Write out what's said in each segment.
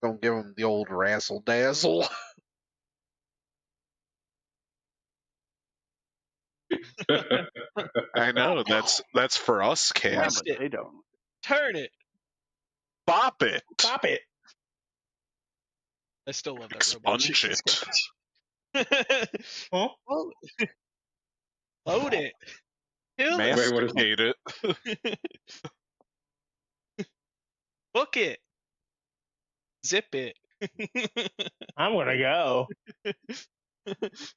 Don't give him the old razzle dazzle. I know that's for us, Cat. Twist it. They don't. Turn it. Bop it. Pop it. I still love that Expunge robot. it. Huh? Load it. Kill it. Wait, what is Masticate it. Book it. Zip it. I'm gonna go.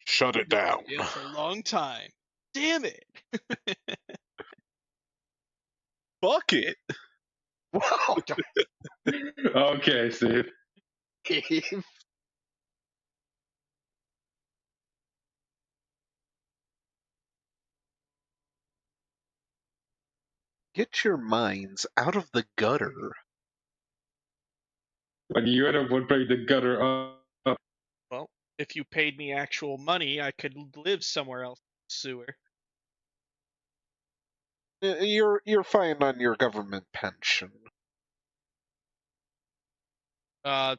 Shut it down. Yeah, for a long time. Damn it. Fuck it. Wow. Okay, Steve. Get your minds out of the gutter. Like you would break the gutter up. Well, if you paid me actual money, I could live somewhere else in the sewer. You're fine on your government pension. I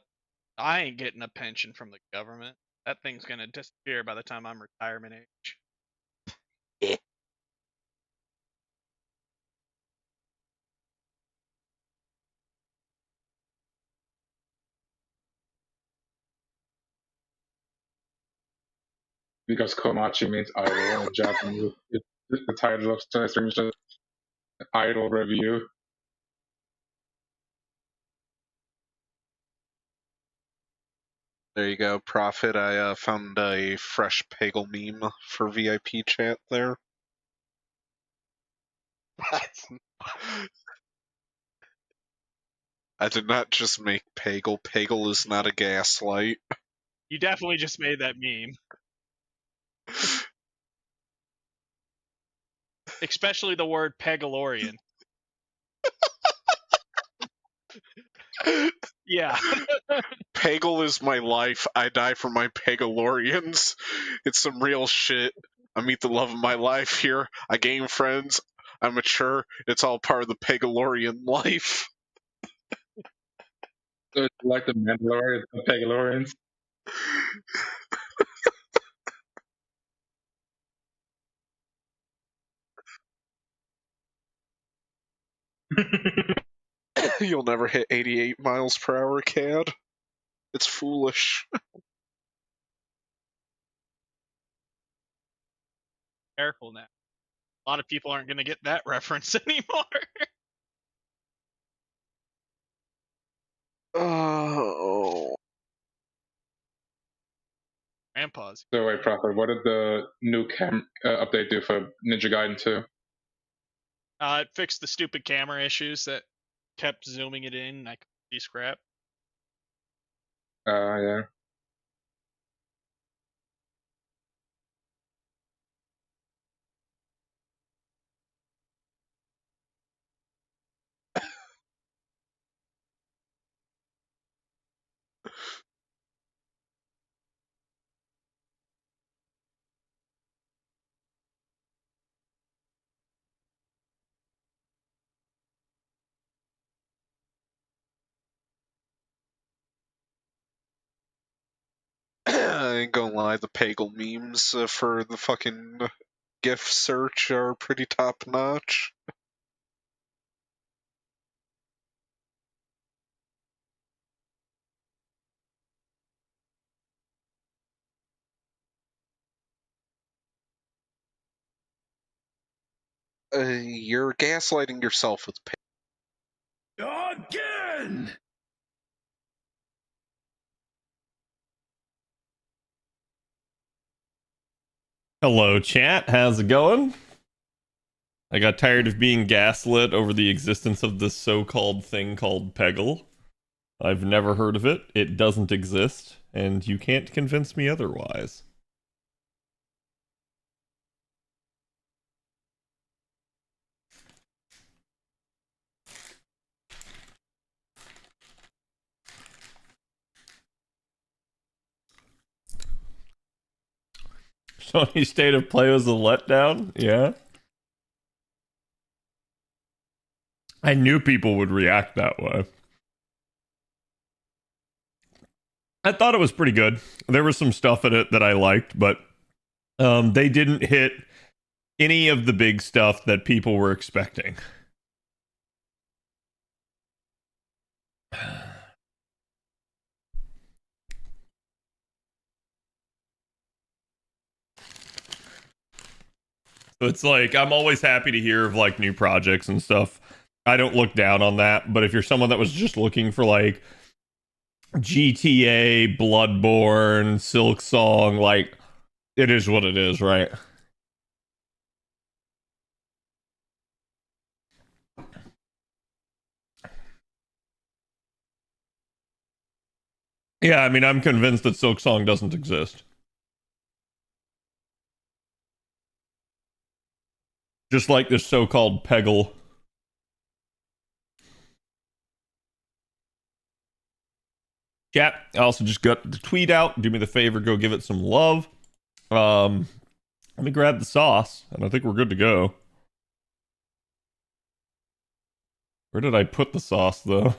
ain't getting a pension from the government. That thing's gonna disappear by the time I'm retirement age. Because Komachi means idol in Japanese. The title of the stream is just idol review. There you go, Prophet. I found a fresh Pegle meme for VIP chat there. I did not just make Pegle. Pegle is not a gaslight. You definitely just made that meme. Especially the word Pegalorian. Yeah. Pegle is my life. I die for my Pegalorians. It's some real shit. I meet the love of my life here. I gain friends. I'm mature. It's all part of the Pegalorian life. So it's like the Mandalorian, the Pegalorians. You'll never hit 88 miles per hour, CAD. It's foolish. Careful now. A lot of people aren't gonna get that reference anymore. Oh. Grandpa's. So wait, Prophet, what did the new update do for Ninja Gaiden 2? It fixed the stupid camera issues that kept zooming it in. I could see scrap. Yeah. I ain't gonna lie, the Pegle memes for the fucking GIF search are pretty top notch. You're gaslighting yourself with Again! Hello, chat. How's it going? I got tired of being gaslit over the existence of this so-called thing called Pegle. I've never heard of it. It doesn't exist, and you can't convince me otherwise. Sony State of Play was a letdown? Yeah. I knew people would react that way. I thought it was pretty good. There was some stuff in it that I liked, but they didn't hit any of the big stuff that people were expecting. So it's like, I'm always happy to hear of like new projects and stuff. I don't look down on that, but if you're someone that was just looking for like GTA, Bloodborne, Silk Song, like, it is what it is, right? Yeah, I mean, I'm convinced that Silk Song doesn't exist. Just like this so-called Pegle. Chat, I also just got the tweet out. Do me the favor, go give it some love. Let me grab the sauce, and I think we're good to go. Where did I put the sauce, though?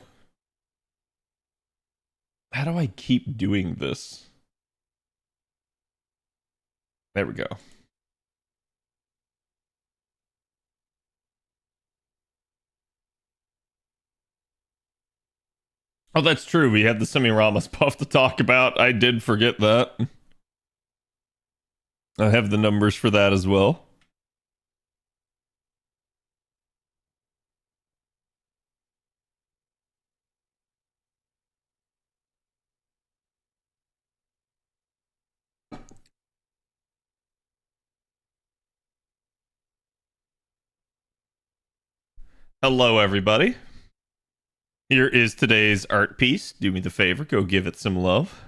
How do I keep doing this? There we go. Oh, that's true. We had the Semiramis puff to talk about. I did forget that. I have the numbers for that as well. Hello, everybody. Here is today's art piece. Do me the favor, go give it some love.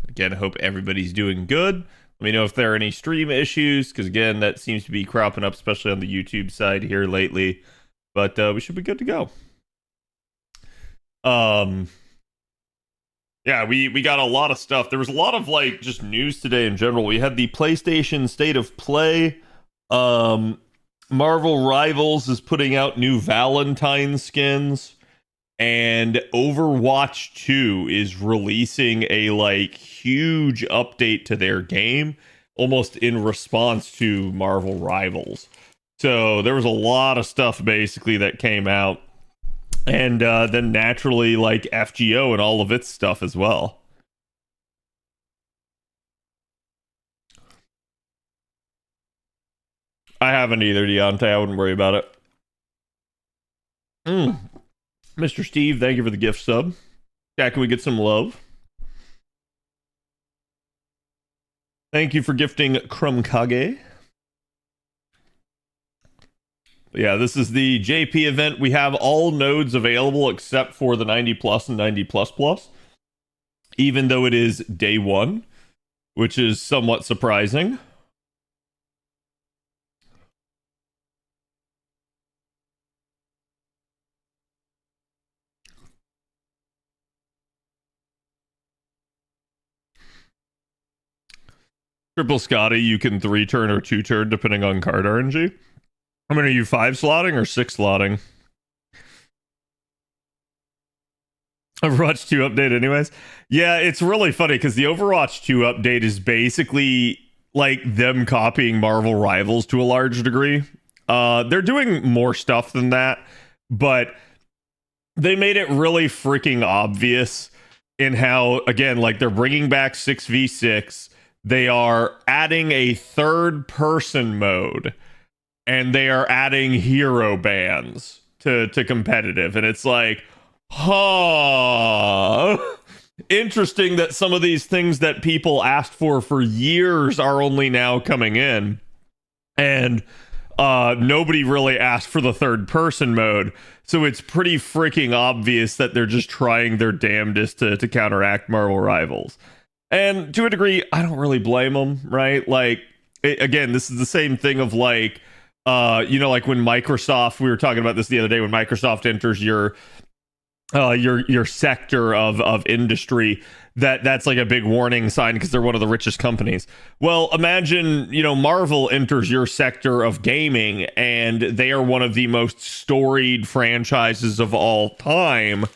Again, I hope everybody's doing good. Let me know if there are any stream issues, because again, that seems to be cropping up, especially on the YouTube side here lately. But we should be good to go. Yeah, we got a lot of stuff. There was a lot of like just news today in general. We had the PlayStation State of Play. Marvel Rivals is putting out new Valentine skins, and Overwatch 2 is releasing a like huge update to their game, almost in response to Marvel Rivals. So there was a lot of stuff basically that came out, and then naturally like FGO and all of its stuff as well. I haven't either, Deontay. I wouldn't worry about it. Mr. Steve, thank you for the gift sub. Yeah, can we get some love? Thank you for gifting Krumkage. Yeah, this is the JP event. We have all nodes available except for the 90 plus and 90 plus plus, even though it is day one, which is somewhat surprising. Triple Scotty, you can 3-turn or 2-turn depending on card RNG. I mean, are you 5 slotting or 6 slotting? Overwatch 2 update anyways. Yeah, it's really funny because the Overwatch 2 update is basically like them copying Marvel Rivals to a large degree. They're doing more stuff than that, but they made it really freaking obvious in how, again, like they're bringing back 6v6. They are adding a third person mode, and they are adding hero bans to competitive. And it's like, interesting that some of these things that people asked for years are only now coming in. And nobody really asked for the third person mode. So it's pretty freaking obvious that they're just trying their damnedest to counteract Marvel Rivals. And to a degree, I don't really blame them, right? Like, again, this is the same thing of like, like when Microsoft, we were talking about this the other day, when Microsoft enters your sector of industry, that's like a big warning sign because they're one of the richest companies. Well, imagine, Marvel enters your sector of gaming and they are one of the most storied franchises of all time.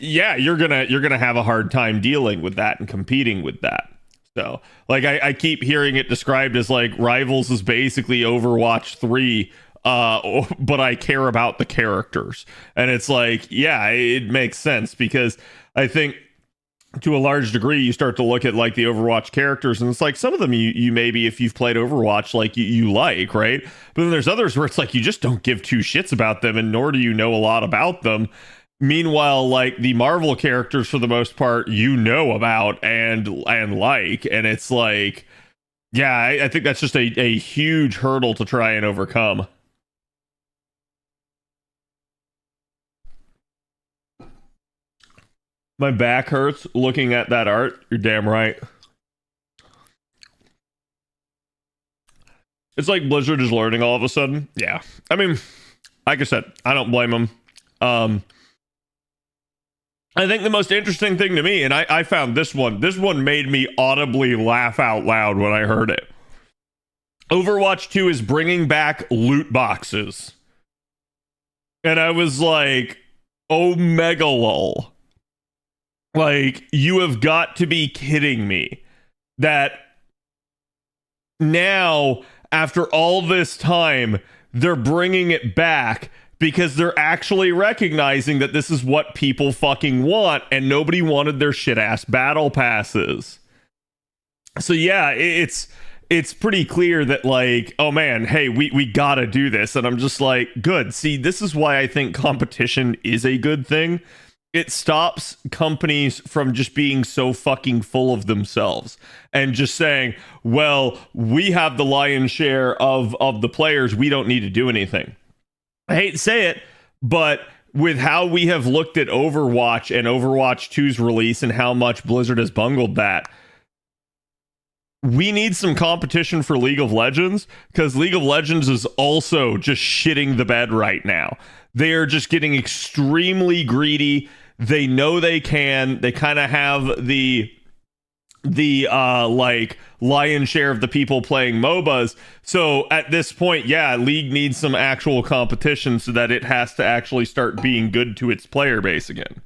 yeah, you're gonna have a hard time dealing with that and competing with that. So, like, I keep hearing it described as like Rivals is basically Overwatch 3, but I care about the characters. And it's like, yeah, it makes sense, because I think to a large degree you start to look at like the Overwatch characters, and it's like some of them you maybe, if you've played Overwatch, like you like, right? But then there's others where it's like you just don't give two shits about them, and nor do you know a lot about them. Meanwhile, like the Marvel characters, for the most part, you know about and like, and it's like, yeah, I think that's just a huge hurdle to try and overcome. My back hurts looking at that art. You're damn right. It's like Blizzard is learning all of a sudden. Yeah, I mean, like I said, I don't blame them. I think the most interesting thing to me, and I found this one made me audibly laugh out loud when I heard it. Overwatch 2 is bringing back loot boxes. And I was like, oh, mega lol. Like, you have got to be kidding me. That now, after all this time, they're bringing it back, because they're actually recognizing that this is what people fucking want, and nobody wanted their shit-ass battle passes. So yeah, it's pretty clear that, like, oh man, hey, we gotta do this. And I'm just like, good. See, this is why I think competition is a good thing. It stops companies from just being so fucking full of themselves and just saying, well, we have the lion's share of the players, we don't need to do anything. I hate to say it, but with how we have looked at Overwatch and Overwatch 2's release and how much Blizzard has bungled that, we need some competition for League of Legends, because League of Legends is also just shitting the bed right now. They are just getting extremely greedy. They know they can. They kind of have the like lion's share of the people playing MOBAs. So at this point, yeah, League needs some actual competition so that it has to actually start being good to its player base again.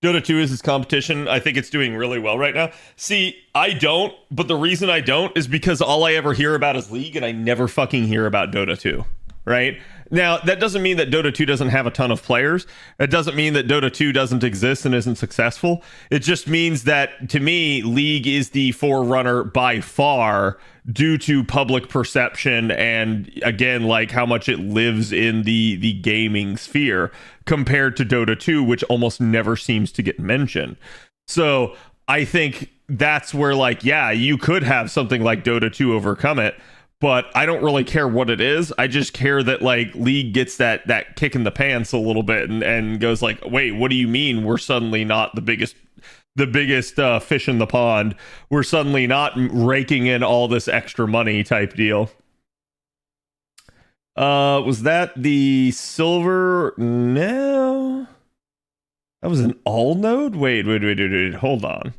Dota 2 is its competition. I think it's doing really well right now. See, I don't, but the reason I don't is because all I ever hear about is League, and I never fucking hear about Dota 2, right? Now, that doesn't mean that Dota 2 doesn't have a ton of players. It doesn't mean that Dota 2 doesn't exist and isn't successful. It just means that, to me, League is the forerunner by far, due to public perception and, again, like how much it lives in the gaming sphere compared to Dota 2, which almost never seems to get mentioned. So I think that's where, like, yeah, you could have something like Dota 2 overcome it, but I don't really care what it is. I just care that, like, League gets that kick in the pants a little bit and goes like, wait, what do you mean we're suddenly not the biggest fish in the pond? We're suddenly not raking in all this extra money type deal. Was that the silver? No, that was an all node. Wait. Hold on.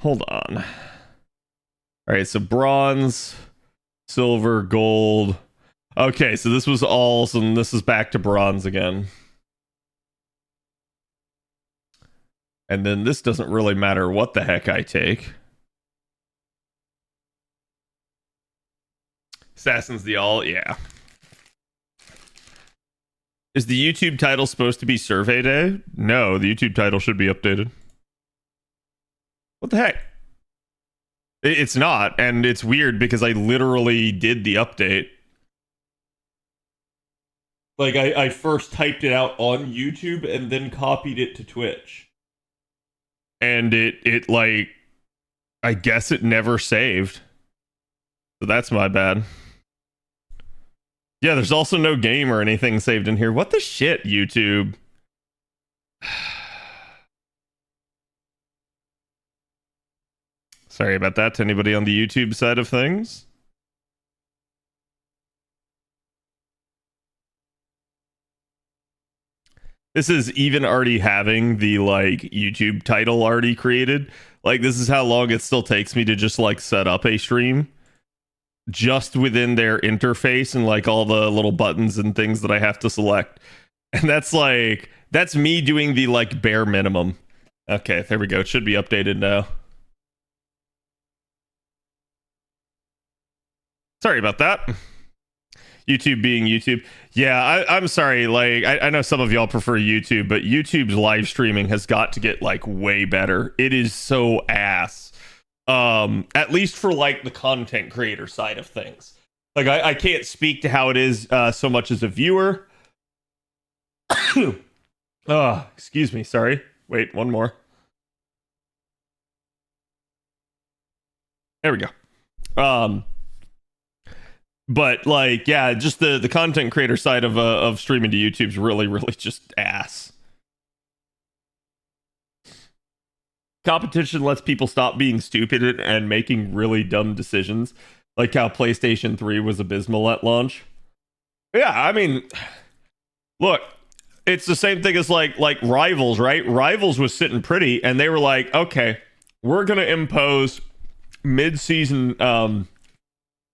All right, so bronze, silver, gold. Okay, so this was alls, and this is back to bronze again. And then this doesn't really matter what the heck I take. Assassin's the all, yeah. Is the YouTube title supposed to be Survey Day? No, the YouTube title should be updated. What the heck? It's not, and it's weird because I literally did the update. Like, I first typed it out on YouTube and then copied it to Twitch. And it like, I guess it never saved. So that's my bad. Yeah, there's also no game or anything saved in here. What the shit, YouTube? Sorry about that to anybody on the YouTube side of things. This is even already having the, like, YouTube title already created. Like, this is how long it still takes me to just, like, set up a stream. Just within their interface and, like, all the little buttons and things that I have to select. And that's me doing the like bare minimum. Okay, there we go. It should be updated now. Sorry about that. YouTube being YouTube. Yeah, I'm sorry. Like, I know some of y'all prefer YouTube, but YouTube's live streaming has got to get like way better. It is so ass. At least for like the content creator side of things. Like, I can't speak to how it is so much as a viewer. Excuse me. Sorry. Wait, one more. There we go. But like, yeah, just the content creator side of streaming to YouTube's really just ass. Competition lets people stop being stupid and making really dumb decisions, like how PlayStation 3 was abysmal at launch. Yeah, I mean, look, it's the same thing as like Rivals, right? Rivals was sitting pretty, and they were like, okay, we're gonna impose mid-season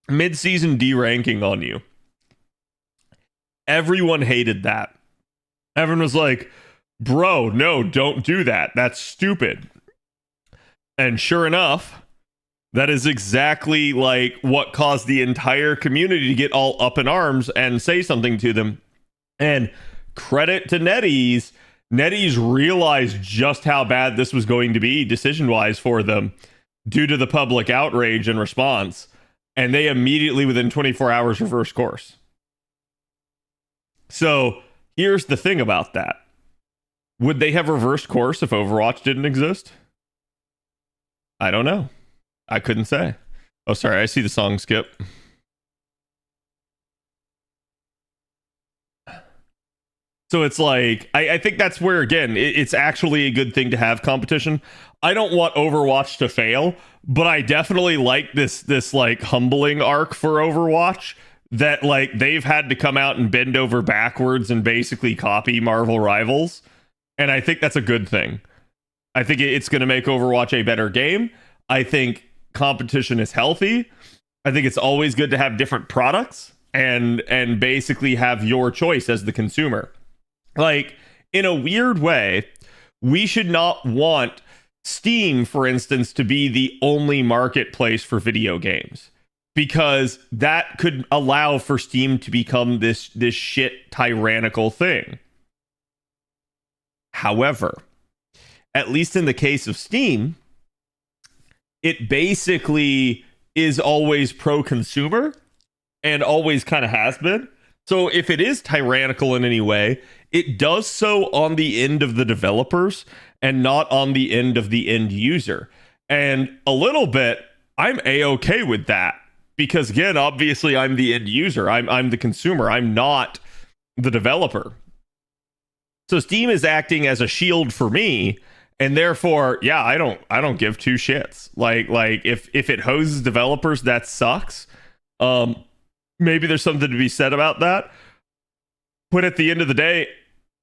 deranking on you. Everyone hated that. Everyone was like, bro, no, don't do that. That's stupid. And sure enough, that is exactly like what caused the entire community to get all up in arms and say something to them. And credit to NetEase. NetEase realized just how bad this was going to be decision-wise for them due to the public outrage and response. And they immediately, within 24 hours, reversed course. So here's the thing about that. Would they have reversed course if Overwatch didn't exist? I don't know. I couldn't say. Oh, sorry. I see the song skip. So it's like, I think that's where, again, it's actually a good thing to have competition. I don't want Overwatch to fail, but I definitely like this like humbling arc for Overwatch that like they've had to come out and bend over backwards and basically copy Marvel Rivals. And I think that's a good thing. I think it's going to make Overwatch a better game. I think competition is healthy. I think it's always good to have different products and basically have your choice as the consumer. Like, in a weird way, we should not want Steam, for instance, to be the only marketplace for video games, because that could allow for Steam to become this shit tyrannical thing. However, at least in the case of Steam, it basically is always pro-consumer and always kind of has been. So if it is tyrannical in any way, it does so on the end of the developers and not on the end of the end user. And a little bit, I'm A-okay with that. Because again, obviously I'm the end user. I'm the consumer. I'm not the developer. So Steam is acting as a shield for me. And therefore, yeah, I don't give two shits. Like if it hoses developers, that sucks. Maybe there's something to be said about that. But at the end of the day,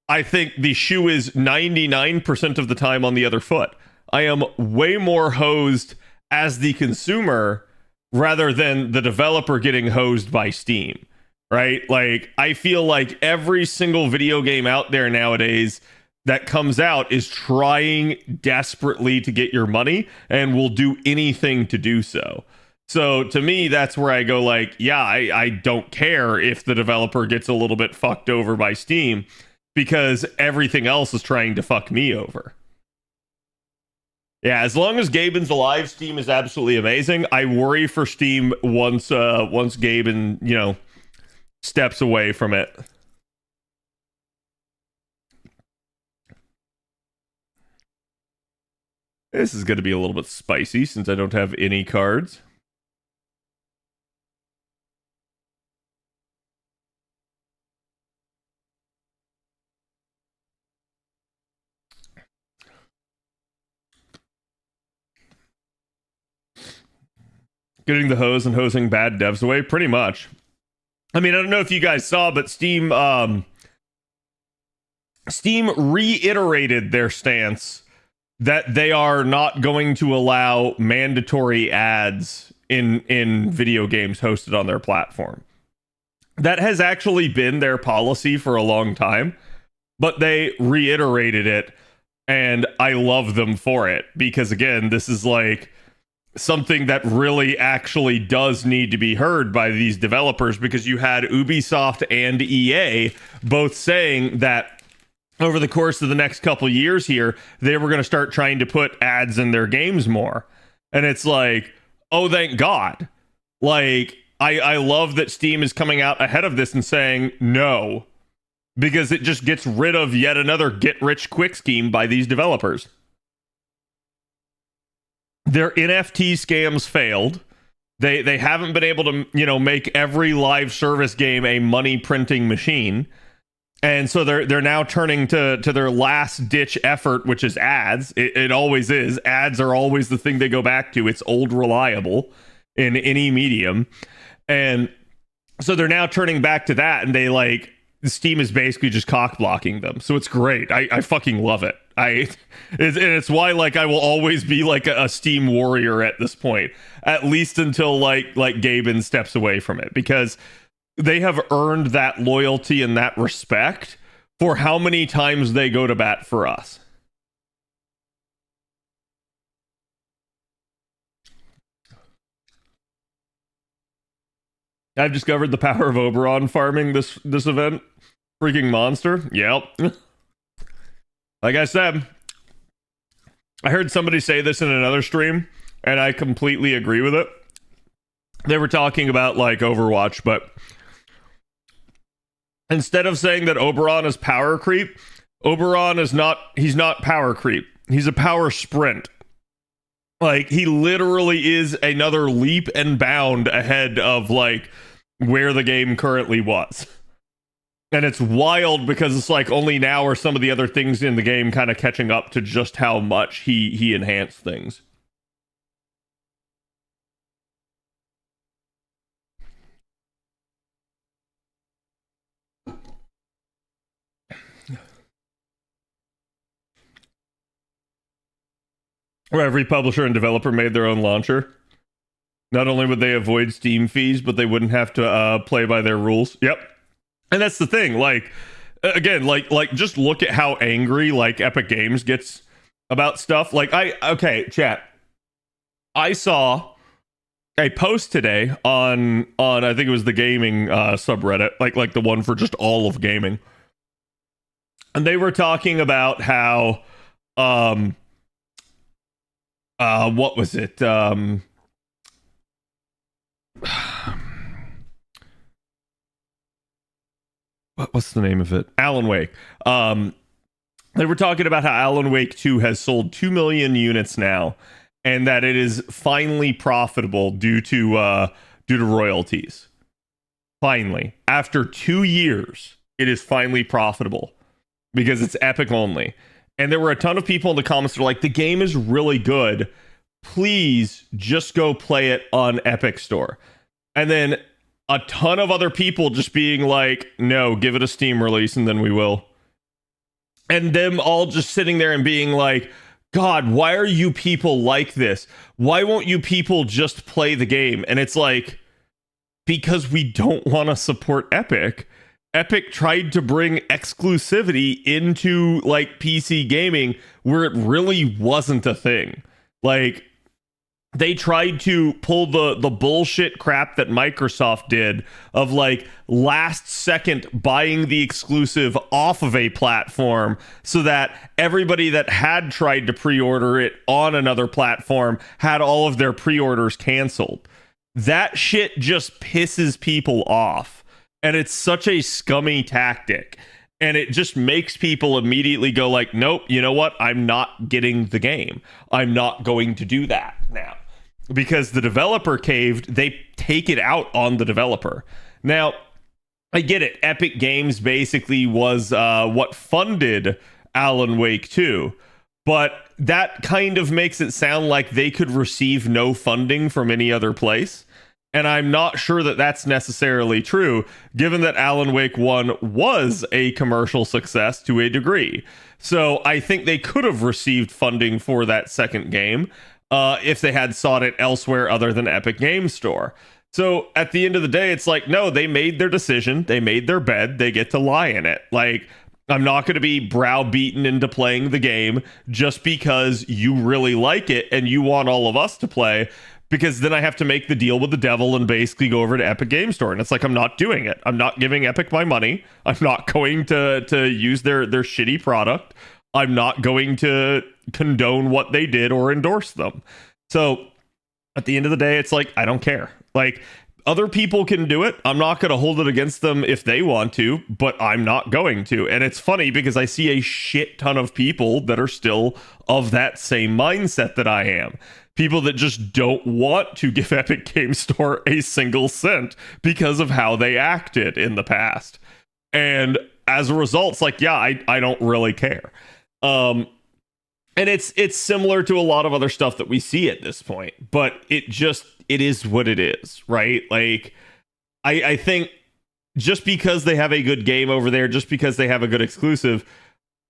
I think the shoe is 99% of the time on the other foot. I am way more hosed as the consumer rather than the developer getting hosed by Steam, right? Like, I feel like every single video game out there nowadays that comes out is trying desperately to get your money and will do anything to do so. So to me, that's where I go like, yeah, I don't care if the developer gets a little bit fucked over by Steam, because everything else is trying to fuck me over. Yeah, as long as Gaben's alive, Steam is absolutely amazing. I worry for Steam once Gaben, steps away from it. This is going to be a little bit spicy since I don't have any cards. Getting the hose and hosing bad devs away, pretty much. I mean, I don't know if you guys saw, but Steam reiterated their stance that they are not going to allow mandatory ads in video games hosted on their platform. That has actually been their policy for a long time. but they reiterated it, and I love them for it, because again, this is like something that really actually does need to be heard by these developers, because you had Ubisoft and EA both saying that over the course of the next couple years here, they were going to start trying to put ads in their games more. And it's like, oh, thank God. Like, I love that Steam is coming out ahead of this and saying no, because it just gets rid of yet another get-rich-quick scheme by these developers. Their NFT scams failed. They haven't been able to, make every live service game a money printing machine. And so they're now turning to their last ditch effort, which is ads. It always is. Ads are always the thing they go back to. It's old reliable in any medium. And so they're now turning back to that, and Steam is basically just cock blocking them. So it's great. I fucking love it. It's why I will always be a Steam warrior at this point, at least until Gaben steps away from it, because they have earned that loyalty and that respect for how many times they go to bat for us. I've discovered the power of Oberon farming this event. Freaking monster. Yep. Like I said, I heard somebody say this in another stream, and I completely agree with it. They were talking about Overwatch, but instead of saying that Oberon is power creep, Oberon is not, he's not power creep. He's a power sprint. He literally is another leap and bound ahead of where the game currently was. And it's wild, because it's only now are some of the other things in the game kind of catching up to just how much he enhanced things. Where every publisher and developer made their own launcher. Not only would they avoid Steam fees, but they wouldn't have to play by their rules. Yep. And that's the thing. Again, just look at how angry Epic Games gets about stuff. Okay, chat. I saw a post today on I think it was the gaming subreddit, like the one for just all of gaming. And they were talking about how what was it? What's the name of it? Alan Wake. They were talking about how Alan Wake 2 has sold 2 million units now, and that it is finally profitable due to royalties. Finally, after 2 years, it is finally profitable because it's Epic only. And there were a ton of people in the comments that were like, the game is really good. Please just go play it on Epic Store. And then a ton of other people just being like, no, give it a Steam release and then we will. And them all just sitting there and being like, God, why are you people like this? Why won't you people just play the game? And it's like, because we don't want to support Epic. Epic tried to bring exclusivity into PC gaming where it really wasn't a thing. They tried to pull the bullshit crap that Microsoft did of last second buying the exclusive off of a platform so that everybody that had tried to pre-order it on another platform had all of their pre-orders canceled. That shit just pisses people off. And it's such a scummy tactic. And it just makes people immediately go nope, you know what? I'm not getting the game. I'm not going to do that now. Because the developer caved, they take it out on the developer. Now, I get it. Epic Games basically was what funded Alan Wake 2. But that kind of makes it sound like they could receive no funding from any other place. And I'm not sure that that's necessarily true, given that Alan Wake 1 was a commercial success to a degree. So I think they could have received funding for that second game if they had sought it elsewhere other than Epic Games Store. So at the end of the day, it's no, they made their decision. They made their bed. They get to lie in it. I'm not going to be browbeaten into playing the game just because you really like it and you want all of us to play, because then I have to make the deal with the devil and basically go over to Epic Game Store. And it's like, I'm not doing it. I'm not giving Epic my money. I'm not going to use their shitty product. I'm not going to condone what they did or endorse them. So at the end of the day, it's like, I don't care. Like, other people can do it. I'm not going to hold it against them if they want to, but I'm not going to. And it's funny because I see a shit ton of people that are still of that same mindset that I am. People that just don't want to give Epic Game Store a single cent because of how they acted in the past. And as a result, it's like, yeah, I don't really care. And it's similar to a lot of other stuff that we see at this point, but it is what it is, right? Like, I think just because they have a good game over there, just because they have a good exclusive,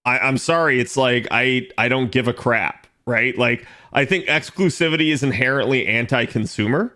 I'm sorry, it's like, I don't give a crap, right? Like, I think exclusivity is inherently anti-consumer.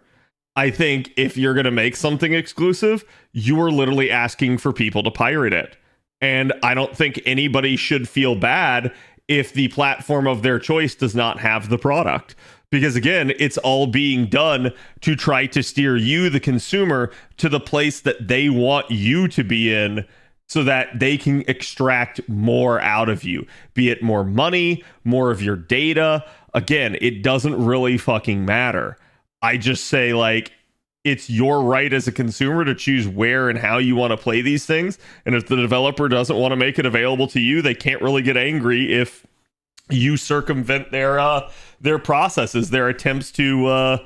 I think if you're going to make something exclusive, you are literally asking for people to pirate it. And I don't think anybody should feel bad if the platform of their choice does not have the product. Because again, it's all being done to try to steer you, the consumer, to the place that they want you to be in so that they can extract more out of you. Be it more money, more of your data. Again, it doesn't really fucking matter. I just say, like, it's your right as a consumer to choose where and how you want to play these things. And if the developer doesn't want to make it available to you, they can't really get angry if you circumvent their processes, their attempts to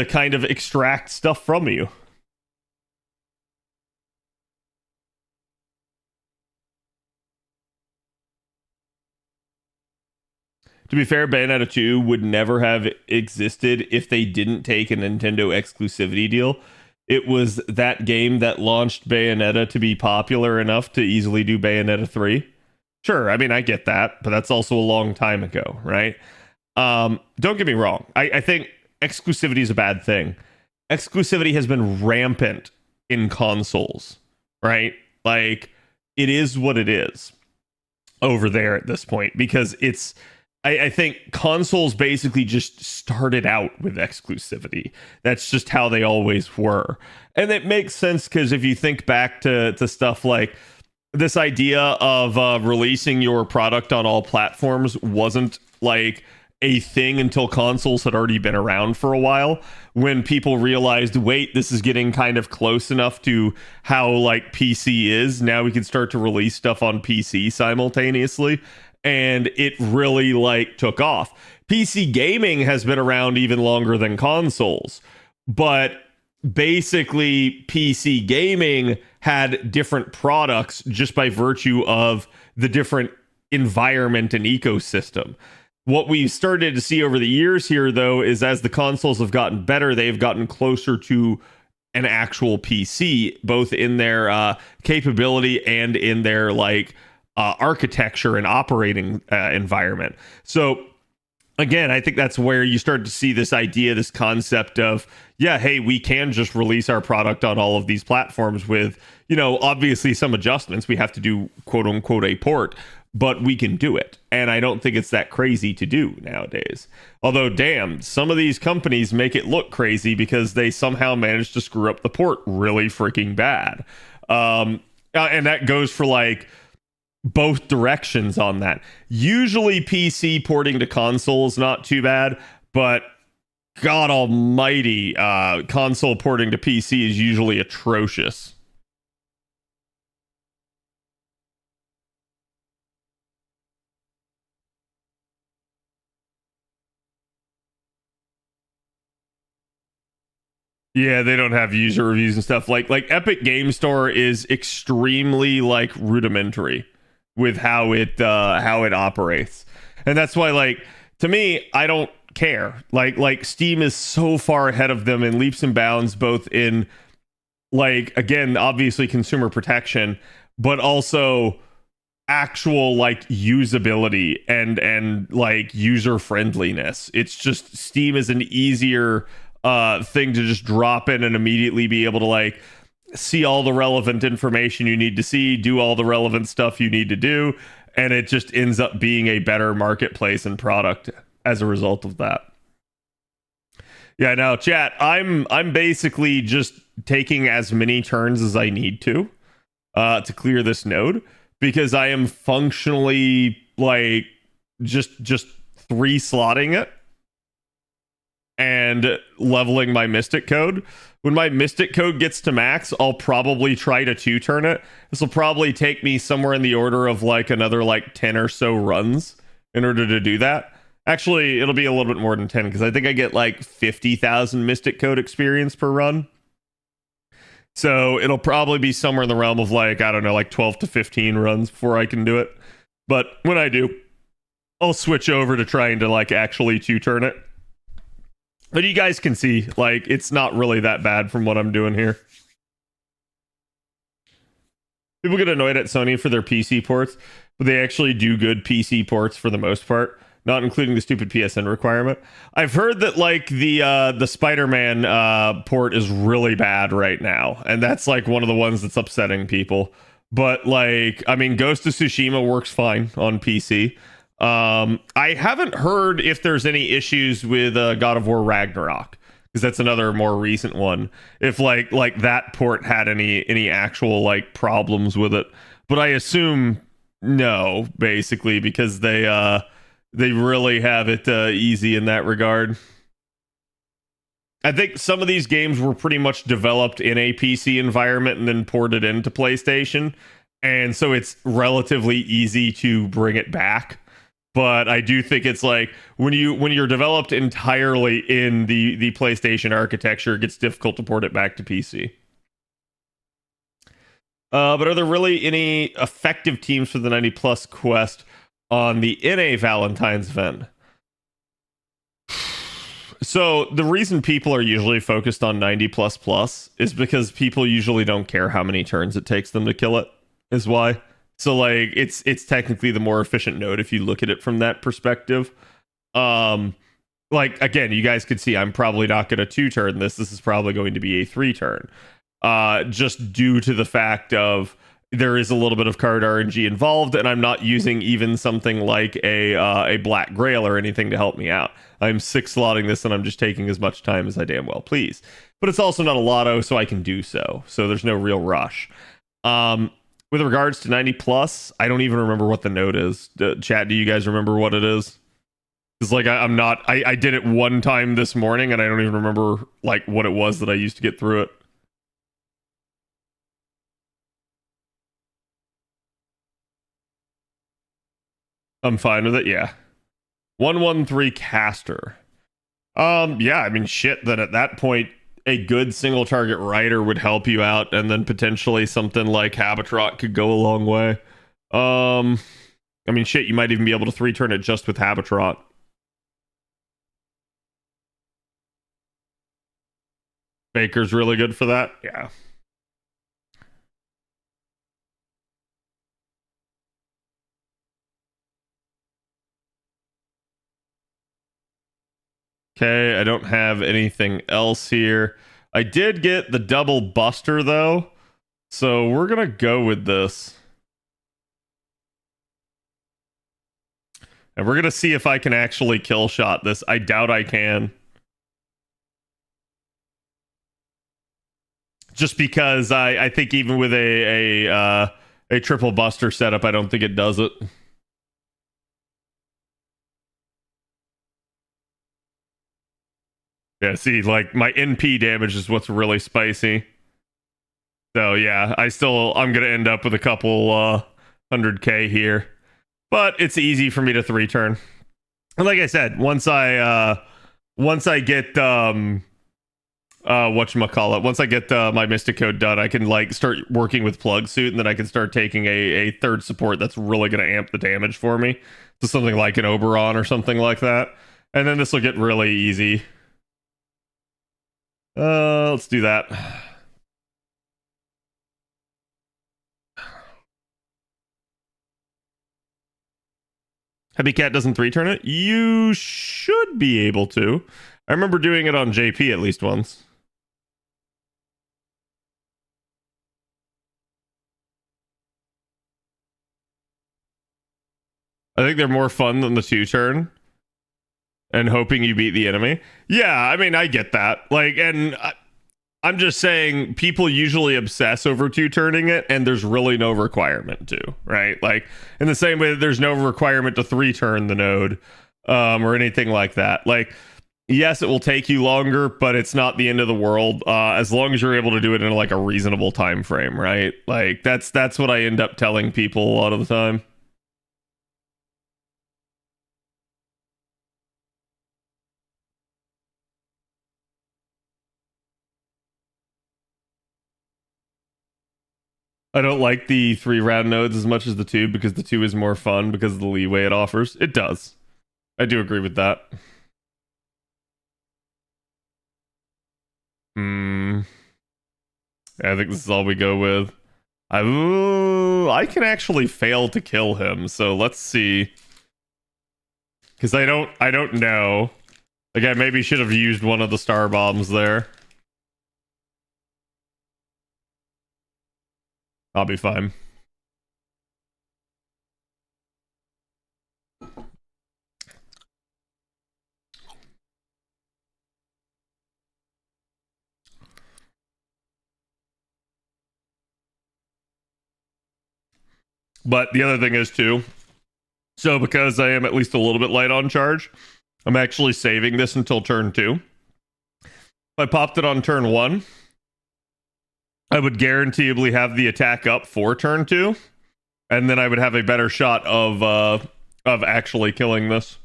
kind of extract stuff from you. To be fair, Bayonetta 2 would never have existed if they didn't take a Nintendo exclusivity deal. It was that game that launched Bayonetta to be popular enough to easily do Bayonetta 3. Sure, I mean, I get that, but that's also a long time ago, right? Don't get me wrong. I think exclusivity is a bad thing. Exclusivity has been rampant in consoles, right? Like, it is what it is over there at this point, because it's... I think consoles basically just started out with exclusivity. That's just how they always were. And it makes sense because if you think back to stuff like this idea of releasing your product on all platforms wasn't like a thing until consoles had already been around for a while, when people realized, wait, this is getting kind of close enough to how like PC is. Now we can start to release stuff on PC simultaneously. And it really like took off. PC gaming has been around even longer than consoles, but basically PC gaming had different products just by virtue of the different environment and ecosystem. What we've started to see over the years here, though, is as the consoles have gotten better, they've gotten closer to an actual PC, both in their capability and in their like architecture and operating environment. So again, I think that's where you start to see this idea, this concept of, yeah, hey, we can just release our product on all of these platforms with, you know, obviously some adjustments. We have to do quote unquote a port, but we can do it. And I don't think it's that crazy to do nowadays. Although, damn, some of these companies make it look crazy because they somehow managed to screw up the port really freaking bad. And that goes for like both directions on that. Usually PC porting to consoles not too bad, but God almighty, console porting to PC is usually atrocious. Yeah, they don't have user reviews and stuff. Like Epic Game Store is extremely like rudimentary with how it operates. And that's why, like, to me, I don't care. Like Steam is so far ahead of them in leaps and bounds, both in like, again, obviously consumer protection, but also actual like usability and like user friendliness. It's just Steam is an easier thing to just drop in and immediately be able to like see all the relevant information you need to see, do all the relevant stuff you need to do, and it just ends up being a better marketplace and product as a result of that. Yeah, now chat, I'm basically just taking as many turns as I need to clear this node, because I am functionally like just 3-slotting it and leveling my Mystic Code. When my Mystic Code gets to max, I'll probably try to 2-turn it. This will probably take me somewhere in the order of like another like 10 or so runs in order to do that. Actually, it'll be a little bit more than 10, because I think I get like 50,000 Mystic Code experience per run. So it'll probably be somewhere in the realm of like, I don't know, like 12 to 15 runs before I can do it. But when I do, I'll switch over to trying to like actually 2-turn it. But you guys can see, like, it's not really that bad from what I'm doing here. People get annoyed at Sony for their PC ports, but they actually do good PC ports for the most part, not including the stupid PSN requirement. I've heard that, like, the Spider-Man port is really bad right now, and that's, like, one of the ones that's upsetting people. But, like, I mean, Ghost of Tsushima works fine on PC. I haven't heard if there's any issues with God of War Ragnarok, because that's another more recent one. If like that port had any actual like problems with it, but I assume no, basically, because they really have it easy in that regard. I think some of these games were pretty much developed in a PC environment and then ported into PlayStation, and so it's relatively easy to bring it back. But I do think it's like when you're developed entirely in the PlayStation architecture, it gets difficult to port it back to PC. But are there really any effective teams for the 90 plus quest on the NA Valentine's event? So the reason people are usually focused on 90 plus plus is because people usually don't care how many turns it takes them to kill it, is why. So like it's technically the more efficient node if you look at it from that perspective. Like again, you guys could see I'm probably not going to 2-turn this. This is probably going to be a 3-turn. Just due to the fact of there is a little bit of card RNG involved, and I'm not using even something like a Black Grail or anything to help me out. I'm 6-slotting this, and I'm just taking as much time as I damn well please. But it's also not a lotto, so I can do so. So there's no real rush. With regards to 90 plus, I don't even remember what the node is. Chat, do you guys remember what it is? Because like I did it one time this morning, and I don't even remember like what it was that I used to get through it. I'm fine with it, yeah. 113 caster. Yeah, I mean shit, then at that point a good single target rider would help you out, and then potentially something like Habitrot could go a long way. I mean shit, you might even be able to 3-turn it just with Habitrot. Baker's really good for that, yeah. Okay, I don't have anything else here. I did get the double buster though, so we're gonna go with this. And we're gonna see if I can actually kill shot this. I doubt I can. Just because I think even with a triple buster setup, I don't think it does it. Yeah, see, like my NP damage is what's really spicy. So yeah, I'm gonna end up with a couple 100k here, but it's easy for me to 3-turn. And like I said, once I get whatchamacallit, once I get my Mystic Code done, I can like start working with Plug Suit, and then I can start taking a third support that's really gonna amp the damage for me. So something like an Oberon or something like that, and then this will get really easy. Let's do that. Heavy Cat doesn't 3-turn it? You should be able to. I remember doing it on JP at least once. I think they're more fun than the 2-turn and hoping you beat the enemy. Yeah, I mean, I get that. Like, and I'm just saying people usually obsess over 2-turning it, and there's really no requirement to, right? Like, in the same way that there's no requirement to 3-turn the node or anything like that. Like, yes, it will take you longer, but it's not the end of the world as long as you're able to do it in like a reasonable time frame, right? Like, that's what I end up telling people a lot of the time. I don't like the 3-round nodes as much as the 2 because the 2 is more fun because of the leeway it offers. It does. I do agree with that. I think this is all we go with. I can actually fail to kill him, so let's see. Because I don't know. Like, I maybe should have used one of the star bombs there. I'll be fine. But the other thing is too, so because I am at least a little bit light on charge, I'm actually saving this until turn 2. If I popped it on turn 1, I would guaranteeably have the attack up for turn 2, and then I would have a better shot of actually killing this.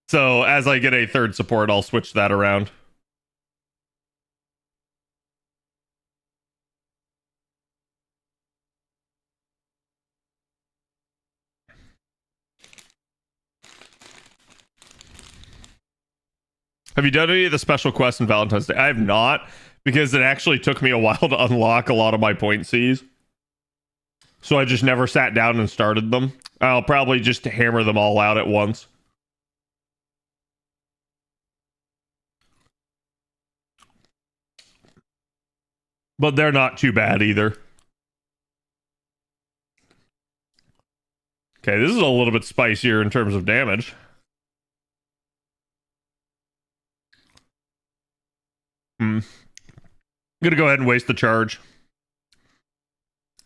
So as I get a third support, I'll switch that around. Have you done any of the special quests in Valentine's Day? I have not, because it actually took me a while to unlock a lot of my point Cs. So I just never sat down and started them. I'll probably just hammer them all out at once. But they're not too bad either. Okay, this is a little bit spicier in terms of damage. I'm gonna go ahead and waste the charge.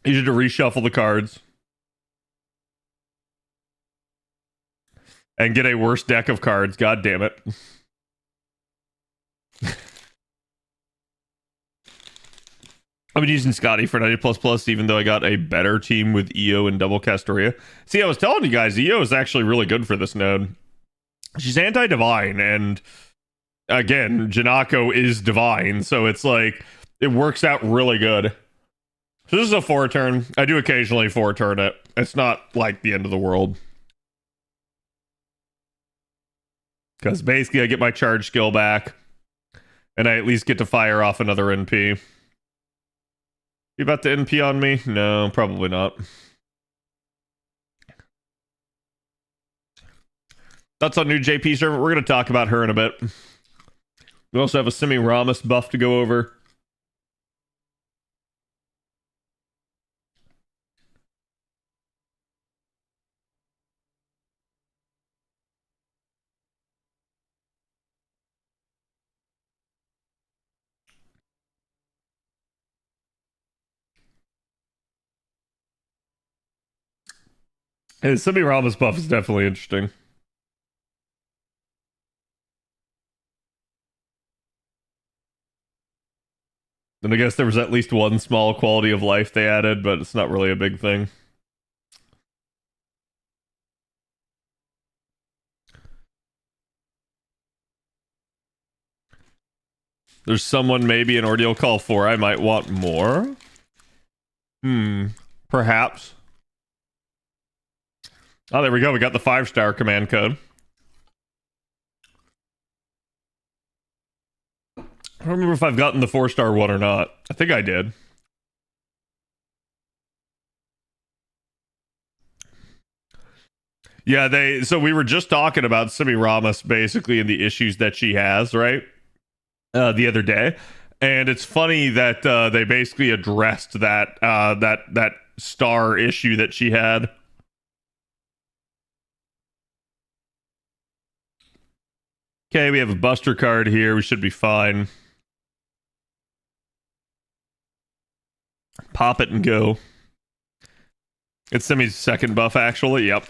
Use it to reshuffle the cards. And get a worse deck of cards. God damn it. I've been using Scotty for 90++, even though I got a better team with EO and double Castoria. See, I was telling you guys, EO is actually really good for this node. She's anti-divine, and again, Janako is divine, so it's like, it works out really good. So this is a 4-turn. I do occasionally 4-turn it. It's not like the end of the world. Because basically I get my charge skill back, and I at least get to fire off another NP. You about to NP on me? No, probably not. That's on new JP server. We're going to talk about her in a bit. We also have a Semiramis buff to go over. Hey, Semiramis buff is definitely interesting. And I guess there was at least one small quality of life they added, but it's not really a big thing. There's someone maybe in Ordeal Call 4 I might want more. Perhaps. Oh, there we go. We got the 5-star command code. I don't remember if I've gotten the 4-star one or not. I think I did. Yeah, so we were just talking about Semiramis basically and the issues that she has, right? The other day. And it's funny that they basically addressed that star issue that she had. Okay, we have a Buster card here. We should be fine. Pop it and go. It's Semi's second buff, actually. Yep.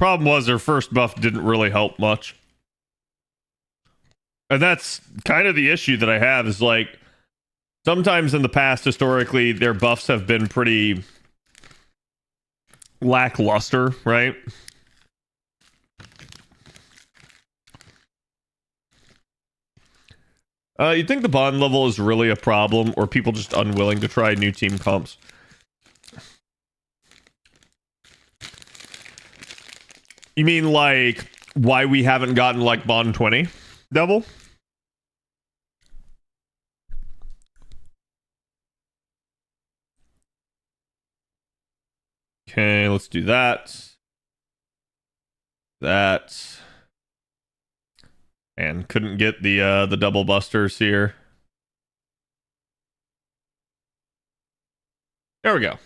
Problem was, her first buff didn't really help much. And that's kind of the issue that I have, is like, sometimes in the past, historically, their buffs have been pretty lackluster, right? You think the bond level is really a problem, or people just unwilling to try new team comps? You mean like why we haven't gotten like bond 20 devil? Okay, let's do that. And couldn't get the double busters here. There we go.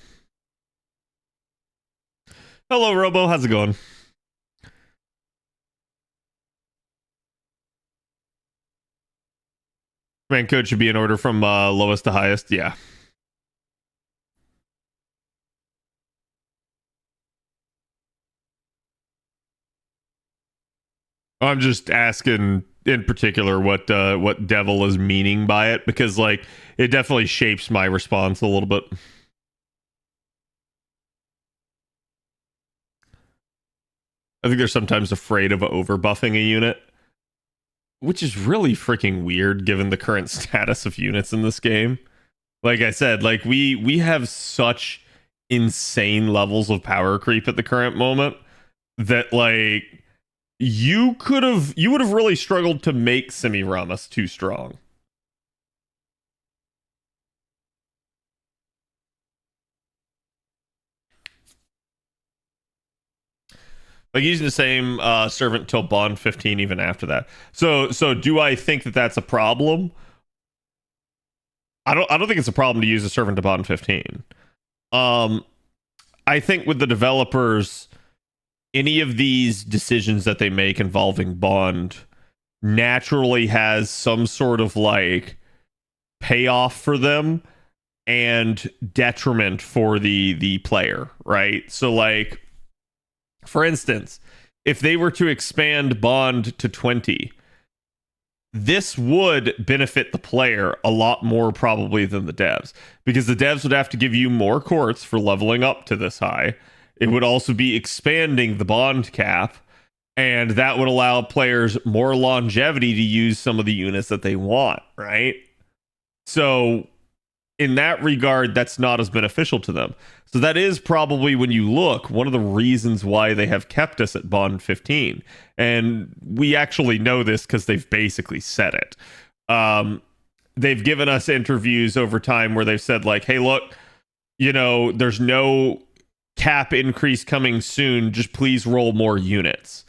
Hello, Robo. How's it going? Man, code should be in order from lowest to highest. Yeah. I'm just asking in particular what Devil is meaning by it, because like it definitely shapes my response a little bit. I think they're sometimes afraid of overbuffing a unit, which is really freaking weird given the current status of units in this game. Like I said, like we have such insane levels of power creep at the current moment that like you would have really struggled to make Semiramis too strong. Like using the same servant till bond 15 even after that. So do I think that that's a problem? I don't think it's a problem to use a servant to bond 15. I think with the developers, any of these decisions that they make involving bond naturally has some sort of like payoff for them and detriment for the player, right? So like, for instance, if they were to expand bond to 20, this would benefit the player a lot more probably than the devs, because the devs would have to give you more courts for leveling up to this high. It would also be expanding the bond cap, and that would allow players more longevity to use some of the units that they want, right? So in that regard, that's not as beneficial to them. So that is probably, when you look, one of the reasons why they have kept us at bond 15. And we actually know this because they've basically said it. They've given us interviews over time where they've said like, hey, look, you know, there's no cap increase coming soon. Just please roll more units.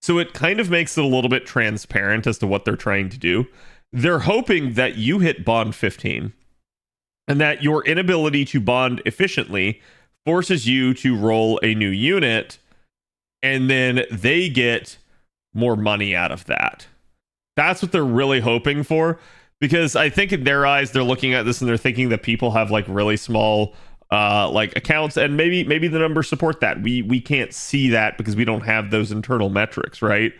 So it kind of makes it a little bit transparent as to what they're trying to do. They're hoping that you hit bond 15 and that your inability to bond efficiently forces you to roll a new unit, and then they get more money out of that. That's what they're really hoping for, because I think in their eyes, they're looking at this and they're thinking that people have like really small like accounts, and maybe the numbers support that. We can't see that because we don't have those internal metrics, right?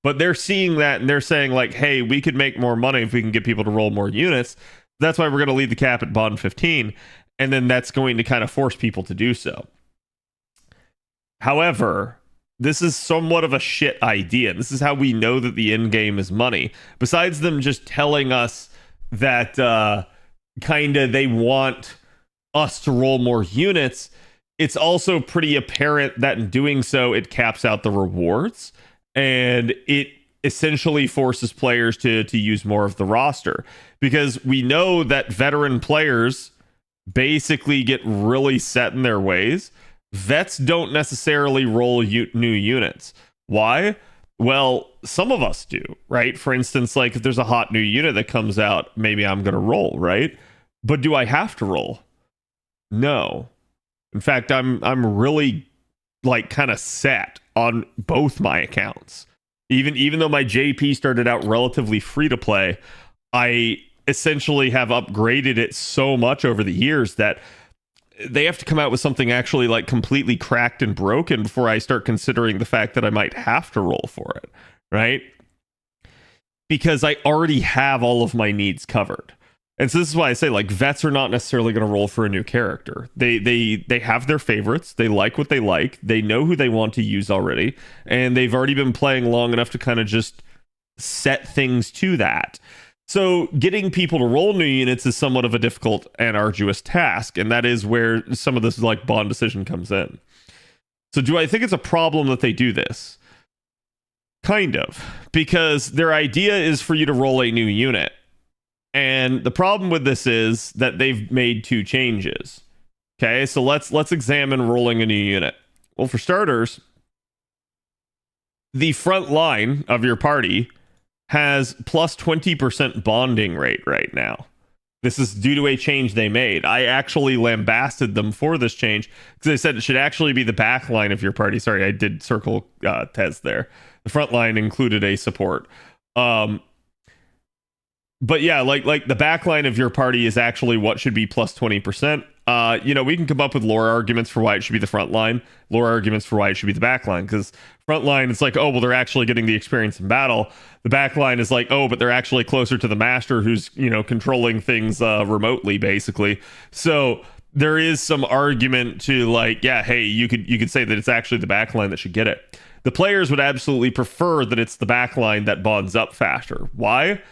But they're seeing that and they're saying like, hey, we could make more money if we can get people to roll more units. That's why we're going to leave the cap at bond 15, and then that's going to kind of force people to do so. However, this is somewhat of a shit idea. This is how we know that the end game is money. Besides them just telling us that kind of they want us to roll more units, it's also pretty apparent that in doing so, it caps out the rewards, and it essentially forces players to use more of the roster, because we know that veteran players basically get really set in their ways. Vets don't necessarily roll new units. Why? Well, some of us do, right? For instance, like if there's a hot new unit that comes out, maybe I'm going to roll, right? But do I have to roll? No. In fact, I'm really like kind of set on both my accounts. Even though my JP started out relatively free to play, I essentially have upgraded it so much over the years that they have to come out with something actually like completely cracked and broken before I start considering the fact that I might have to roll for it, right? Because I already have all of my needs covered. And so this is why I say, like, vets are not necessarily going to roll for a new character. They have their favorites. They like what they like. They know who they want to use already. And they've already been playing long enough to kind of just set things to that. So getting people to roll new units is somewhat of a difficult and arduous task. And that is where some of this, like, bond decision comes in. So do I think it's a problem that they do this? Kind of. Because their idea is for you to roll a new unit. And the problem with this is that they've made two changes. Okay, so let's examine rolling a new unit. Well, for starters, the front line of your party has plus 20% bonding rate right now. This is due to a change they made. I actually lambasted them for this change because I said it should actually be the back line of your party. Sorry, I did circle Tez there. The front line included a support. But yeah, like the backline of your party is actually what should be plus 20%. We can come up with lore arguments for why it should be the front line, lore arguments for why it should be the backline. Because front line, it's like, oh, well, they're actually getting the experience in battle. The backline is like, oh, but they're actually closer to the master who's, controlling things remotely, basically. So there is some argument to like, yeah, hey, you could say that it's actually the backline that should get it. The players would absolutely prefer that it's the backline that bonds up faster. Why?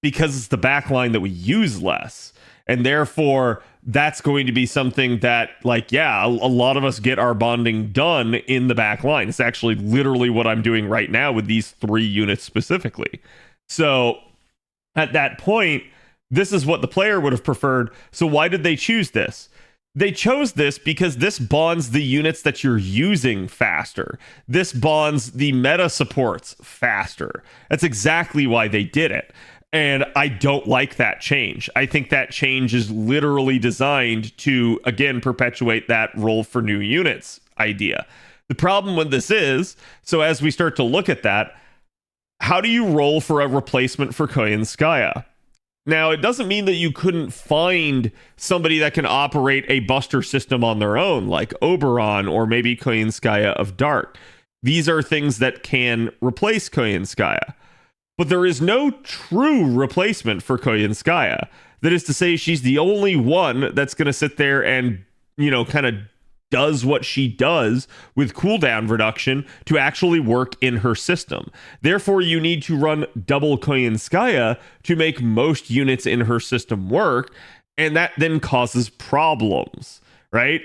Because it's the backline that we use less. And therefore, that's going to be something that, like, yeah, a lot of us get our bonding done in the backline. It's actually literally what I'm doing right now with these 3 units specifically. So at that point, this is what the player would have preferred. So why did they choose this? They chose this because this bonds the units that you're using faster. This bonds the meta supports faster. That's exactly why they did it. And I don't like that change. I think that change is literally designed to, again, perpetuate that roll for new units idea. The problem with this is, so as we start to look at that, how do you roll for a replacement for Koyanskaya? Now, it doesn't mean that you couldn't find somebody that can operate a buster system on their own, like Oberon or maybe Koyanskaya of Dark. These are things that can replace Koyanskaya. But there is no true replacement for Koyanskaya. That is to say, she's the only one that's going to sit there and, kind of does what she does with cooldown reduction to actually work in her system. Therefore, you need to run double Koyanskaya to make most units in her system work, and that then causes problems, right?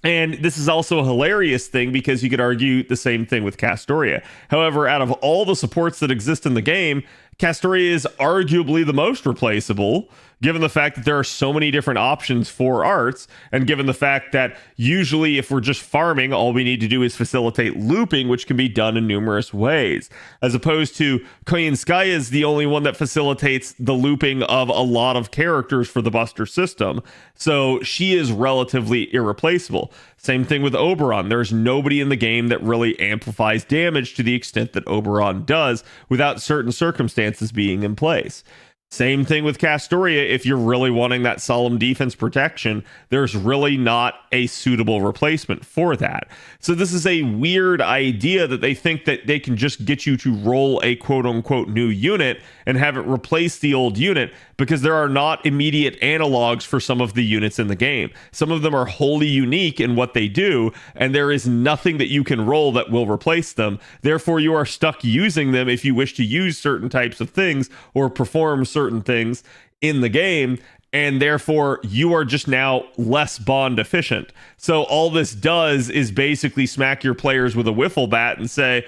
And this is also a hilarious thing because you could argue the same thing with Castoria. However, out of all the supports that exist in the game, Castoria is arguably the most replaceable, given the fact that there are so many different options for arts, and given the fact that usually if we're just farming, all we need to do is facilitate looping, which can be done in numerous ways. As opposed to Koyanskaya is the only one that facilitates the looping of a lot of characters for the Buster system. So she is relatively irreplaceable. Same thing with Oberon. There's nobody in the game that really amplifies damage to the extent that Oberon does without certain circumstances being in place. Same thing with Castoria. If you're really wanting that solemn defense protection, there's really not a suitable replacement for that. So this is a weird idea that they think that they can just get you to roll a quote-unquote new unit and have it replace the old unit, because there are not immediate analogs for some of the units in the game. Some of them are wholly unique in what they do, and there is nothing that you can roll that will replace them. Therefore, you are stuck using them if you wish to use certain types of things or perform certain things in the game, and therefore you are just now less bond efficient. So all this does is basically smack your players with a wiffle bat and say,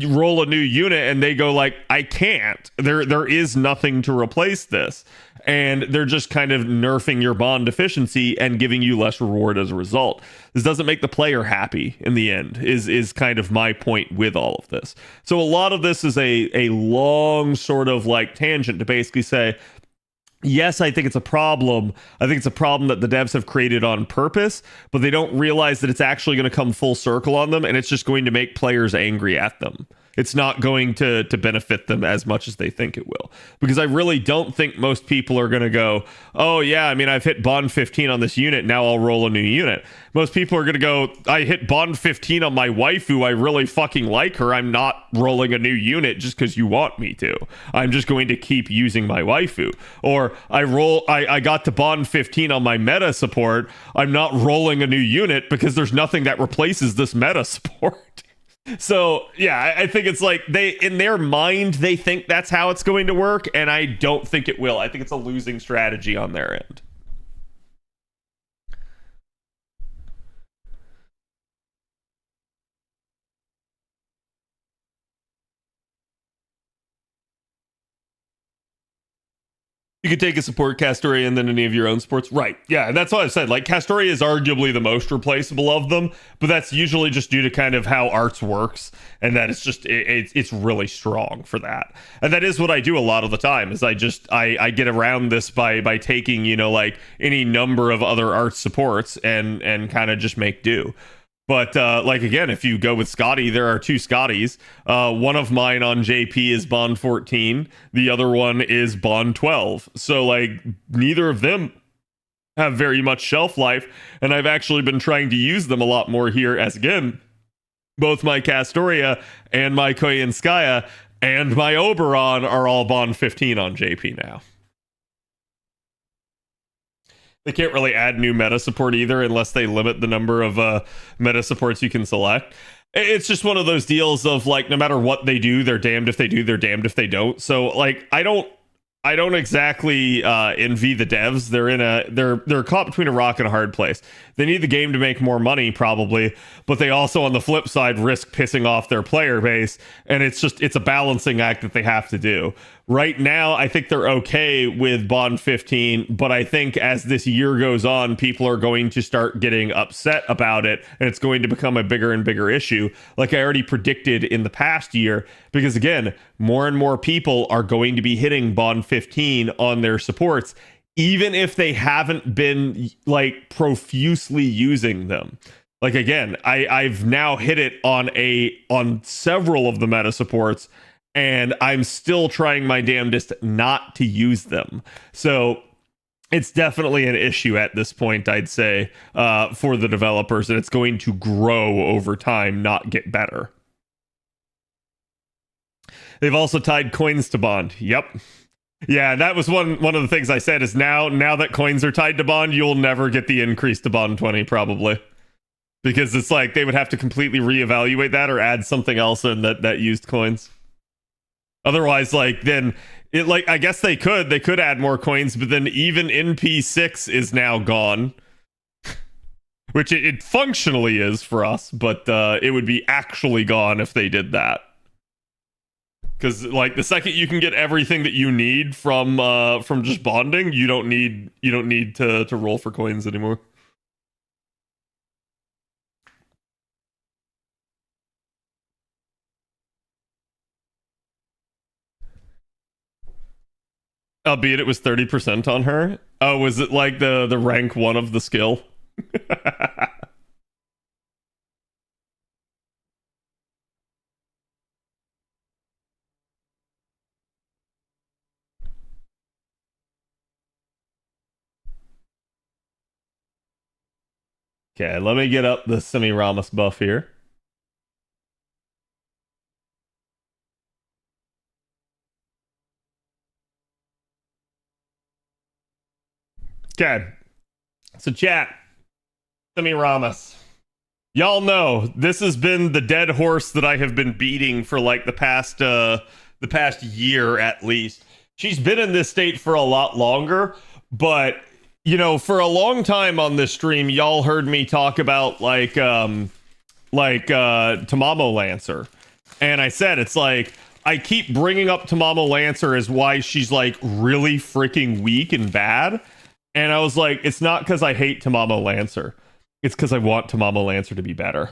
roll a new unit, and they go like, I can't. There is nothing to replace this. And they're just kind of nerfing your bond efficiency and giving you less reward as a result. This doesn't make the player happy in the end, is kind of my point with all of this. So a lot of this is a long sort of like tangent to basically say, yes, I think it's a problem. I think it's a problem that the devs have created on purpose, but they don't realize that it's actually going to come full circle on them, and it's just going to make players angry at them. It's not going to benefit them as much as they think it will. Because I really don't think most people are going to go, oh, yeah, I mean, I've hit Bond 15 on this unit, now I'll roll a new unit. Most people are going to go, I hit Bond 15 on my waifu, I really fucking like her, I'm not rolling a new unit just because you want me to. I'm just going to keep using my waifu. Or I got to Bond 15 on my meta support, I'm not rolling a new unit because there's nothing that replaces this meta support. So yeah, I think it's like in their mind they think that's how it's going to work, and I don't think it will. I think it's a losing strategy on their end. You could take a support Castoria and then any of your own supports. Right. Yeah, and that's what I've said. Like, Castoria is arguably the most replaceable of them, but that's usually just due to kind of how arts works, and that it's just, it's really strong for that. And that is what I do a lot of the time, is I get around this by taking, you know, like, any number of other art supports and kind of just make do. But like, again, if you go with Scotty, there are two Scotties. One of mine on JP is Bond 14. The other one is Bond 12. So like, neither of them have very much shelf life, and I've actually been trying to use them a lot more here, as again, both my Castoria and my Koyenskaya and my Oberon are all Bond 15 on JP now. They can't really add new meta support either unless they limit the number of meta supports you can select. It's just one of those deals of like, no matter what they do, they're damned if they do, they're damned if they don't. So like, I don't exactly envy the devs. They're caught between a rock and a hard place. They need the game to make more money probably, but they also on the flip side risk pissing off their player base, and it's a balancing act that they have to do. Right now, I think they're okay with Bond 15, but I think as this year goes on, people are going to start getting upset about it, and it's going to become a bigger and bigger issue, like I already predicted in the past year, because again, more and more people are going to be hitting Bond 15 on their supports, even if they haven't been like profusely using them. Like again, I've now hit it on several of the meta supports, and I'm still trying my damnedest not to use them. So it's definitely an issue at this point, I'd say, for the developers, and it's going to grow over time, not get better. They've also tied coins to Bond. Yep. Yeah, that was one of the things I said, is now that coins are tied to Bond, you'll never get the increase to Bond 20, probably. Because it's like they would have to completely reevaluate that or add something else in that used coins. Otherwise, like, then it, like, I guess they could add more coins, but then even NP6 is now gone, which it functionally is for us, but it would be actually gone if they did that. Because like, the second you can get everything that you need from just bonding, you don't need to roll for coins anymore. Albeit it was 30% on her. Oh, was it like the rank 1 of the skill? Okay, let me get up the Semiramis buff here. Okay, so chat, Semiramis. Y'all know this has been the dead horse that I have been beating for like the past year at least. She's been in this state for a lot longer, but you know, for a long time on this stream, y'all heard me talk about like Tamamo Lancer, and I said it's like I keep bringing up Tamamo Lancer as why she's like really freaking weak and bad. And I was like, it's not because I hate Tamamo Lancer. It's because I want Tamamo Lancer to be better.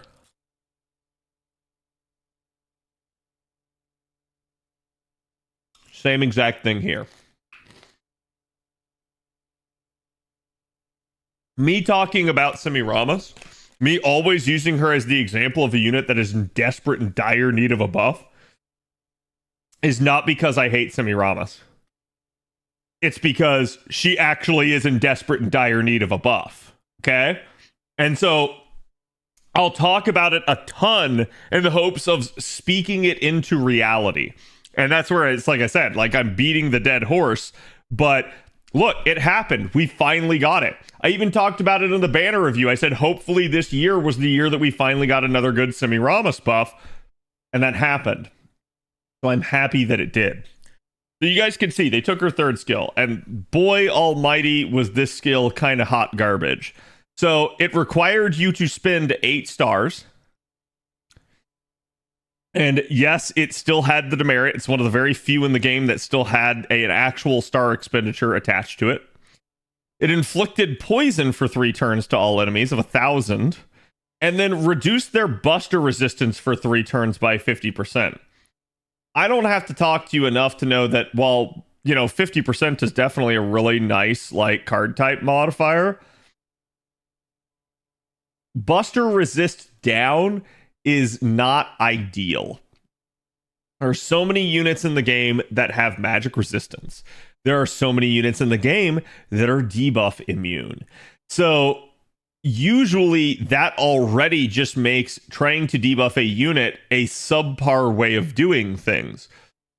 Same exact thing here. me talking about Semiramis, me always using her as the example of a unit that is in desperate and dire need of a buff, is not because I hate Semiramis. It's because she actually is in desperate and dire need of a buff. Okay? And so I'll talk about it a ton in the hopes of speaking it into reality. And that's where it's like I said, like I'm beating the dead horse. But look, it happened. We finally got it. I even talked about it in the banner review. I said, hopefully this year was the year that we finally got another good Semiramis buff. And that happened. So I'm happy that it did. So you guys can see they took her third skill, and boy almighty was this skill kind of hot garbage. So it required you to spend 8 stars. And yes, it still had the demerit. It's one of the very few in the game that still had an actual star expenditure attached to it. It inflicted poison for 3 turns to all enemies of 1,000, and then reduced their buster resistance for 3 turns by 50%. I don't have to talk to you enough to know that while, 50% is definitely a really nice, like, card type modifier, buster resist down is not ideal. There are so many units in the game that have magic resistance. There are so many units in the game that are debuff immune. So usually that already just makes trying to debuff a unit a subpar way of doing things.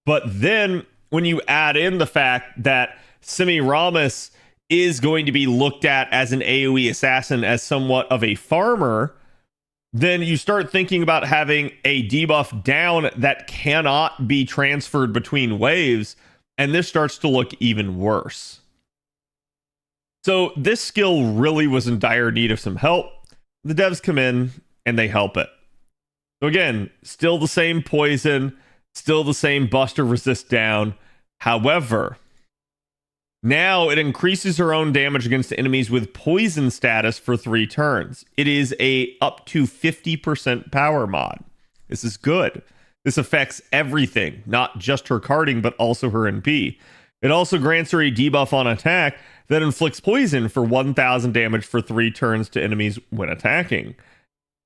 But then when you add in the fact that Semiramis is going to be looked at as an AoE assassin, as somewhat of a farmer, then you start thinking about having a debuff down that cannot be transferred between waves, and this starts to look even worse. So this skill really was in dire need of some help. The devs come in and they help it. So again, still the same poison, still the same buster resist down. However, now it increases her own damage against enemies with poison status for 3 turns. It is a up to 50% power mod. This is good. This affects everything, not just her carding, but also her NP. It also grants her a debuff on attack that inflicts poison for 1,000 damage for 3 turns to enemies when attacking.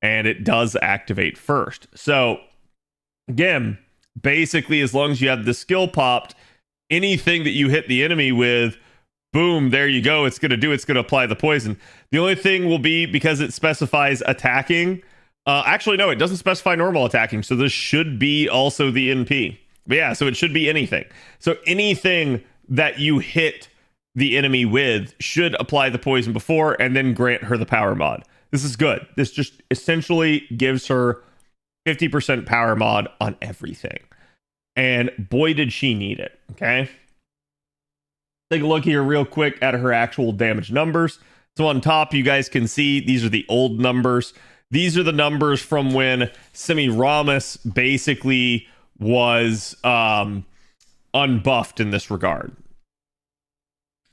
And it does activate first. So, again, basically, as long as you have the skill popped, anything that you hit the enemy with, boom, there you go. It's going to apply the poison. The only thing will be, because it specifies attacking. Actually, no, it doesn't specify normal attacking. So this should be also the NP. But yeah, so it should be anything. So anything that you hit the enemy with should apply the poison before and then grant her the power mod. This is good. This just essentially gives her 50% power mod on everything. And boy, did she need it. Okay. Take a look here real quick at her actual damage numbers. So on top, you guys can see these are the old numbers. These are the numbers from when Semiramis basically was unbuffed in this regard.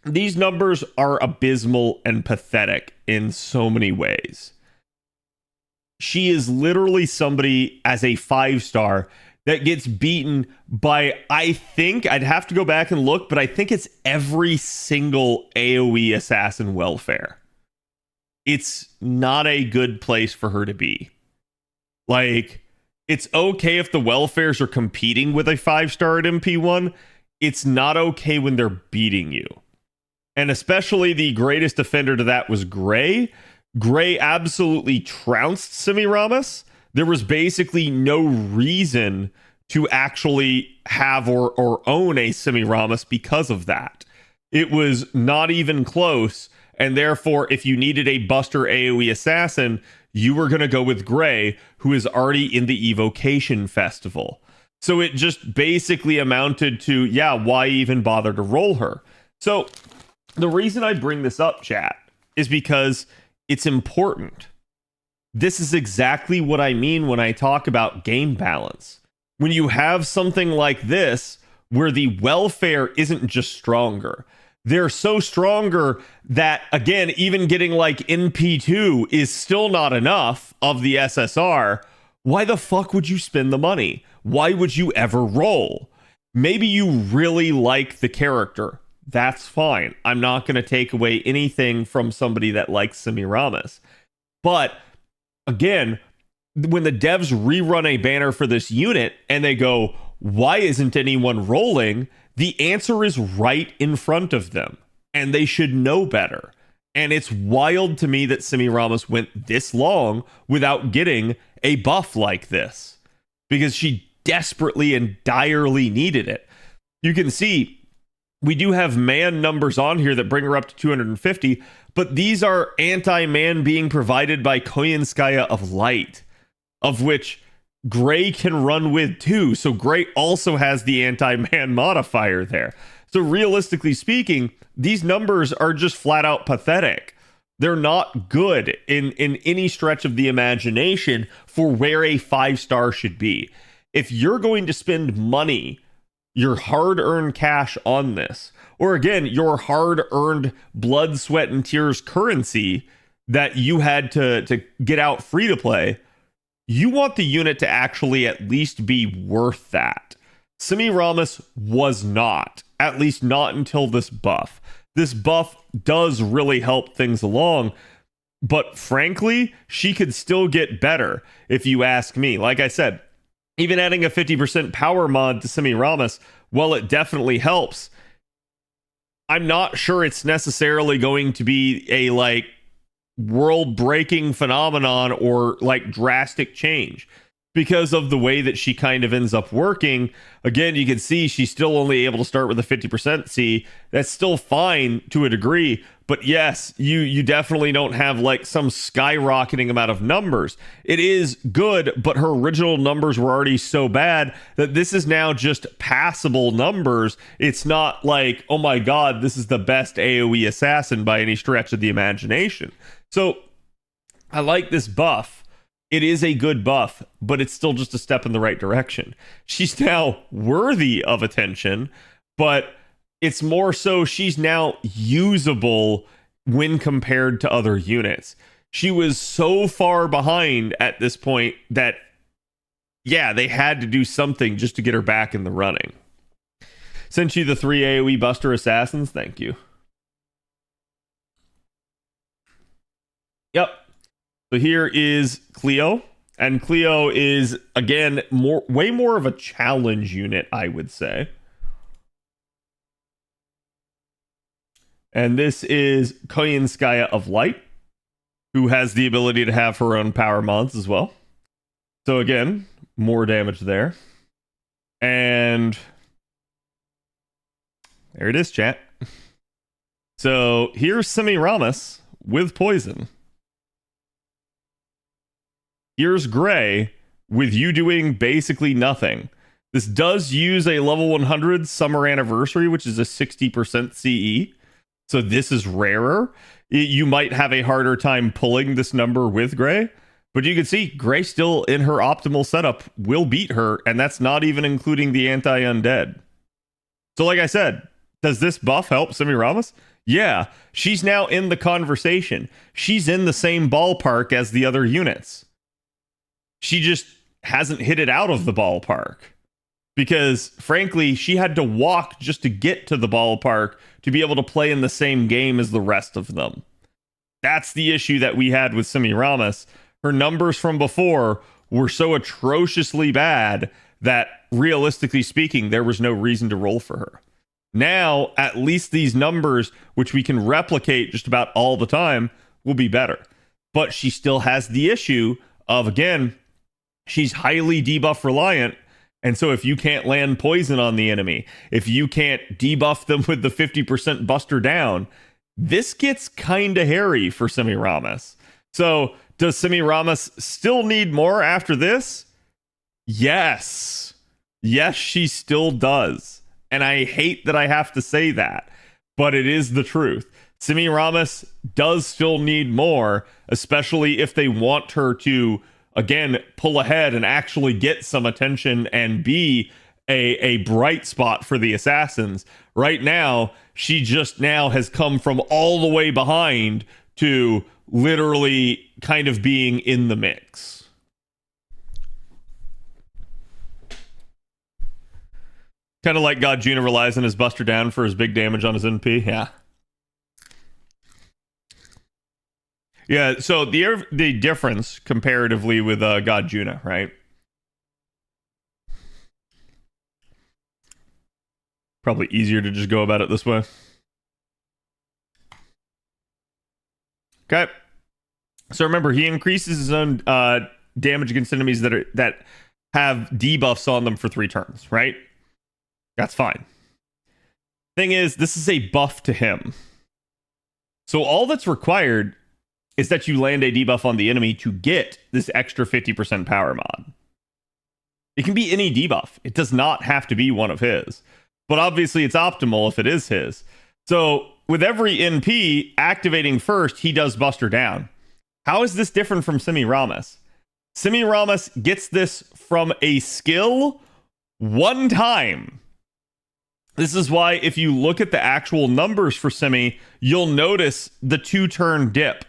These numbers are abysmal and pathetic in so many ways. She is literally somebody as a 5-star that gets beaten by, I think, I'd have to go back and look, but I think it's every single AoE assassin welfare. It's not a good place for her to be. Like, it's okay if the welfares are competing with a 5-star at MP1. It's not okay when they're beating you. And especially the greatest offender to that was Gray. Gray absolutely trounced Semiramis. There was basically no reason to actually have or own a Semiramis because of that. It was not even close. And therefore, if you needed a Buster AoE assassin, you were going to go with Gray, who is already in the Evocation Festival. So it just basically amounted to, yeah, why even bother to roll her? So the reason I bring this up, chat, is because it's important. This is exactly what I mean when I talk about game balance. When you have something like this, where the welfare isn't just stronger, they're so stronger that, again, even getting like NP2 is still not enough of the SSR. Why the fuck would you spend the money? Why would you ever roll? Maybe you really like the character. That's fine. I'm not going to take away anything from somebody that likes Semiramis. But again, when the devs rerun a banner for this unit and they go, why isn't anyone rolling? The answer is right in front of them, and they should know better. And it's wild to me that Semiramis went this long without getting a buff like this, because she desperately and direly needed it. You can see we do have man numbers on here that bring her up to 250, but these are anti-man being provided by Koyenskaya of Light, of which Gray can run with too. So Gray also has the anti-man modifier there. So realistically speaking, these numbers are just flat out pathetic. They're not good in any stretch of the imagination for where a 5-star should be. If you're going to spend money, your hard-earned cash on this, or again, your hard-earned blood, sweat, and tears currency that you had to get out free to play, you want the unit to actually at least be worth that. Semiramis was not, at least not until this buff. This buff does really help things along, but frankly, she could still get better if you ask me. Like I said, even adding a 50% power mod to Semiramis, well, it definitely helps. I'm not sure it's necessarily going to be a like world-breaking phenomenon or like drastic change because of the way that she kind of ends up working. Again, you can see she's still only able to start with a 50% C. That's still fine to a degree, but yes, you definitely don't have like some skyrocketing amount of numbers. It is good, but her original numbers were already so bad that this is now just passable numbers. It's not like, oh my god, this is the best AoE assassin by any stretch of the imagination. So I like this buff. It is a good buff, but it's still just a step in the right direction. She's now worthy of attention, but it's more so she's now usable when compared to other units. She was so far behind at this point that, yeah, they had to do something just to get her back in the running. Sent you the 3 AoE Buster Assassins. Thank you. Yep. So here is Cleo, and Cleo is, again, way more of a challenge unit, I would say. And this is Koyenskaya of Light, who has the ability to have her own power mods as well. So again, more damage there. And there it is, chat. So here's Semiramis with poison. Here's Gray with you doing basically nothing. This does use a level 100 Summer Anniversary, which is a 60% CE. So this is rarer. You might have a harder time pulling this number with Gray, but you can see Gray still in her optimal setup will beat her, and that's not even including the anti-undead. So like I said, does this buff help Semiramis? Yeah, she's now in the conversation. She's in the same ballpark as the other units. She just hasn't hit it out of the ballpark because, frankly, she had to walk just to get to the ballpark to be able to play in the same game as the rest of them. That's the issue that we had with Semiramis. Her numbers from before were so atrociously bad that, realistically speaking, there was no reason to roll for her. Now, at least these numbers, which we can replicate just about all the time, will be better. But she still has the issue of, again, she's highly debuff reliant, and so if you can't land poison on the enemy, if you can't debuff them with the 50% buster down, this gets kinda hairy for Semiramis. So does Semiramis still need more after this? Yes. Yes, she still does. And I hate that I have to say that, but it is the truth. Semiramis does still need more, especially if they want her to, again, pull ahead and actually get some attention and be a bright spot for the assassins. Right now, she just now has come from all the way behind to literally kind of being in the mix. Kind of like God Juna relies on his Buster Down for his big damage on his NP. Yeah. Yeah, so the difference comparatively with God Juna, right? Probably easier to just go about it this way. Okay. So remember, he increases his own damage against enemies that have debuffs on them for 3 turns, right? That's fine. Thing is, this is a buff to him. So all that's required is that you land a debuff on the enemy to get this extra 50% power mod. It can be any debuff. It does not have to be one of his. But obviously it's optimal if it is his. So with every NP activating first, he does Buster Down. How is this different from Semiramis? Semiramis gets this from a skill one time. This is why if you look at the actual numbers for Semi, you'll notice the 2-turn dip.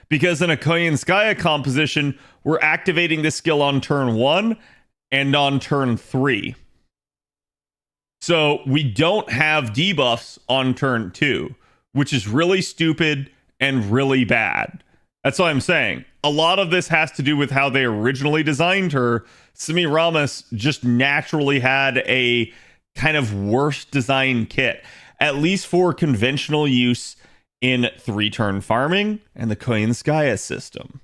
Because in a Koyanskaya composition, we're activating this skill on turn 1 and on turn 3. So we don't have debuffs on turn 2, which is really stupid and really bad. That's what I'm saying. A lot of this has to do with how they originally designed her. Semiramis just naturally had a kind of worse design kit, at least for conventional use in 3-turn farming and the Koyanskaya system.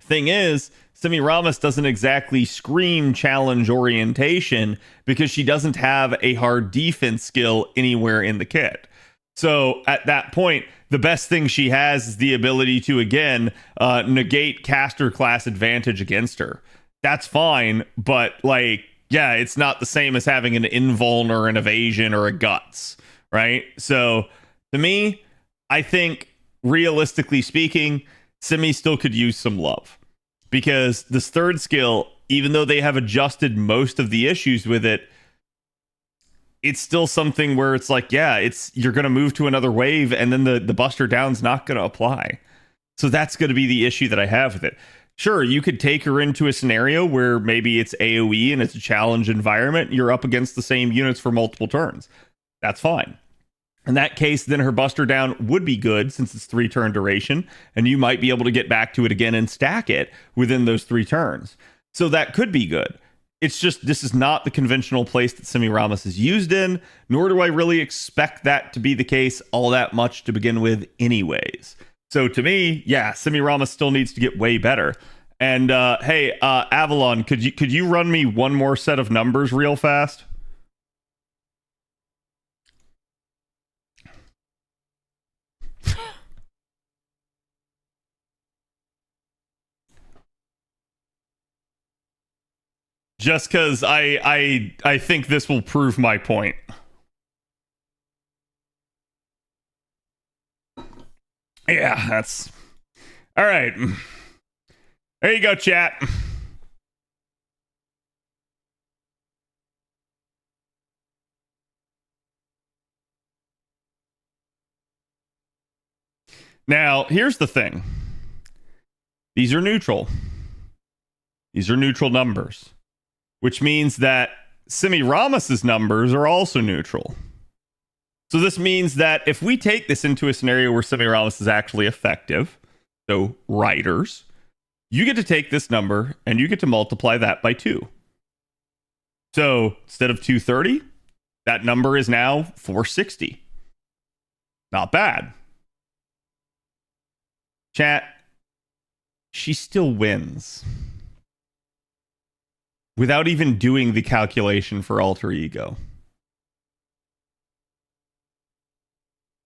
Thing is, Semiramis doesn't exactly scream challenge orientation because she doesn't have a hard defense skill anywhere in the kit. So at that point, the best thing she has is the ability to, again, negate caster class advantage against her. That's fine, but, like, yeah, it's not the same as having an invuln or an evasion or a guts, right? So to me, I think, realistically speaking, Semi still could use some love. Because this third skill, even though they have adjusted most of the issues with it, it's still something where it's like, yeah, you're going to move to another wave, and then the Buster Down's not going to apply. So that's going to be the issue that I have with it. Sure, you could take her into a scenario where maybe it's AoE and it's a challenge environment. You're up against the same units for multiple turns. That's fine. In that case, then her Buster Down would be good since it's 3-turn duration, and you might be able to get back to it again and stack it within those 3 turns. So that could be good. It's just, this is not the conventional place that Semiramis is used in, nor do I really expect that to be the case all that much to begin with anyways. So to me, yeah, Semiramis still needs to get way better. And hey, Avalon, could you run me one more set of numbers real fast? Just because I think this will prove my point. Yeah, that's... All right. There you go, chat. Now, here's the thing. These are neutral. These are neutral numbers. Which means that Semiramis' numbers are also neutral. So this means that if we take this into a scenario where Semiramis is actually effective, so riders, you get to take this number and you get to multiply that by 2. So instead of 230, that number is now 460. Not bad. Chat, she still wins. Without even doing the calculation for alter ego.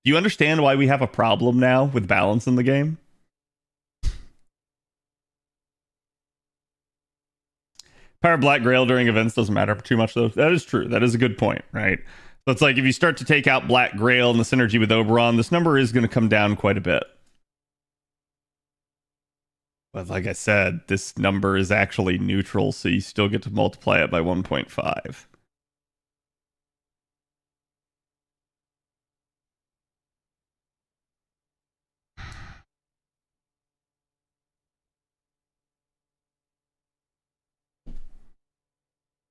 Do you understand why we have a problem now with balance in the game? Power Black Grail during events doesn't matter too much, though. That is true. That is a good point, right? So it's like if you start to take out Black Grail and the synergy with Oberon, this number is going to come down quite a bit. But like I said, this number is actually neutral, so you still get to multiply it by 1.5.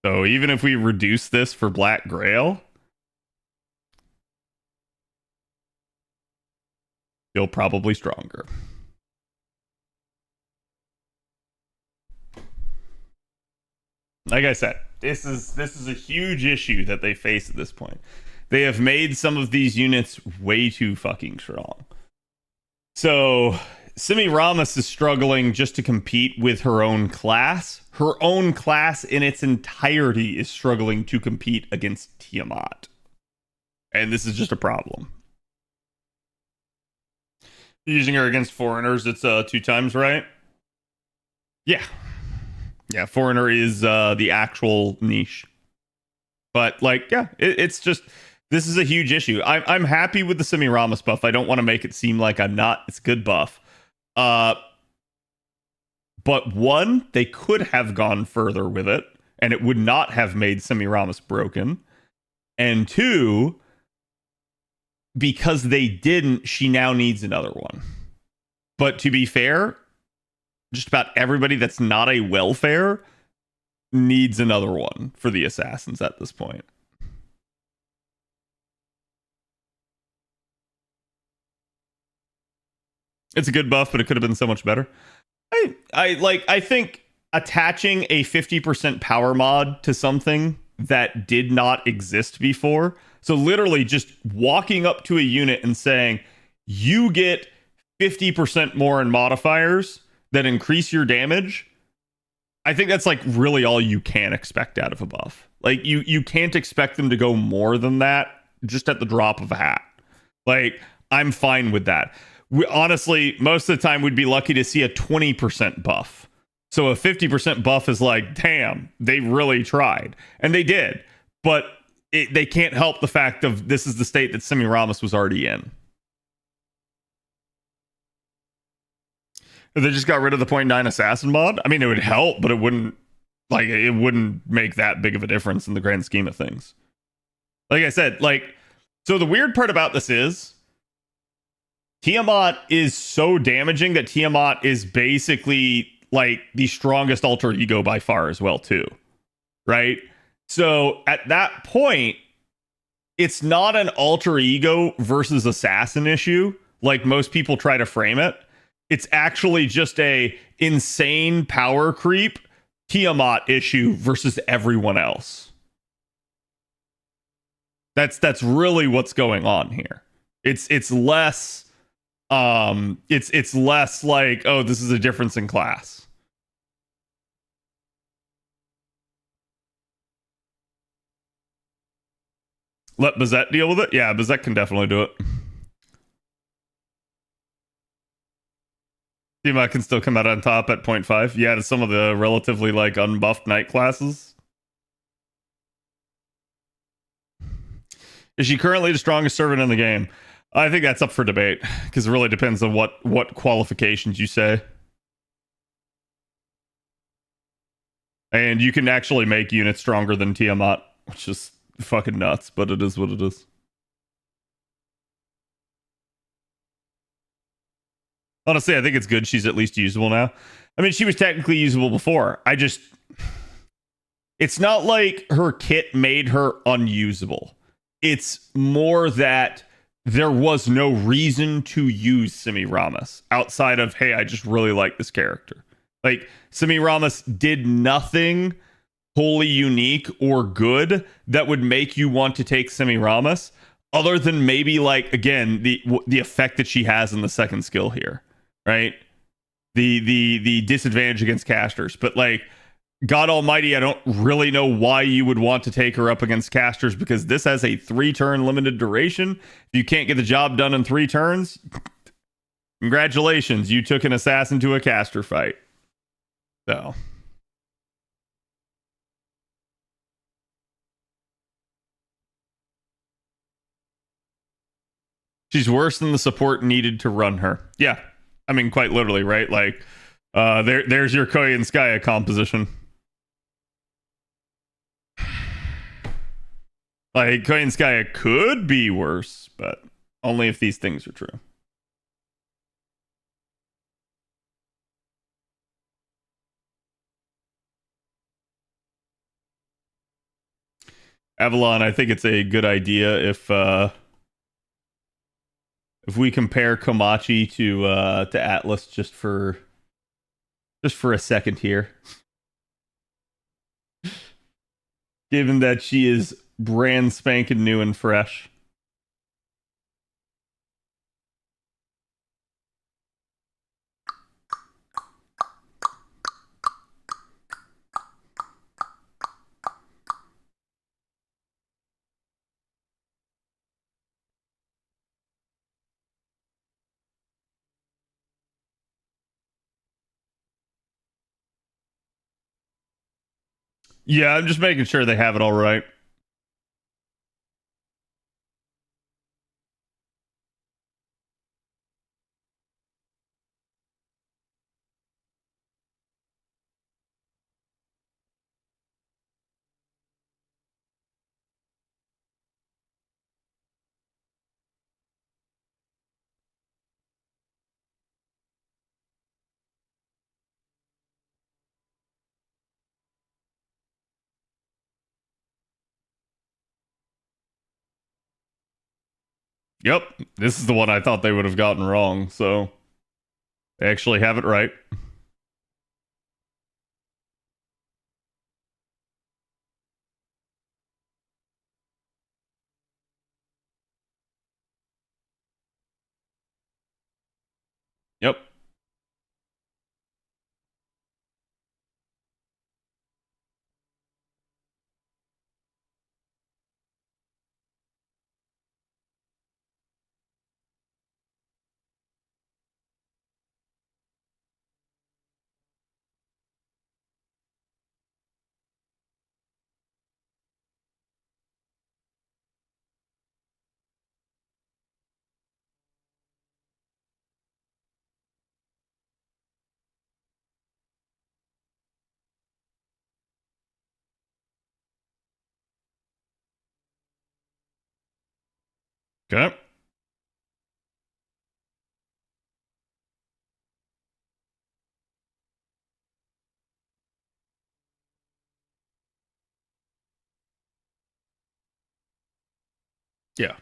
So even if we reduce this for Black Grail, feel probably stronger. Like I said, this is a huge issue that they face at this point. They have made some of these units way too fucking strong. So Semiramis is struggling just to compete with her own class. Her own class in its entirety is struggling to compete against Tiamat. And this is just a problem. Using her against foreigners, it's 2 times, right? Yeah. Yeah, foreigner is the actual niche. But, like, yeah, it's just... This is a huge issue. I'm happy with the Semiramis buff. I don't want to make it seem like I'm not. It's a good buff. But one, they could have gone further with it, and it would not have made Semiramis broken. And two, because they didn't, she now needs another one. But to be fair, just about everybody that's not a welfare needs another one for the assassins at this point. It's a good buff, but it could have been so much better. I think attaching a 50% power mod to something that did not exist before. So literally just walking up to a unit and saying, you get 50% more in modifiers that increase your damage. I think that's like really all you can expect out of a buff. Like you can't expect them to go more than that just at the drop of a hat. Like I'm fine with that. Honestly, most of the time we'd be lucky to see a 20% buff. So a 50% buff is like, damn, they really tried. And they did. But they can't help the fact of this is the state that Semiramis was already in. If they just got rid of the 0.9 assassin mod, I mean, it would help, but it wouldn't make that big of a difference in the grand scheme of things. Like I said, so the weird part about this is Tiamat is so damaging that Tiamat is basically like the strongest alter ego by far as well too, right? So at that point, it's not an alter ego versus assassin issue like most people try to frame it. It's actually just a insane power creep Tiamat issue versus everyone else. That's really what's going on here. It's less it's less like, oh, this is a difference in class. Let Bazette deal with it? Yeah, Bazette can definitely do it. Tiamat can still come out on top at 0.5. Yeah, to some of the relatively like unbuffed knight classes. Is she currently the strongest servant in the game? I think that's up for debate, because it really depends on what qualifications you say. And you can actually make units stronger than Tiamat, which is fucking nuts, but it is what it is. Honestly, I think it's good she's at least usable now. I mean, she was technically usable before. It's not like her kit made her unusable. It's more that there was no reason to use Semiramis outside of, hey, I just really like this character. Like, Semiramis did nothing wholly unique or good that would make you want to take Semiramis, other than maybe, like, again, the effect that she has in the second skill here, right? The disadvantage against casters. But, like, God almighty, I don't really know why you would want to take her up against casters, because this has a 3-turn limited duration. If you can't get the job done in 3 turns, congratulations, you took an assassin to a caster fight. So she's worse than the support needed to run her. Yeah, I mean, quite literally, right? Like, there's your Koyenskaya composition. Like, Koyenskaya could be worse, but only if these things are true. Avalon, I think it's a good idea if we compare Komachi to Atlas just for a second here. Given that she is brand spanking new and fresh. Yeah, I'm just making sure they have it all right. Yep, this is the one I thought they would have gotten wrong, so they actually have it right. Yep. Okay. Yeah.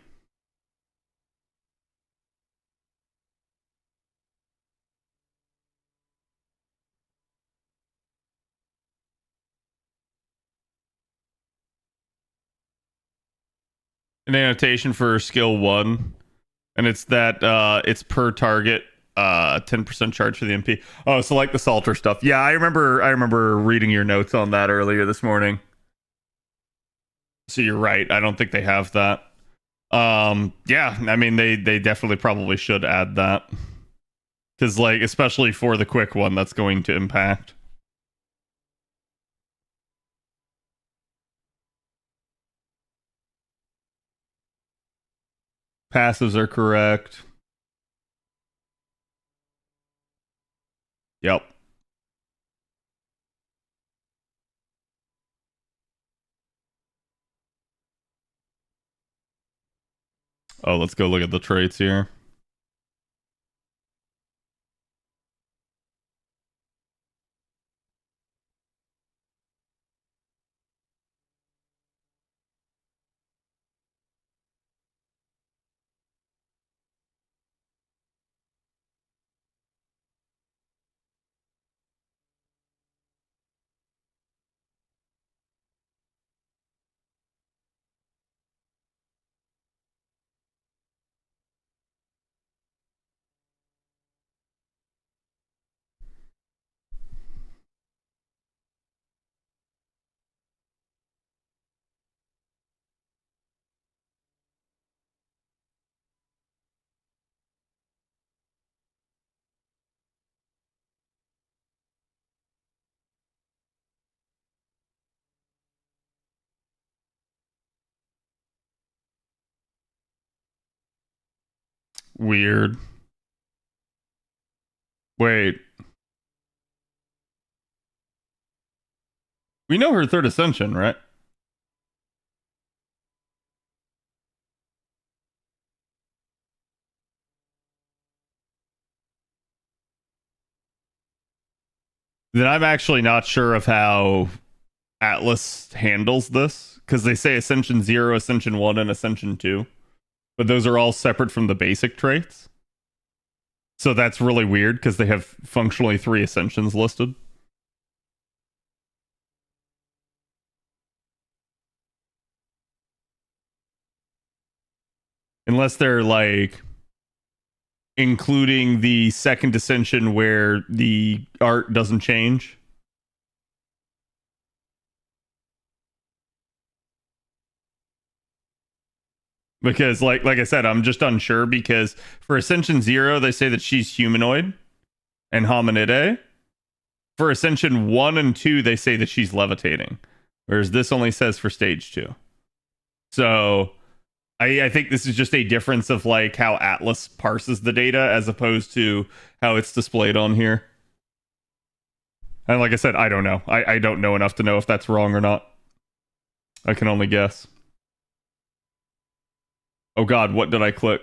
An annotation for skill 1, and it's that it's per target 10% charge for the MP. Oh, so like the Salter stuff. Yeah, I remember reading your notes on that earlier this morning. So you're right. I don't think they have that. Yeah, I mean they definitely probably should add that. Cuz like especially for the quick one that's going to impact. Passives are correct. Yep. Oh, let's go look at the traits here. Weird. Wait. We know her third ascension, right? Then I'm actually not sure of how Atlas handles this, because they say Ascension 0, Ascension 1, and Ascension 2. But those are all separate from the basic traits. So that's really weird, because they have functionally 3 Ascensions listed. Unless they're like including the second Ascension where the art doesn't change. Because like I said, I'm just unsure, because for Ascension 0, they say that she's humanoid and hominidae. For Ascension 1 and 2, they say that she's levitating. Whereas this only says for stage 2. So I think this is just a difference of like how Atlas parses the data as opposed to how it's displayed on here. And like I said, I don't know. I don't know enough to know if that's wrong or not. I can only guess. Oh god, what did I click?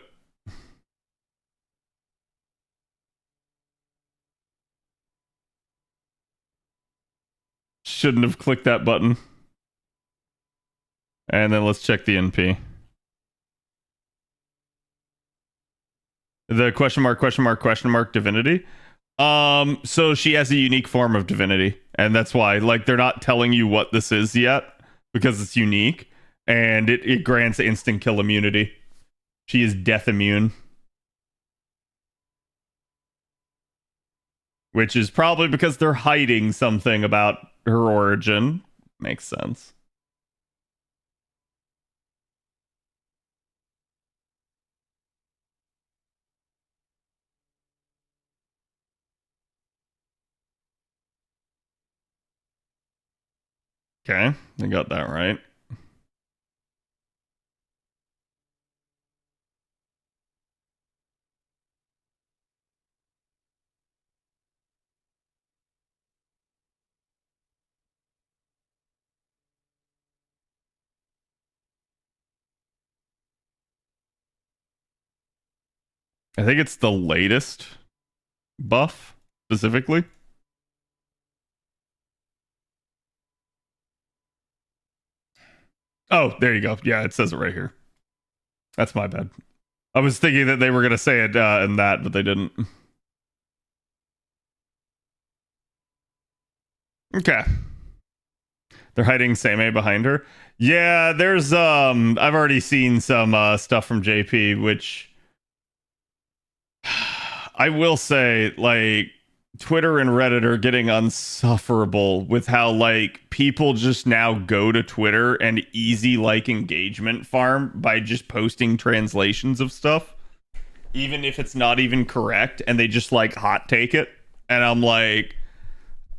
Shouldn't have clicked that button. And then let's check the NP. The question mark divinity. So she has a unique form of divinity, and that's why like they're not telling you what this is yet because it's unique, and it grants instant kill immunity. She is death immune, which is probably because they're hiding something about her origin. Makes sense. Okay, I got that right. I think it's the latest buff specifically. Oh, there you go. Yeah, it says it right here. That's my bad. I was thinking that they were going to say it in that, but they didn't. Okay. They're hiding Samei behind her. Yeah, there's I've already seen some stuff from JP, which I will say, like, Twitter and Reddit are getting unsufferable with how like people just now go to Twitter and easy like engagement farm by just posting translations of stuff, even if it's not even correct, and they just like hot take it. And I'm like,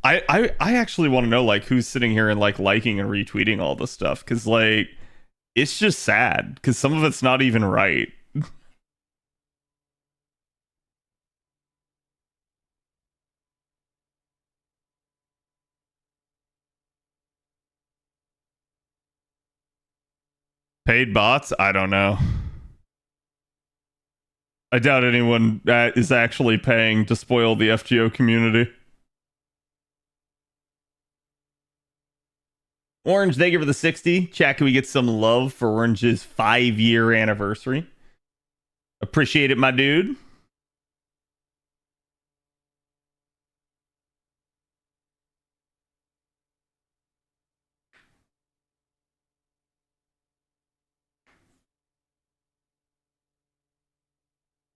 I actually want to know like who's sitting here and like liking and retweeting all this stuff, because like it's just sad because some of it's not even right. Paid bots? I don't know. I doubt anyone is actually paying to spoil the FGO community. Orange, thank you for the 60. Chat, can we get some love for Orange's 5-year anniversary? Appreciate it, my dude.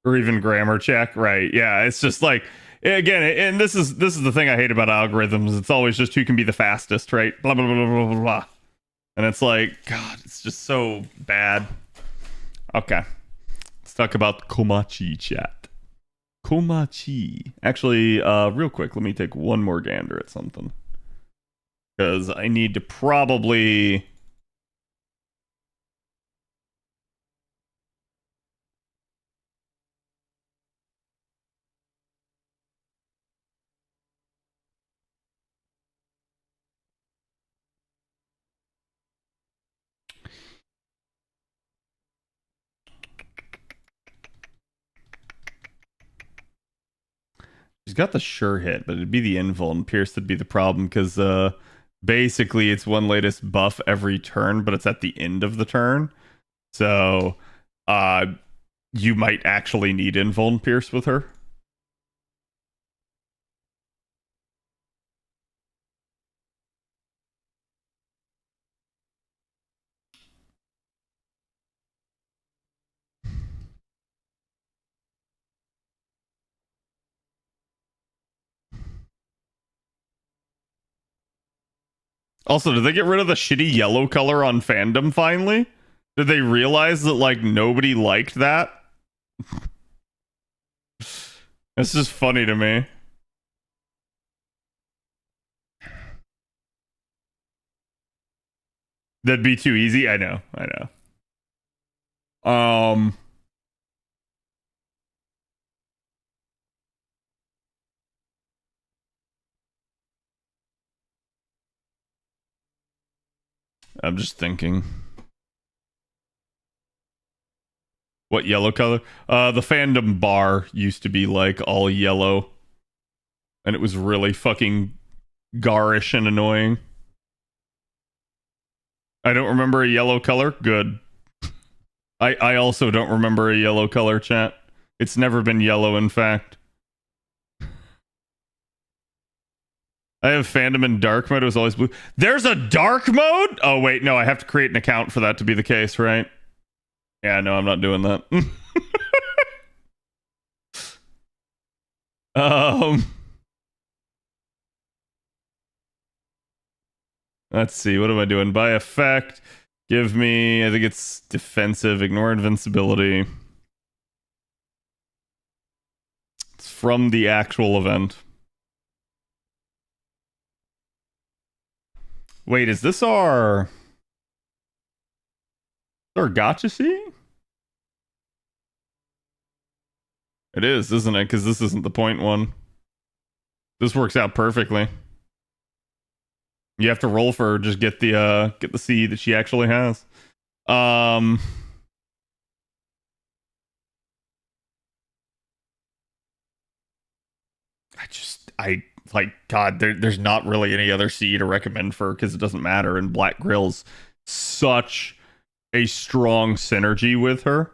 Or even grammar check, right? Yeah, it's just like, again, and this is the thing I hate about algorithms. It's always just who can be the fastest, right? Blah blah blah blah blah blah. And it's like, God, it's just so bad. Okay, let's talk about Komachi, chat. Komachi. Actually, real quick, let me take one more gander at something, because I need to probably. She's got the sure hit, but it'd be the invul, and Pierce would be the problem because basically it's one latest buff every turn, but it's at the end of the turn. So you might actually need Invuln Pierce with her. Also, did they get rid of the shitty yellow color on fandom finally? Did they realize that, like, nobody liked that? It's just funny to me. That'd be too easy. I know. I'm just thinking. What yellow color? The fandom bar used to be like all yellow. And it was really fucking garish and annoying. I don't remember a yellow color. Good. I also don't remember a yellow color, chat. It's never been yellow, in fact. I have fandom in dark mode. It was always blue. There's a dark mode? Oh, wait. No, I have to create an account for that to be the case, right? Yeah, no, I'm not doing that. Let's see. What am I doing? By effect, give me, I think it's defensive, ignore invincibility. It's from the actual event. Wait, is this our gotcha scene? It is, isn't it? Because this isn't the point one. This works out perfectly. You have to roll for her, just get the C that she actually has. I like, God, there's not really any other C to recommend for her because it doesn't matter. And Black Grill's such a strong synergy with her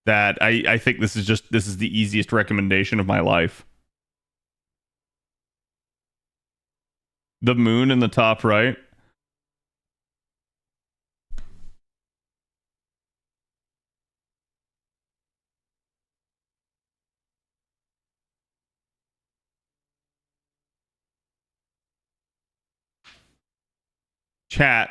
that I think this is the easiest recommendation of my life. The moon in the top right. Chat,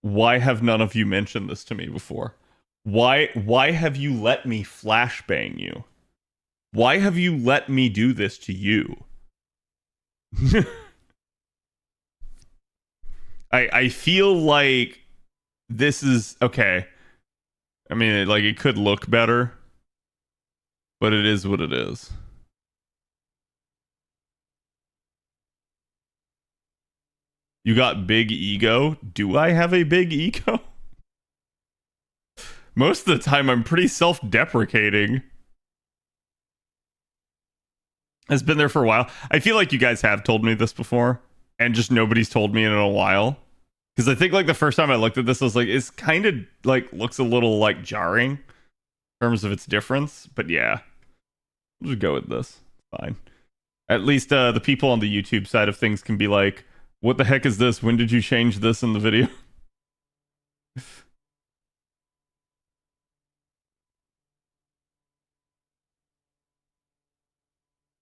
why have none of you mentioned this to me before? Why have you let me flashbang you? Why have you let me do this to you? I feel like this is okay. I mean, like, it could look better, but it is what it is. You got big ego. Do I have a big ego? Most of the time, I'm pretty self-deprecating. It's been there for a while. I feel like you guys have told me this before, and just nobody's told me in a while. Because I think, like, the first time I looked at this, I was like, it's kind of, like, looks a little, like, jarring in terms of its difference. But yeah, we'll just go with this. Fine. At least the people on the YouTube side of things can be like, what the heck is this? When did you change this in the video?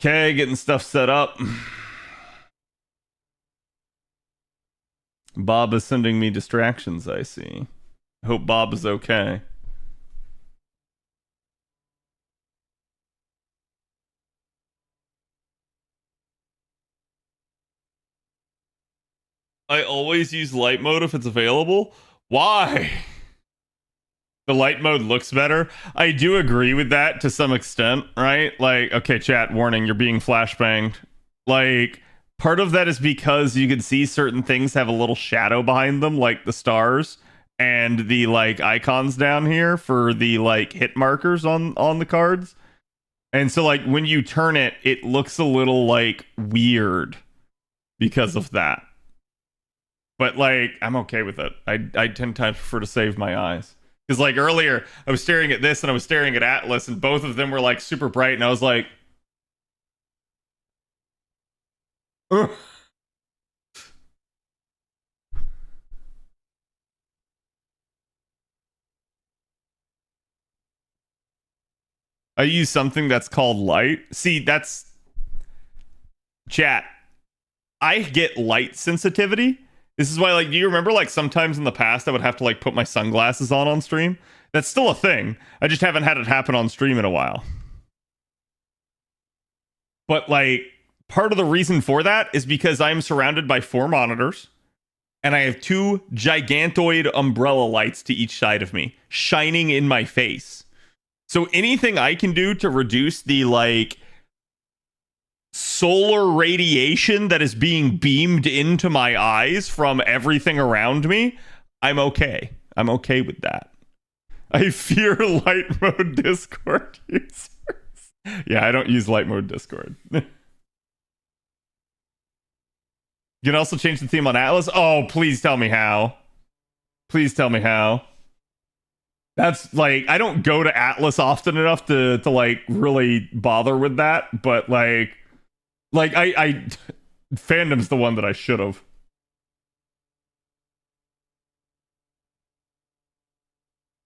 Okay, getting stuff set up. Bob is sending me distractions, I see. Hope Bob is okay. I always use light mode if it's available. Why? The light mode looks better. I do agree with that to some extent, right? Like, okay, chat, warning, you're being flashbanged. Like, part of that is because you can see certain things have a little shadow behind them, like the stars and the, like, icons down here for the, like, hit markers on the cards. And so like when you turn it, it looks a little like weird because of that. But like I'm okay with it. I 10 times prefer to save my eyes. Because like earlier I was staring at this and I was staring at Atlas and both of them were like super bright and I was like, ugh. I use something that's called light. See, that's chat. I get light sensitivity. This is why, like, do you remember, like, sometimes in the past I would have to, like, put my sunglasses on stream? That's still a thing. I just haven't had it happen on stream in a while. But, like, part of the reason for that is because I'm surrounded by 4 monitors, and I have 2 gigantoid umbrella lights to each side of me, shining in my face. So anything I can do to reduce the, like, solar radiation that is being beamed into my eyes from everything around me, I'm okay. I'm okay with that. I fear light mode Discord users. Yeah, I don't use light mode Discord. You can also change the theme on Atlas. Oh, please tell me how. Please tell me how. That's like, I don't go to Atlas often enough to like really bother with that, but like I fandom's the one that I should have.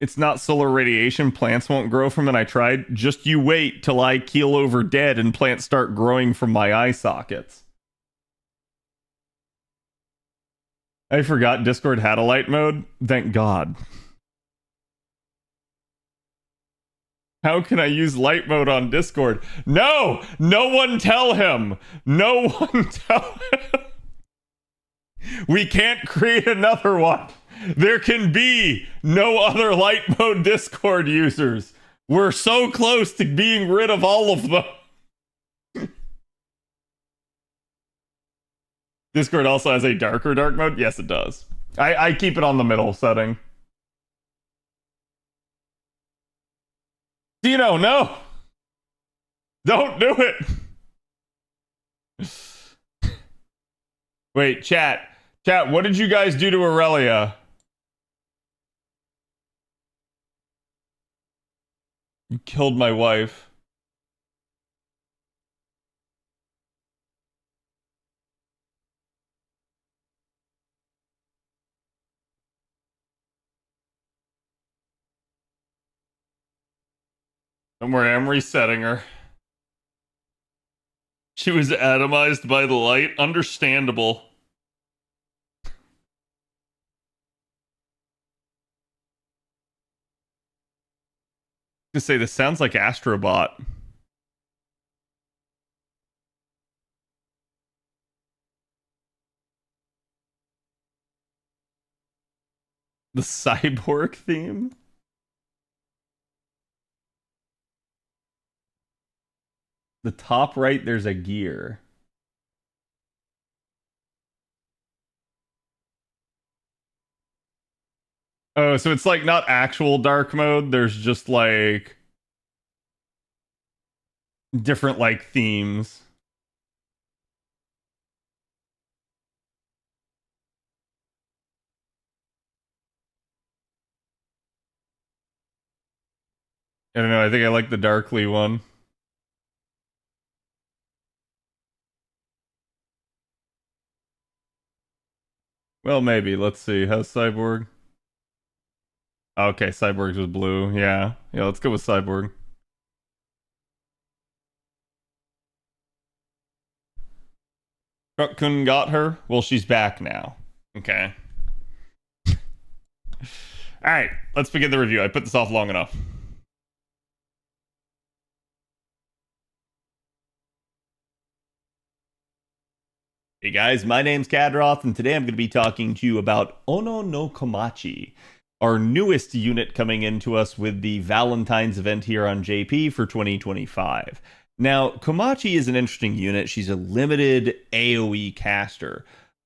It's not solar radiation. Plants won't grow from it. I tried. Just you wait till I keel over dead and plants start growing from my eye sockets. I forgot Discord had a light mode. Thank God. How can I use light mode on Discord? No! No one tell him! No one tell him! We can't create another one! There can be no other light mode Discord users! We're so close to being rid of all of them! Discord also has a darker dark mode? Yes, it does. I keep it on the middle setting. Dino, no! Don't do it! Wait, chat. Chat, what did you guys do to Aurelia? You killed my wife. Don't worry, I'm resetting her. She was atomized by the light. Understandable. To say this sounds like Astrobot. The cyborg theme? The top right, there's a gear. Oh, so it's like not actual dark mode. There's just like different like themes. I don't know. I think I like the darkly one. Well, maybe. Let's see. How's Cyborg? Okay, Cyborg's was blue. Yeah. Yeah, let's go with Cyborg. Truck-kun got her? Well, she's back now. Okay. Alright, let's begin the review. I put this off long enough. Hey guys, my name's Kadroth, and today I'm going to be talking to you about Ono no Komachi, our newest unit coming into us with the Valentines event here on JP for 2025. Now, Kamachi is an interesting unit. She's a limited AoE caster,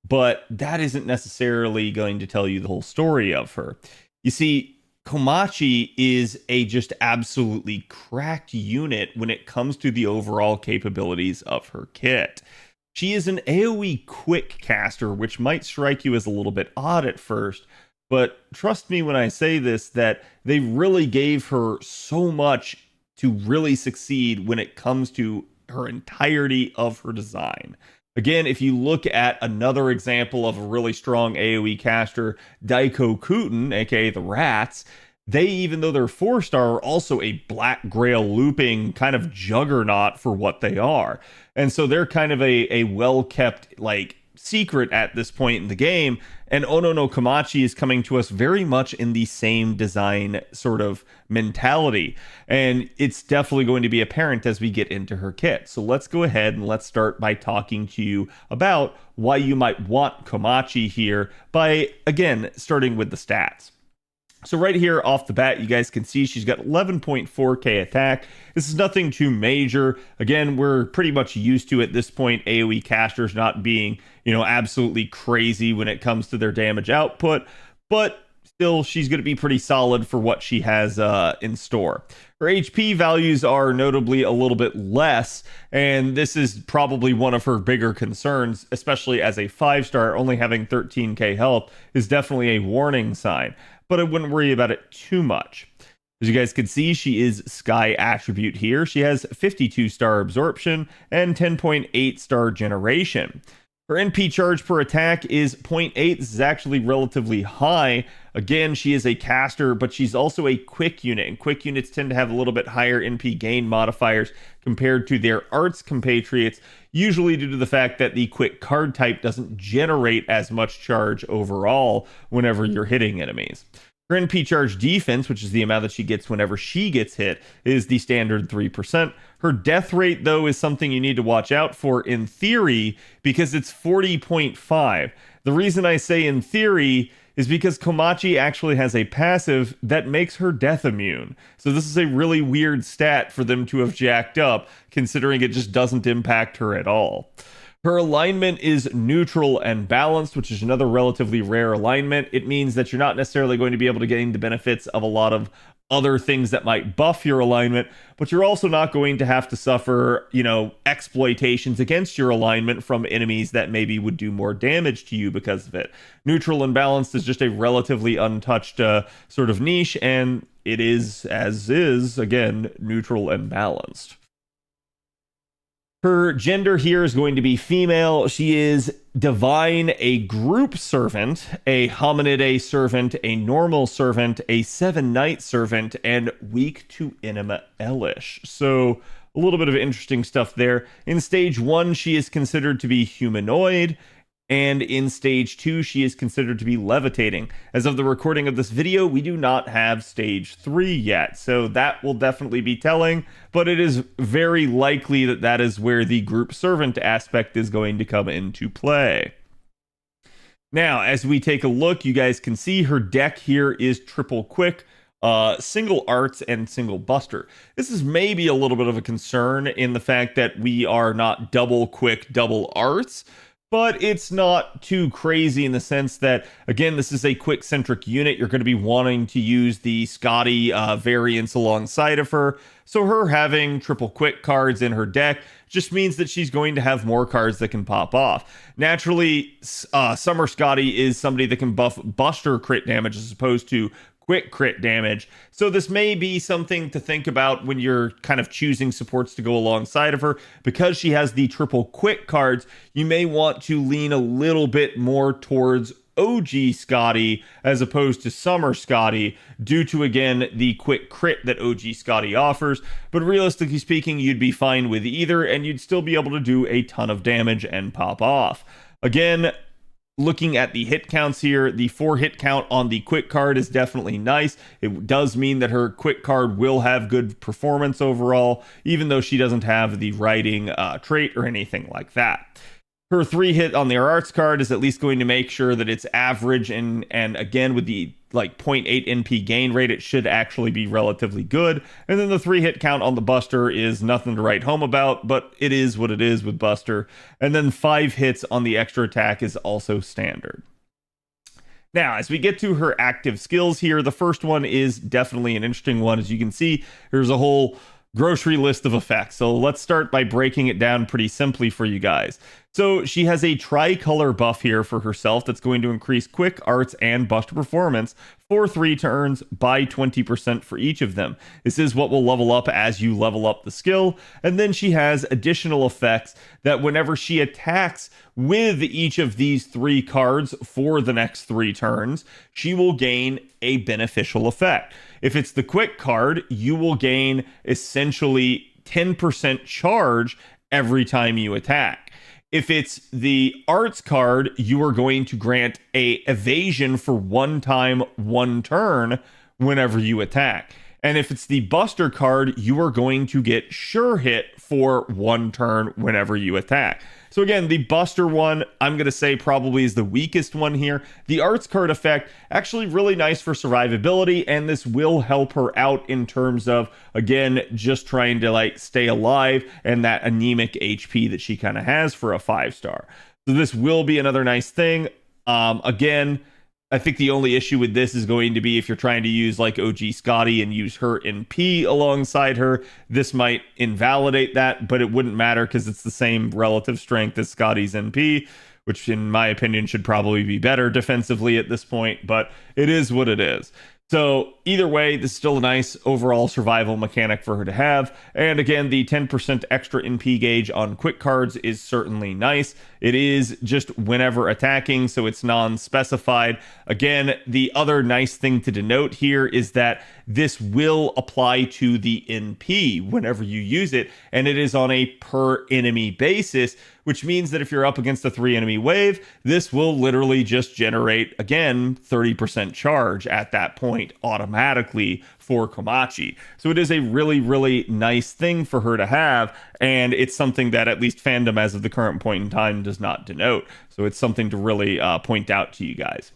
but that isn't necessarily going to tell you the whole story of her. You see, Komachi is a just absolutely cracked unit when it comes to the overall capabilities of her kit. She is an AoE quick caster, which might strike you as a little bit odd at first, but trust me when I say this, that they really gave her so much to really succeed when it comes to her entirety of her design. Again, if you look at another example of a really strong AoE caster, Daiko Kuten, aka the Rats, they, even though they're 4-star, are also a black grail looping kind of juggernaut for what they are. And so they're kind of a well-kept, like, secret at this point in the game, and Ono no Kamachi is coming to us very much in the same design sort of mentality, and it's definitely going to be apparent as we get into her kit. So let's go ahead and let's start by talking to you about why you might want Komachi here by, again, starting with the stats. So right here off the bat, you guys can see she's got 11.4k attack. This is nothing too major. Again, we're pretty much used to at this point AoE casters not being, absolutely crazy when it comes to their damage output, but still she's going to be pretty solid for what she has in store. Her HP values are notably a little bit less, and this is probably one of her bigger concerns, especially as a 5-star. Only having 13k health is definitely a warning sign, but I wouldn't worry about it too much. As you guys can see, she is Sky Attribute here. She has 52-star Absorption and 10.8-star Generation. Her NP charge per attack is 0.8. This is actually relatively high. Again, she is a caster, but she's also a quick unit, and quick units tend to have a little bit higher NP gain modifiers compared to their arts compatriots, usually due to the fact that the quick card type doesn't generate as much charge overall whenever you're hitting enemies. Her NP charge defense, which is the amount that she gets whenever she gets hit, is the standard 3%. Her death rate, though, is something you need to watch out for in theory, because it's 40.5. The reason I say in theory is because Komachi actually has a passive that makes her death immune. So this is a really weird stat for them to have jacked up, considering it just doesn't impact her at all. Her alignment is neutral and balanced, which is another relatively rare alignment. It means that you're not necessarily going to be able to gain the benefits of a lot of other things that might buff your alignment, but you're also not going to have to suffer, exploitations against your alignment from enemies that maybe would do more damage to you because of it. Neutral and balanced is just a relatively untouched sort of niche, and it is, as is, again, neutral and balanced. Her gender here is going to be female. She is divine, a group servant, a hominid servant, a normal servant, a 7-night servant, and weak to inima elish. So a little bit of interesting stuff there. In stage 1, she is considered to be humanoid, and in stage 2, she is considered to be levitating. As of the recording of this video, we do not have stage 3 yet, so that will definitely be telling, but it is very likely that that is where the group servant aspect is going to come into play. Now, as we take a look, you guys can see her deck here is triple quick, single arts, and single buster. This is maybe a little bit of a concern in the fact that we are not double quick, double arts, but it's not too crazy in the sense that, again, this is a quick-centric unit. You're going to be wanting to use the Scotty variants alongside of her. So her having triple quick cards in her deck just means that she's going to have more cards that can pop off. Naturally, Summer Scotty is somebody that can buff Buster crit damage as opposed to quick crit damage. So this may be something to think about when you're kind of choosing supports to go alongside of her. Because she has the triple quick cards, you may want to lean a little bit more towards OG Scotty as opposed to Summer Scotty due to, again, the quick crit that OG Scotty offers. But realistically speaking, you'd be fine with either, and you'd still be able to do a ton of damage and pop off. Again, looking at the hit counts here, the 4 hit count on the quick card is definitely nice. It does mean that her quick card will have good performance overall, even though she doesn't have the writing trait or anything like that. Her 3 hit on their arts card is at least going to make sure that it's average, and again, with the 0.8 NP gain rate, it should actually be relatively good. And then the 3 hit count on the Buster is nothing to write home about, but it is what it is with Buster. And then 5 hits on the extra attack is also standard. Now, as we get to her active skills here, the first one is definitely an interesting one. As you can see, there's a whole grocery list of effects. So let's start by breaking it down pretty simply for you guys. So she has a tricolor buff here for herself that's going to increase quick, arts, and buster performance for 3 turns by 20% for each of them. This is what will level up as you level up the skill. And then she has additional effects that whenever she attacks with each of these 3 cards for the next 3 turns, she will gain a beneficial effect. If it's the quick card, you will gain essentially 10% charge every time you attack. If it's the arts card, you are going to grant a evasion for 1 time, 1 turn whenever you attack. And if it's the buster card, you are going to get sure hit for 1 turn whenever you attack. So again, the buster one, I'm going to say probably is the weakest one here. The arts card effect, actually really nice for survivability, and this will help her out in terms of, again, just trying to like stay alive and that anemic HP that she kind of has for a 5-star. So this will be another nice thing. Again, I think the only issue with this is going to be if you're trying to use like OG Scotty and use her NP alongside her, this might invalidate that, but it wouldn't matter because it's the same relative strength as Scotty's NP, which in my opinion should probably be better defensively at this point, but it is what it is. So either way, this is still a nice overall survival mechanic for her to have. And again, the 10% extra NP gauge on quick cards is certainly nice. It is just whenever attacking, so it's non-specified. Again, the other nice thing to denote here is that this will apply to the NP whenever you use it, and it is on a per enemy basis, which means that if you're up against a 3 enemy wave, this will literally just generate, again, 30% charge at that point automatically for Komachi. So it is a really, really nice thing for her to have, and it's something that at least fandom as of the current point in time does not denote. So it's something to really point out to you guys.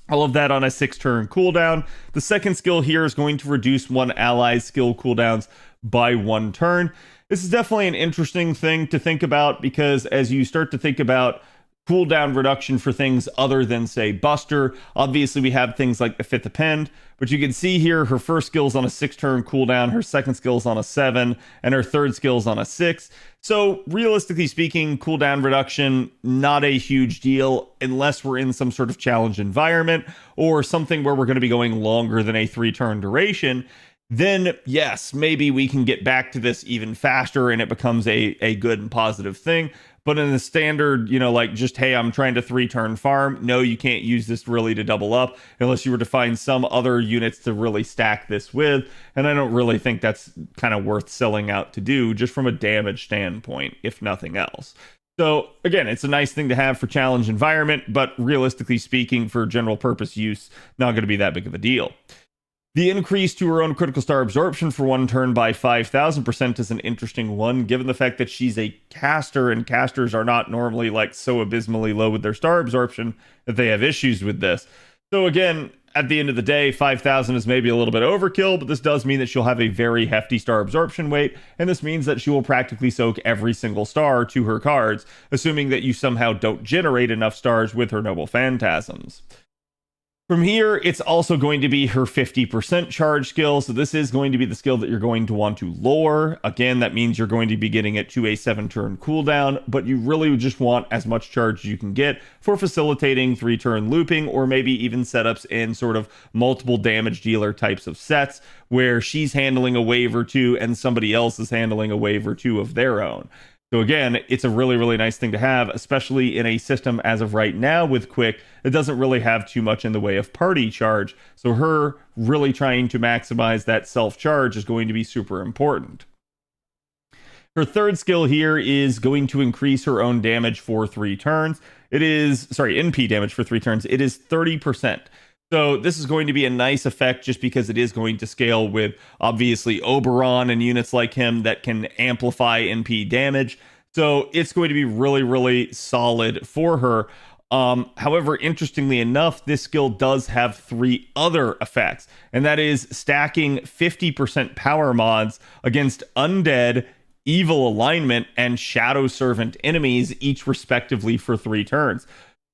All of that on a 6-turn cooldown. The second skill here is going to reduce one ally's skill cooldowns by 1 turn. This is definitely an interesting thing to think about, because as you start to think about cooldown reduction for things other than, say, Buster, obviously we have things like the 5th Append, but you can see here her first skill's on a 6-turn cooldown, her second skill's on a 7, and her third skill's on a 6. So realistically speaking, cooldown reduction, not a huge deal unless we're in some sort of challenge environment or something where we're going to be going longer than a 3-turn duration. Then yes, maybe we can get back to this even faster and it becomes a good and positive thing. But in the standard, like just, hey, I'm trying to 3-turn farm, no, you can't use this really to double up unless you were to find some other units to really stack this with. And I don't really think that's kind of worth selling out to do just from a damage standpoint, if nothing else. So again, it's a nice thing to have for challenge environment, but realistically speaking, for general purpose use, not going to be that big of a deal. The increase to her own critical star absorption for 1 turn by 5,000% is an interesting one, given the fact that she's a caster, and casters are not normally like so abysmally low with their star absorption that they have issues with this. So again, at the end of the day, 5,000 is maybe a little bit overkill, but this does mean that she'll have a very hefty star absorption weight, and this means that she will practically soak every single star to her cards, assuming that you somehow don't generate enough stars with her Noble Phantasms. From here, it's also going to be her 50% charge skill, so this is going to be the skill that you're going to want to lower. Again, that means you're going to be getting it to a 7-turn cooldown, but you really just want as much charge as you can get for facilitating 3-turn looping, or maybe even setups in sort of multiple damage dealer types of sets, where she's handling a wave or 2 and somebody else is handling a wave or 2 of their own. So again, it's a really, really nice thing to have, especially in a system as of right now with Quick that doesn't really have too much in the way of party charge. So her really trying to maximize that self-charge is going to be super important. Her third skill here is going to increase her own damage for 3 turns. NP damage for 3 turns. It is 30%. So this is going to be a nice effect just because it is going to scale with, obviously, Oberon and units like him that can amplify NP damage. So it's going to be really, really solid for her. However, interestingly enough, this skill does have 3 other effects, and that is stacking 50% power mods against undead, evil alignment, and shadow servant enemies, each respectively for 3 turns.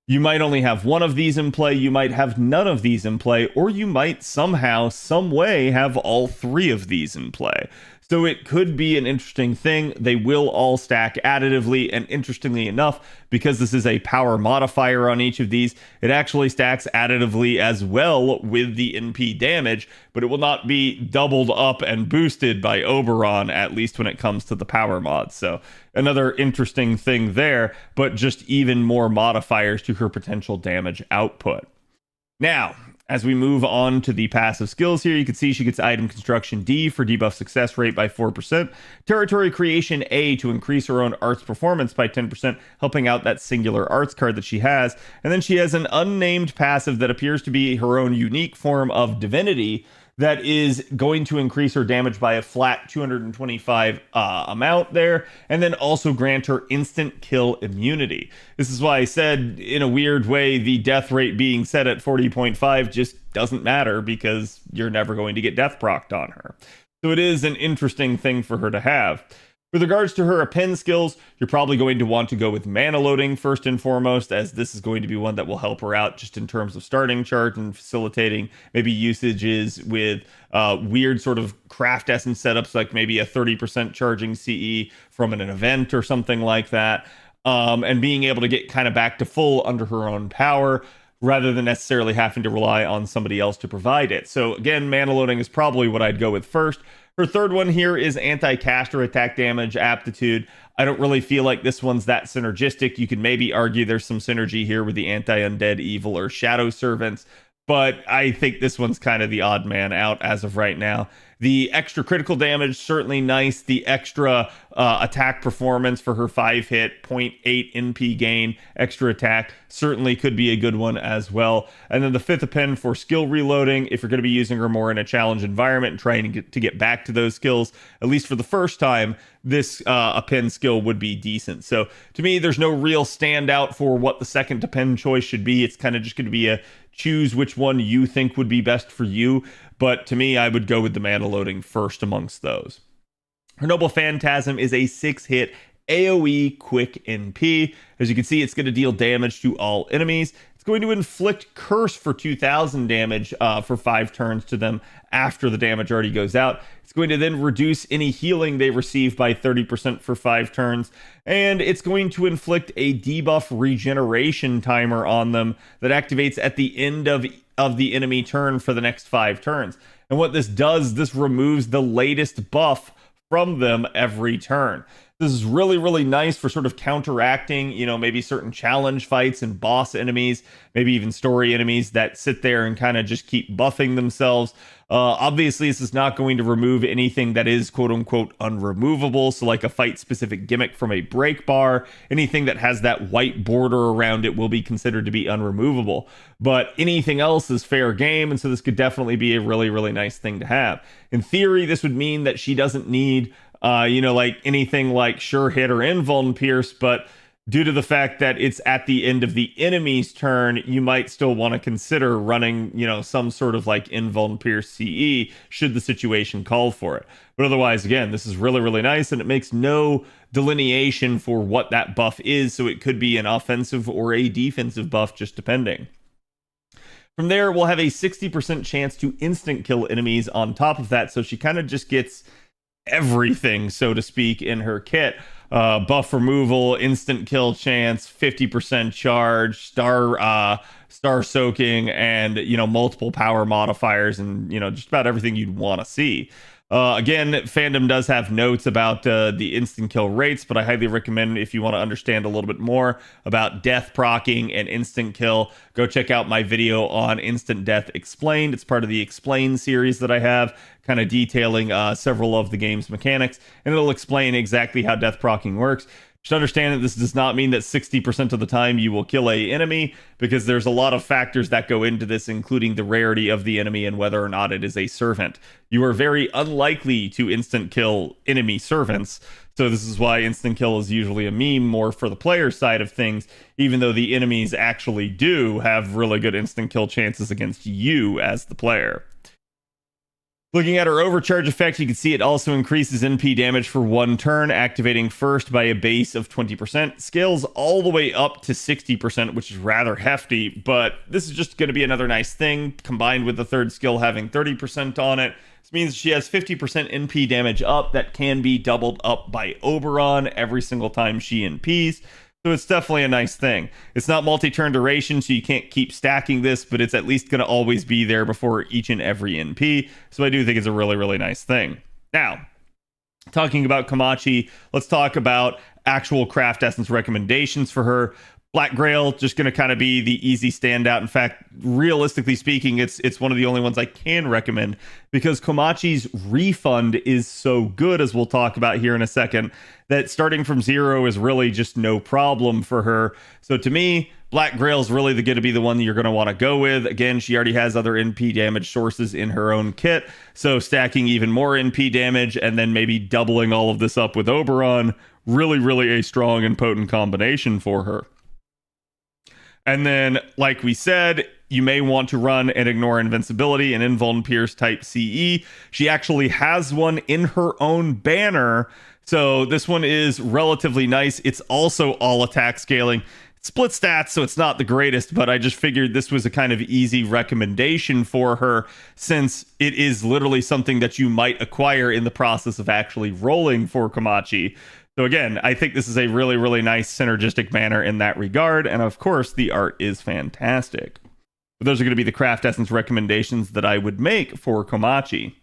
You might only have one of these in play, you might have none of these in play, or you might somehow, some way have all three of these in play. So it could be an interesting thing. They will all stack additively, and interestingly enough, because this is a power modifier on each of these, it actually stacks additively as well with the NP damage, but it will not be doubled up and boosted by Oberon, at least when it comes to the power mod. So another interesting thing there, but just even more modifiers to her potential damage output. Now, as we move on to the passive skills here, you can see she gets item construction D for debuff success rate by 4%, territory creation A to increase her own arts performance by 10%, helping out that singular arts card that she has. And then she has an unnamed passive that appears to be her own unique form of divinity that is going to increase her damage by a flat 225 amount there, and then also grant her instant kill immunity. This is why I said, in a weird way, the death rate being set at 40.5 just doesn't matter, because you're never going to get death procced on her. So it is an interesting thing for her to have. With regards to her append skills, you're probably going to want to go with mana loading first and foremost, as this is going to be one that will help her out just in terms of starting chart and facilitating maybe usages with weird sort of craft essence setups, like maybe a 30% charging CE from an event or something like that, and being able to get kind of back to full under her own power, rather than necessarily having to rely on somebody else to provide it. So again, mana loading is probably what I'd go with first. Her third one here is anti-caster attack damage aptitude. I don't really feel like this one's that synergistic. You could maybe argue there's some synergy here with the anti-undead evil or shadow servants, but I think this one's kind of the odd man out as of right now. The extra critical damage, certainly nice. The extra attack performance for her 5-hit, 0.8 NP gain, extra attack, certainly could be a good one as well. And then the fifth append for skill reloading, if you're going to be using her more in a challenge environment and trying to get back to those skills, at least for the first time, this append skill would be decent. So to me, there's no real standout for what the second append choice should be. It's kind of just going to be a choose which one you think would be best for you. But to me, I would go with the mana loading first amongst those. Her Noble Phantasm is a 6-hit AoE quick NP. As you can see, it's going to deal damage to all enemies. It's going to inflict Curse for 2,000 damage for 5 turns to them after the damage already goes out. It's going to then reduce any healing they receive by 30% for 5 turns. And it's going to inflict a debuff regeneration timer on them that activates at the end of the enemy turn for the next 5 turns. And what this does, this removes the latest buff from them every turn. This is really, really nice for sort of counteracting, maybe certain challenge fights and boss enemies, maybe even story enemies that sit there and kind of just keep buffing themselves. Obviously, this is not going to remove anything that is quote-unquote unremovable, so like a fight-specific gimmick from a break bar, anything that has that white border around it will be considered to be unremovable. But anything else is fair game, and so this could definitely be a really, really nice thing to have. In theory, this would mean that she doesn't need like anything like Sure Hit or Invuln Pierce, but due to the fact that it's at the end of the enemy's turn, you might still want to consider running, some sort of like Invuln Pierce CE should the situation call for it. But otherwise, again, this is really, really nice, and it makes no delineation for what that buff is, so it could be an offensive or a defensive buff, just depending. From there, we'll have a 60% chance to instant kill enemies on top of that, so she kind of just gets everything, so to speak, in her kit. Buff removal, instant kill chance, 50% charge, star soaking, and multiple power modifiers, and just about everything you'd want to see. Again, fandom does have notes about the instant kill rates, but I highly recommend, if you want to understand a little bit more about death procking and instant kill, go check out my video on Instant Death Explained. It's part of the Explain series that I have, kind of detailing several of the game's mechanics, and it'll explain exactly how death procking works. You should understand that this does not mean that 60% of the time you will kill a enemy, because there's a lot of factors that go into this, including the rarity of the enemy and whether or not it is a servant. You are very unlikely to instant kill enemy servants, so this is why instant kill is usually a meme more for the player side of things, even though the enemies actually do have really good instant kill chances against you as the player. Looking at her overcharge effect, you can see it also increases NP damage for 1 turn, activating first by a base of 20%. Scales all the way up to 60%, which is rather hefty, but this is just going to be another nice thing, combined with the third skill having 30% on it. This means she has 50% NP damage up that can be doubled up by Oberon every single time she NPs. So it's definitely a nice thing. It's not multi-turn duration, so you can't keep stacking this, but it's at least going to always be there before each and every NP. So I do think it's a really, really nice thing. Now, talking about Kamachi, let's talk about actual craft essence recommendations for her. Black Grail, just going to kind of be the easy standout. In fact, realistically speaking, it's one of the only ones I can recommend because Komachi's refund is so good, as we'll talk about here in a second, that starting from 0 is really just no problem for her. So to me, Black Grail is really going to be the one that you're going to want to go with. Again, she already has other NP damage sources in her own kit, so stacking even more NP damage and then maybe doubling all of this up with Oberon, really, really a strong and potent combination for her. And then, like we said, you may want to run and ignore invincibility and invuln pierce type CE. She actually has one in her own banner, so this one is relatively nice. It's also all attack scaling. Split stats, so it's not the greatest, but I just figured this was a kind of easy recommendation for her since it is literally something that you might acquire in the process of actually rolling for Kamachi. So again, I think this is a really, really nice synergistic banner in that regard. And of course, the art is fantastic. But those are going to be the craft essence recommendations that I would make for Komachi.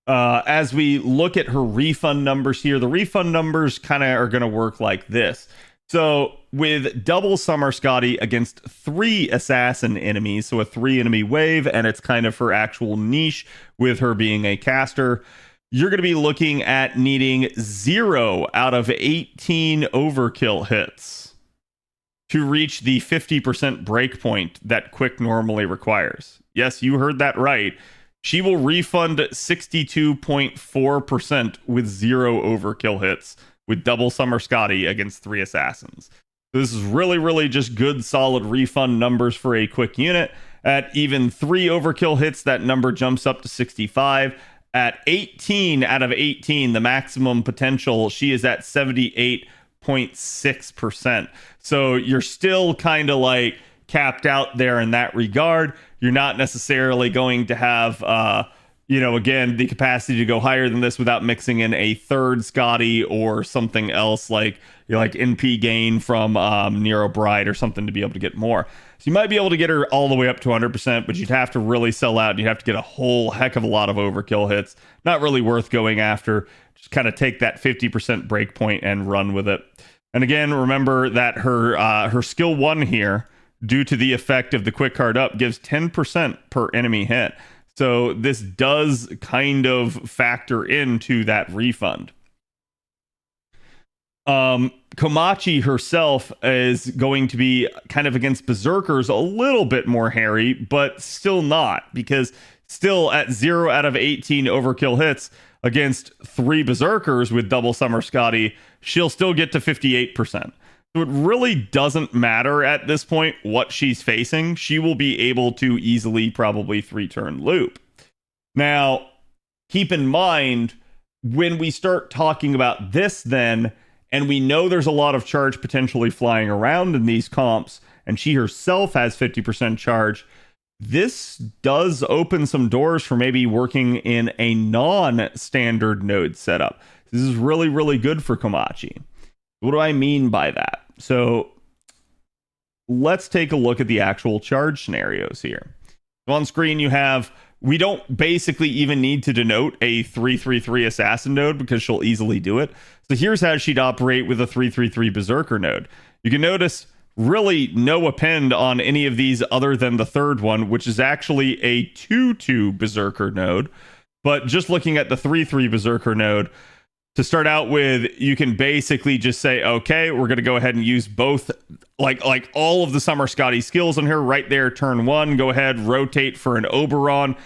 As we look at her refund numbers here, the refund numbers kind of are going to work like this. So with double Summer Scotty against 3 assassin enemies, so a 3 enemy wave, and it's kind of her actual niche with her being a caster, you're going to be looking at needing 0 out of 18 overkill hits to reach the 50% breakpoint that Quick normally requires. Yes, you heard that right. She will refund 62.4% with 0 overkill hits with double Summer Scotty against 3 assassins. So this is really, really just good, solid refund numbers for a Quick unit. At even 3 overkill hits, that number jumps up to 65. At 18 out of 18, the maximum potential, she is at 78.6%. So you're still kind of like capped out there in that regard. You're not necessarily going to have, again, the capacity to go higher than this without mixing in a third Scotty or something else like NP gain from Nero Bride or something to be able to get more. So you might be able to get her all the way up to 100%, but you'd have to really sell out. You'd have to get a whole heck of a lot of overkill hits. Not really worth going after. Just kind of take that 50% breakpoint and run with it. And again, remember that her skill 1 here, due to the effect of the quick card up, gives 10% per enemy hit. So this does kind of factor into that refund. Komachi herself is going to be kind of against Berserkers a little bit more hairy, but still not, because still at 0 out of 18 overkill hits against 3 Berserkers with double Summer Scotty, she'll still get to 58%. So it really doesn't matter at this point what she's facing. She will be able to easily probably 3-turn loop. Now, keep in mind, when we start talking about this then, and we know there's a lot of charge potentially flying around in these comps, and she herself has 50% charge, this does open some doors for maybe working in a non-standard node setup. This is really, really good for Komachi. What do I mean by that? So let's take a look at the actual charge scenarios here. On screen you have, we don't basically even need to denote a 3-3-3 assassin node because she'll easily do it. So here's how she'd operate with a 3-3-3 Berserker node. You can notice really no append on any of these other than the third one, which is actually a 2-2 Berserker node. But just looking at the 3-3 Berserker node, to start out with, you can basically just say, okay, we're going to go ahead and use both, like all of the Summer Scotty skills on here right there. Turn 1, go ahead, rotate for an Oberon.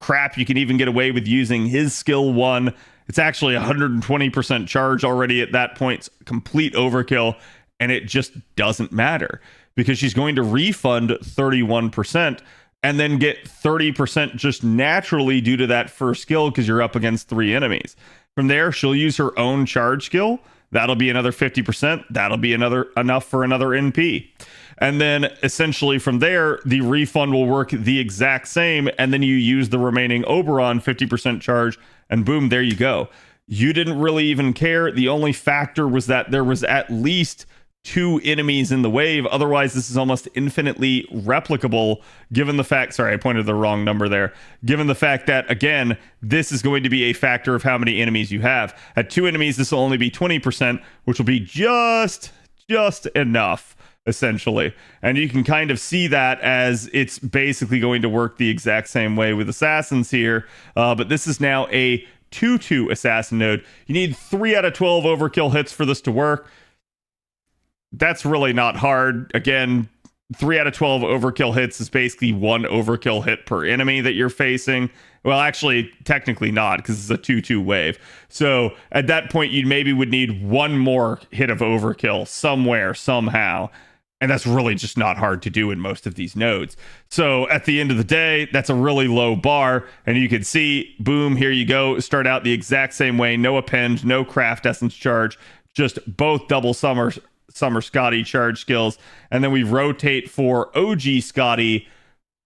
Crap, you can even get away with using his skill 1. It's actually 120% charge already at that point. It's complete overkill, and it just doesn't matter because she's going to refund 31%. and then get 30% just naturally due to that first skill because you're up against 3 enemies. From there, she'll use her own charge skill. That'll be another 50%. That'll be enough for another NP. And then essentially from there, the refund will work the exact same. And then you use the remaining Oberon 50% charge, and boom, there you go. You didn't really even care. The only factor was that there was at least 2 enemies in the wave. Otherwise, this is almost infinitely replicable, given the fact, sorry, I pointed the wrong number there, given the fact that, again, this is going to be a factor of how many enemies you have. At 2 enemies, this will only be 20%, which will be just enough, essentially. And you can kind of see that as it's basically going to work the exact same way with assassins here, but this is now a 2-2 assassin node. You need 3 out of 12 overkill hits for this to work. That's really not hard. Again, 3 out of 12 overkill hits is basically 1 overkill hit per enemy that you're facing. Well, actually, technically not, because it's a 2-2 wave. So at that point, you maybe would need 1 more hit of overkill somewhere, somehow. And that's really just not hard to do in most of these nodes. So at the end of the day, that's a really low bar. And you can see, boom, here you go. Start out the exact same way. No append, no craft essence charge, just both double Summer Scotty charge skills. And then we rotate for OG Scotty,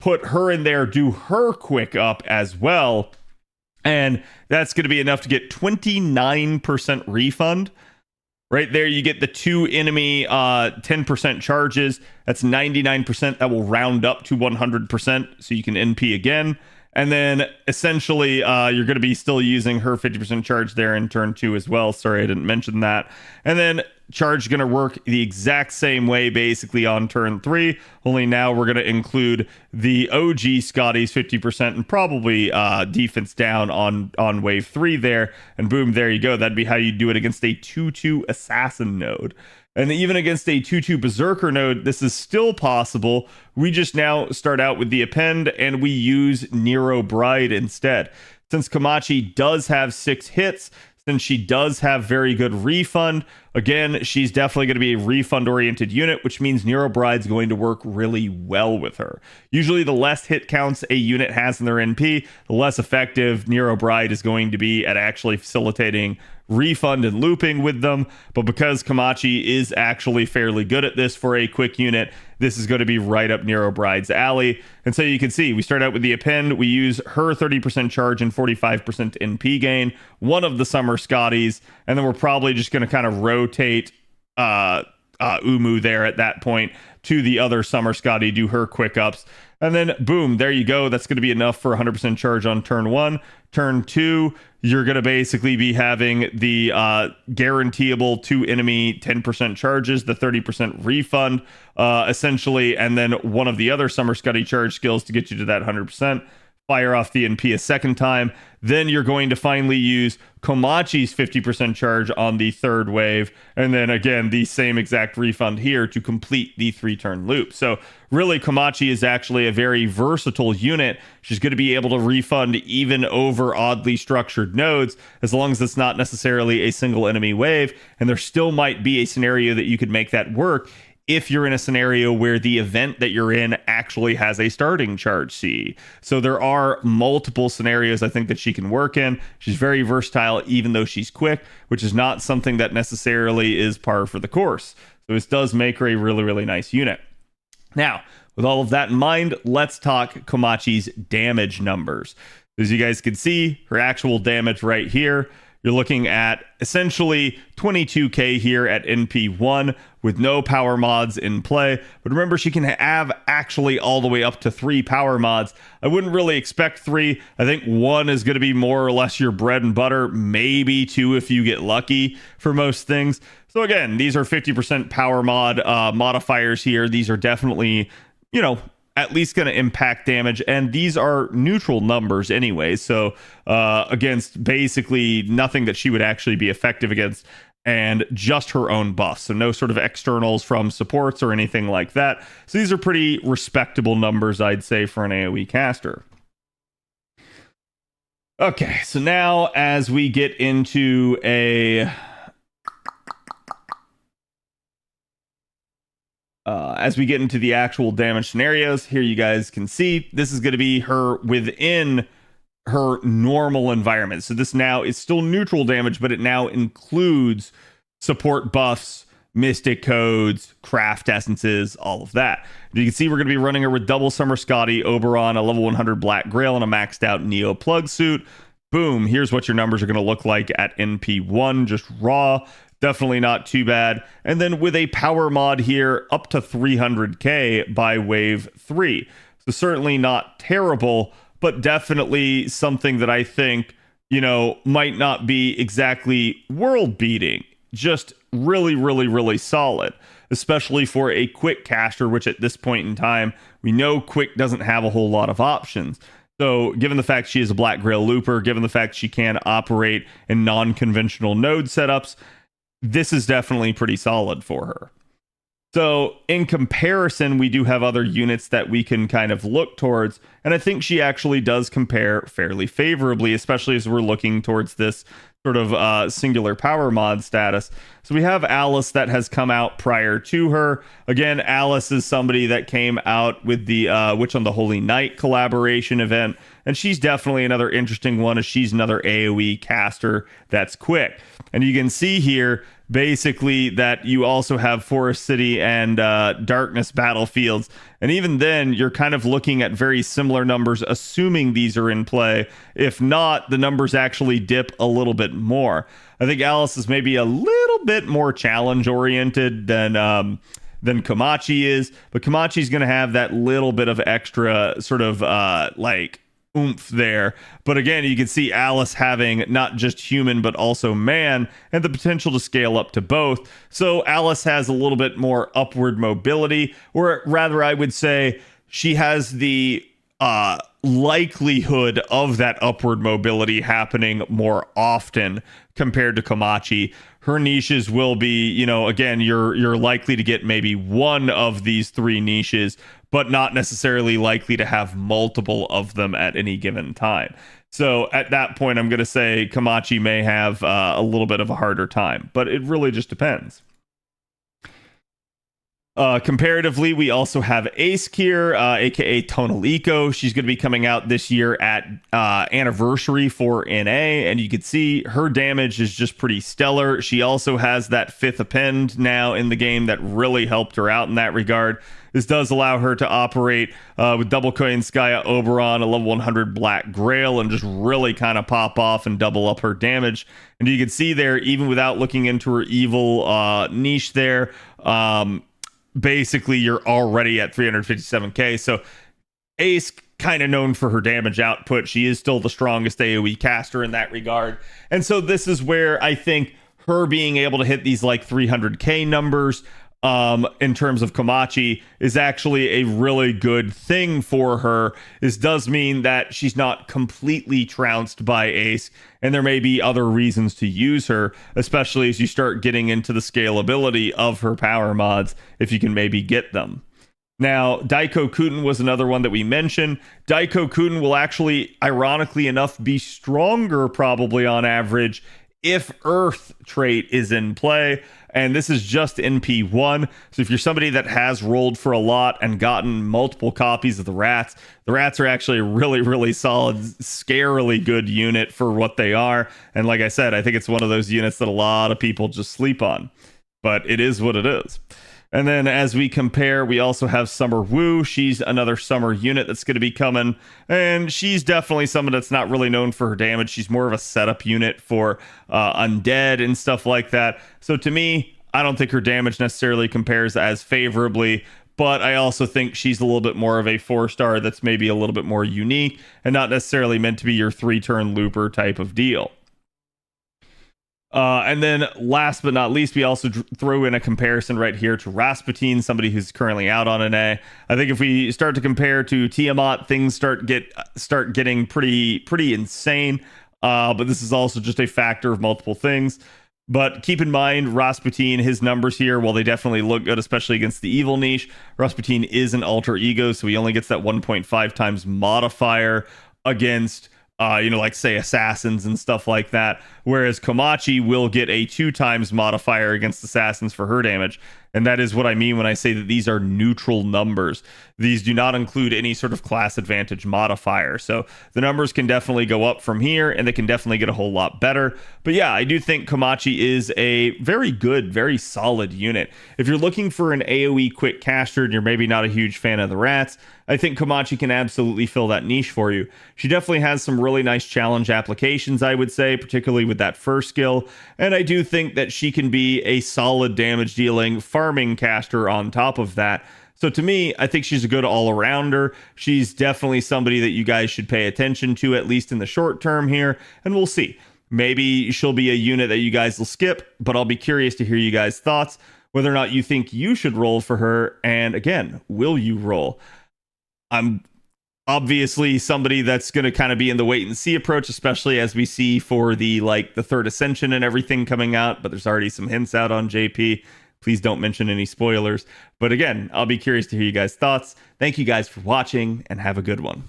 put her in there, do her quick up as well. And that's going to be enough to get 29% refund. Right there, you get the 2 enemy 10% charges. That's 99%. That will round up to 100%, so you can NP again. And then essentially, you're going to be still using her 50% charge there in turn 2 as well. Sorry, I didn't mention that. And then charge going to work the exact same way basically on turn 3, only now we're going to include the OG Scotty's 50% and probably defense down on wave 3 there, and boom, there you go. That'd be how you do it against a 2-2 assassin node. And even against a 2-2 berserker node, this is still possible. We just now start out with the append and we use Nero Bride instead. Since Kamachi does have 6 hits, since she does have very good refund, again, she's definitely going to be a refund-oriented unit, which means Nero Bride's going to work really well with her. Usually, the less hit counts a unit has in their NP, the less effective Nero Bride is going to be at actually facilitating refund and looping with them. But because Kamachi is actually fairly good at this for a quick unit, this is going to be right up Nero Bride's alley. And so you can see, we start out with the append, we use her 30% charge and 45% NP gain, one of the Summer Scotties, and then we're probably just going to kind of rotate Umu there at that point to the other Summer Scotty, do her quick ups, and then boom, there you go. That's going to be enough for 100% charge on turn 1. Turn 2, you're going to basically be having the guaranteeable 2 enemy 10% charges, the 30% refund, essentially, and then one of the other Summer Scotty charge skills to get you to that 100%. Fire off the NP a second time. Then you're going to finally use Komachi's 50% charge on the 3rd wave. And then again, the same exact refund here to complete the 3-turn loop. So really, Kamachi is actually a very versatile unit. She's going to be able to refund even over oddly structured nodes, as long as it's not necessarily a single enemy wave. And there still might be a scenario that you could make that work if you're in a scenario where the event that you're in actually has a starting charge C. So there are multiple scenarios I think that she can work in. She's very versatile, even though she's quick, which is not something that necessarily is par for the course. So this does make her a really, really nice unit. Now, with all of that in mind, let's talk Komachi's damage numbers. As you guys can see, her actual damage right here, you're looking at essentially 22k here at NP1 with no power mods in play. But remember, she can have actually all the way up to 3 power mods. I wouldn't really expect 3. I think 1 is going to be more or less your bread and butter, maybe 2 if you get lucky for most things. So again, these are 50% power mod modifiers here. These are definitely, you know, at least going to impact damage, and these are neutral numbers anyway, so against basically nothing that she would actually be effective against, and just her own buffs, so no sort of externals from supports or anything like that. So these are pretty respectable numbers, I'd say, for an AoE caster. Okay, so now as we get into As we get into the actual damage scenarios, here you guys can see this is going to be her within her normal environment. So this now is still neutral damage, but it now includes support buffs, mystic codes, craft essences, all of that. You can see we're going to be running her with double Summer Scotty, Oberon, a level 100 Black Grail, and a maxed out Neo plug suit. Boom, here's what your numbers are going to look like at NP1, just raw. Definitely not too bad. And then with a power mod here, up to 300k by wave 3. So certainly not terrible, but definitely something that I think, you know, might not be exactly world beating. Just really, really, really solid, especially for a quick caster, which at this point in time, we know quick doesn't have a whole lot of options. So given the fact she is a Black Grail looper, given the fact she can operate in non-conventional node setups, this is definitely pretty solid for her. So in comparison, we do have other units that we can kind of look towards, and I think she actually does compare fairly favorably, especially as we're looking towards this sort of singular power mod status. So we have Alice that has come out prior to her. Again, Alice is somebody that came out with the Witch on the Holy Night collaboration event, and she's definitely another interesting one, as she's another AoE caster that's quick. And you can see here basically that you also have Forest City and Darkness battlefields, and even then you're kind of looking at very similar numbers, assuming these are in play. If not, the numbers actually dip a little bit more. I think Alice is maybe a little bit more challenge oriented than Komachi is, but Kamachi's going to have that little bit of extra sort of like oomph there. But again, you can see Alice having not just human but also man, and the potential to scale up to both. So Alice has a little bit more upward mobility, or rather I would say she has the likelihood of that upward mobility happening more often compared to Komachi. Her niches will be, you know, again, you're likely to get maybe one of these three niches, but not necessarily likely to have multiple of them at any given time. So at that point, I'm going to say Kamachi may have a little bit of a harder time, but it really just depends. Comparatively, we also have Ace here, aka Tonal Eco. She's going to be coming out this year at Anniversary for NA, and you can see her damage is just pretty stellar. She also has that 5th append now in the game that really helped her out in that regard. This does allow her to operate with double coin Skya Oberon, a level 100 Black Grail, and just really kind of pop off and double up her damage. And you can see there, even without looking into her evil niche there, basically you're already at 357k. So Ace, kind of known for her damage output, she is still the strongest AoE caster in that regard. And so this is where I think her being able to hit these like 300k numbers in terms of Komachi is actually a really good thing for her. This does mean that she's not completely trounced by Ace, and there may be other reasons to use her, especially as you start getting into the scalability of her power mods, if you can maybe get them. Now, Daiko Kuten was another one that we mentioned. Daiko Kuten will actually, ironically enough, be stronger probably on average if Earth trait is in play. And this is just NP1. So if you're somebody that has rolled for a lot and gotten multiple copies of the rats are actually a really, really solid, scarily good unit for what they are. And like I said, I think it's one of those units that a lot of people just sleep on. But it is what it is. And then as we compare, we also have Summer Wu. She's another summer unit that's going to be coming. And she's definitely someone that's not really known for her damage. She's more of a setup unit for undead and stuff like that. So to me, I don't think her damage necessarily compares as favorably. But I also think she's a little bit more of a 4-star that's maybe a little bit more unique and not necessarily meant to be your 3-turn looper type of deal. And then last but not least, we also throw in a comparison right here to Rasputin, somebody who's currently out on NA. I think if we start to compare to Tiamat, things start getting pretty insane. But this is also just a factor of multiple things. But keep in mind, Rasputin, his numbers here, while they definitely look good, especially against the evil niche, Rasputin is an alter ego, so he only gets that 1.5 times modifier against like say assassins and stuff like that, whereas Komachi will get a 2 times modifier against assassins for her damage. And that is what I mean when I say that these are neutral numbers. These do not include any sort of class advantage modifier. So the numbers can definitely go up from here, and they can definitely get a whole lot better. But yeah, I do think Kamachi is a very good, very solid unit. If you're looking for an AoE quick caster and you're maybe not a huge fan of the rats, I think Komachi can absolutely fill that niche for you. She definitely has some really nice challenge applications, I would say, particularly with that first skill. And I do think that she can be a solid damage dealing farming caster on top of that. So to me, I think she's a good all-arounder. She's definitely somebody that you guys should pay attention to, at least in the short term here. And we'll see. Maybe she'll be a unit that you guys will skip, but I'll be curious to hear you guys' thoughts, whether or not you think you should roll for her. And again, will you roll? I'm obviously somebody that's going to kind of be in the wait and see approach, especially as we see for the third ascension and everything coming out, but there's already some hints out on JP. Please don't mention any spoilers. But again, I'll be curious to hear you guys' thoughts. Thank you guys for watching, and have a good one.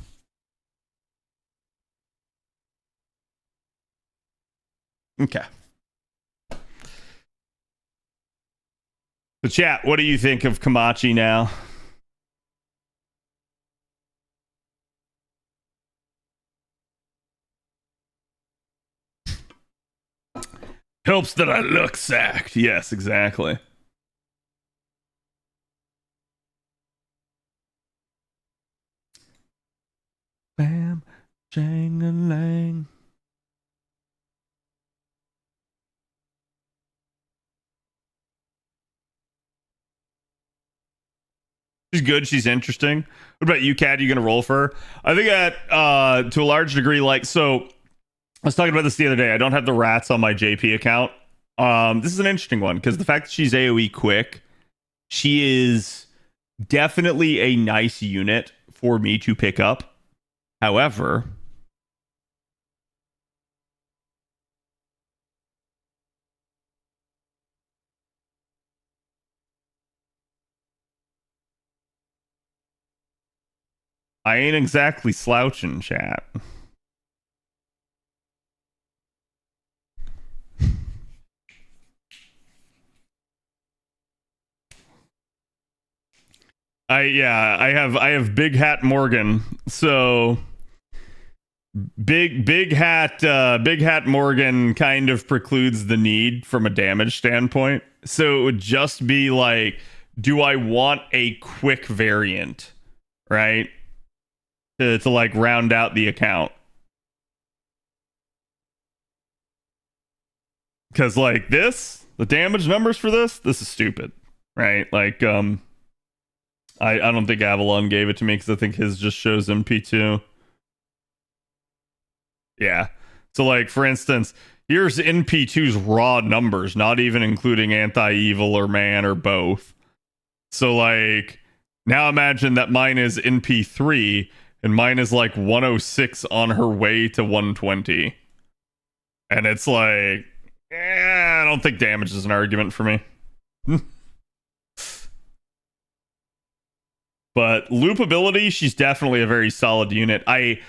Okay. So chat, what do you think of Kamachi now? Helps that I look sacked. Yes, exactly. Bam, jang-a-lang. She's good. She's interesting. What about you, Kat? Are you going to roll for her? I think that to a large degree, so I was talking about this the other day. I don't have the rats on my JP account. This is an interesting one because the fact that she's AoE quick, she is definitely a nice unit for me to pick up. However, I ain't exactly slouching, chat. I have Big Hat Morgan. So Big Hat Morgan kind of precludes the need from a damage standpoint. So it would just be like, do I want a quick variant, right? To round out the account. Because the damage numbers for this is stupid, right? I don't think Avalon gave it to me because I think his just shows MP2. Yeah. So for instance, here's NP2's raw numbers, not even including anti-evil or man or both. So now imagine that mine is NP3 and mine is 106 on her way to 120. And it's I don't think damage is an argument for me. But loopability, she's definitely a very solid unit. I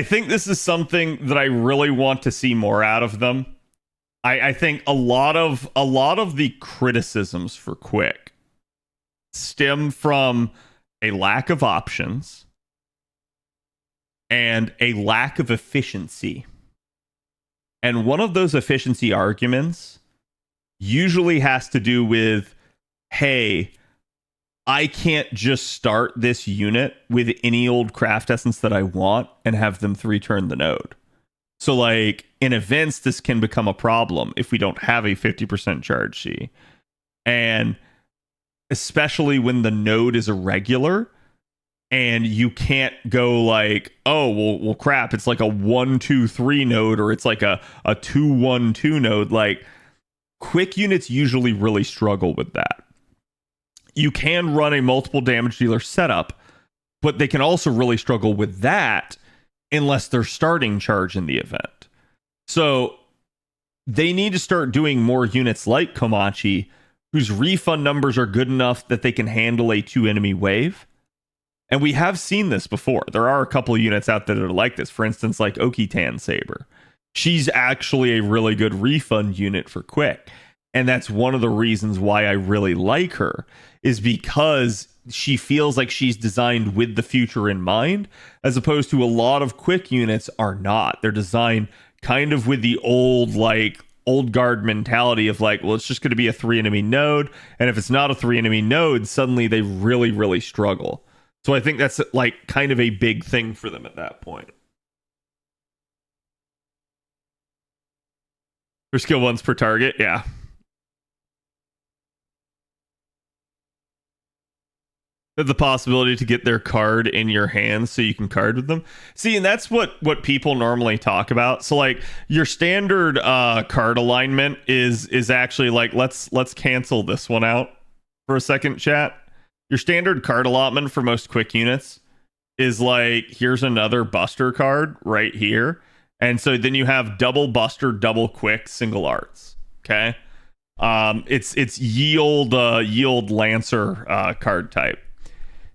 think this is something that I really want to see more out of them. I think a lot of the criticisms for Quick stem from a lack of options and a lack of efficiency. And one of those efficiency arguments usually has to do with, hey, I can't just start this unit with any old craft essence that I want and have them 3-turn the node. So in events, this can become a problem if we don't have a 50% charge C. And especially when the node is irregular and you can't go oh, well crap, it's a 1-2-3 node or it's a 2-1-2 node. Quick units usually really struggle with that. You can run a multiple damage dealer setup, but they can also really struggle with that unless they're starting charge in the event. So they need to start doing more units like Komachi, whose refund numbers are good enough that they can handle a 2-enemy wave. And we have seen this before. There are a couple of units out there that are like this. For instance, Okitan Saber. She's actually a really good refund unit for Quick. And that's one of the reasons why I really like her, is because she feels like she's designed with the future in mind, as opposed to a lot of quick units are not. They're designed kind of with the old, like, old guard mentality of like, well, it's just going to be a 3 enemy node. And if it's not a 3 enemy node, suddenly they really, really struggle. So I think that's like kind of a big thing for them at that point. For skill once per target, yeah. The possibility to get their card in your hands so you can card with them. See, and that's what people normally talk about. So like your standard card alignment is actually like, let's cancel this one out for a second, chat. Your standard card allotment for most quick units is like, here's another buster card right here. And so then you have double buster, double quick, single arts. Okay. It's yield lancer card type.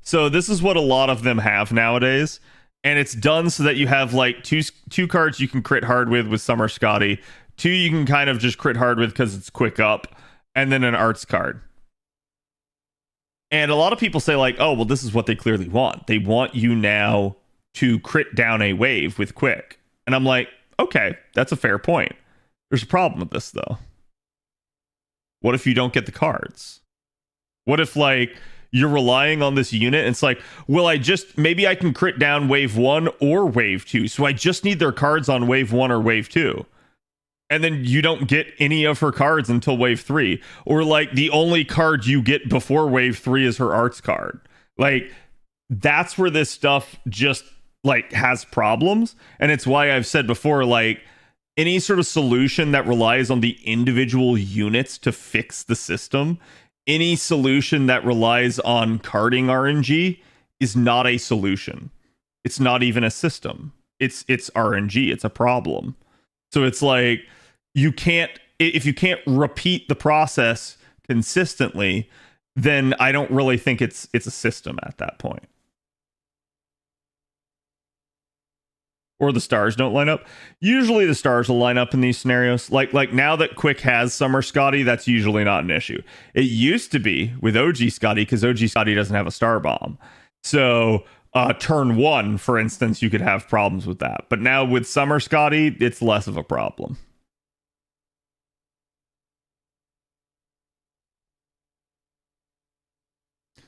So this is what a lot of them have nowadays, and it's done so that you have like two cards you can crit hard with Summer Scotty, 2 you can kind of just crit hard with because it's quick up, and then an arts card. And a lot of people say like, oh, well, this is what they clearly want. They want you now to crit down a wave with quick. And I'm like, okay, that's a fair point. There's a problem with this though. What if you don't get the cards? What if like you're relying on this unit and it's like, well, maybe I can crit down wave 1 or wave 2. So I just need their cards on wave 1 or wave 2. And then you don't get any of her cards until wave 3. Or like the only card you get before wave 3 is her arts card. Like that's where this stuff just like has problems. And it's why I've said before, like any sort of solution that relies on the individual units to fix the system, any solution that relies on carding RNG is not a solution. It's not even a system. It's RNG. It's a problem. So it's like if you can't repeat the process consistently, then I don't really think it's a system at that point. Or the stars don't line up. Usually the stars will line up in these scenarios. Like now that Quick has Summer Scotty, that's usually not an issue. It used to be with OG Scotty because OG Scotty doesn't have a star bomb. So turn 1, for instance, you could have problems with that. But now with Summer Scotty, it's less of a problem.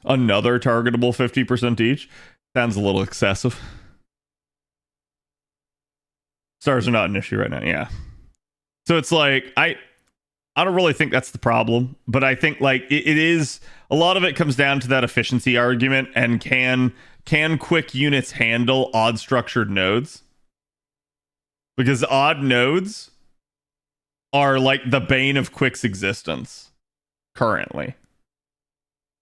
Another targetable 50% each. Sounds a little excessive. Stars are not an issue right now, yeah. So it's like, I don't really think that's the problem, but I think like it is, a lot of it comes down to that efficiency argument, and can quick units handle odd structured nodes? Because odd nodes are like the bane of Quick's existence currently.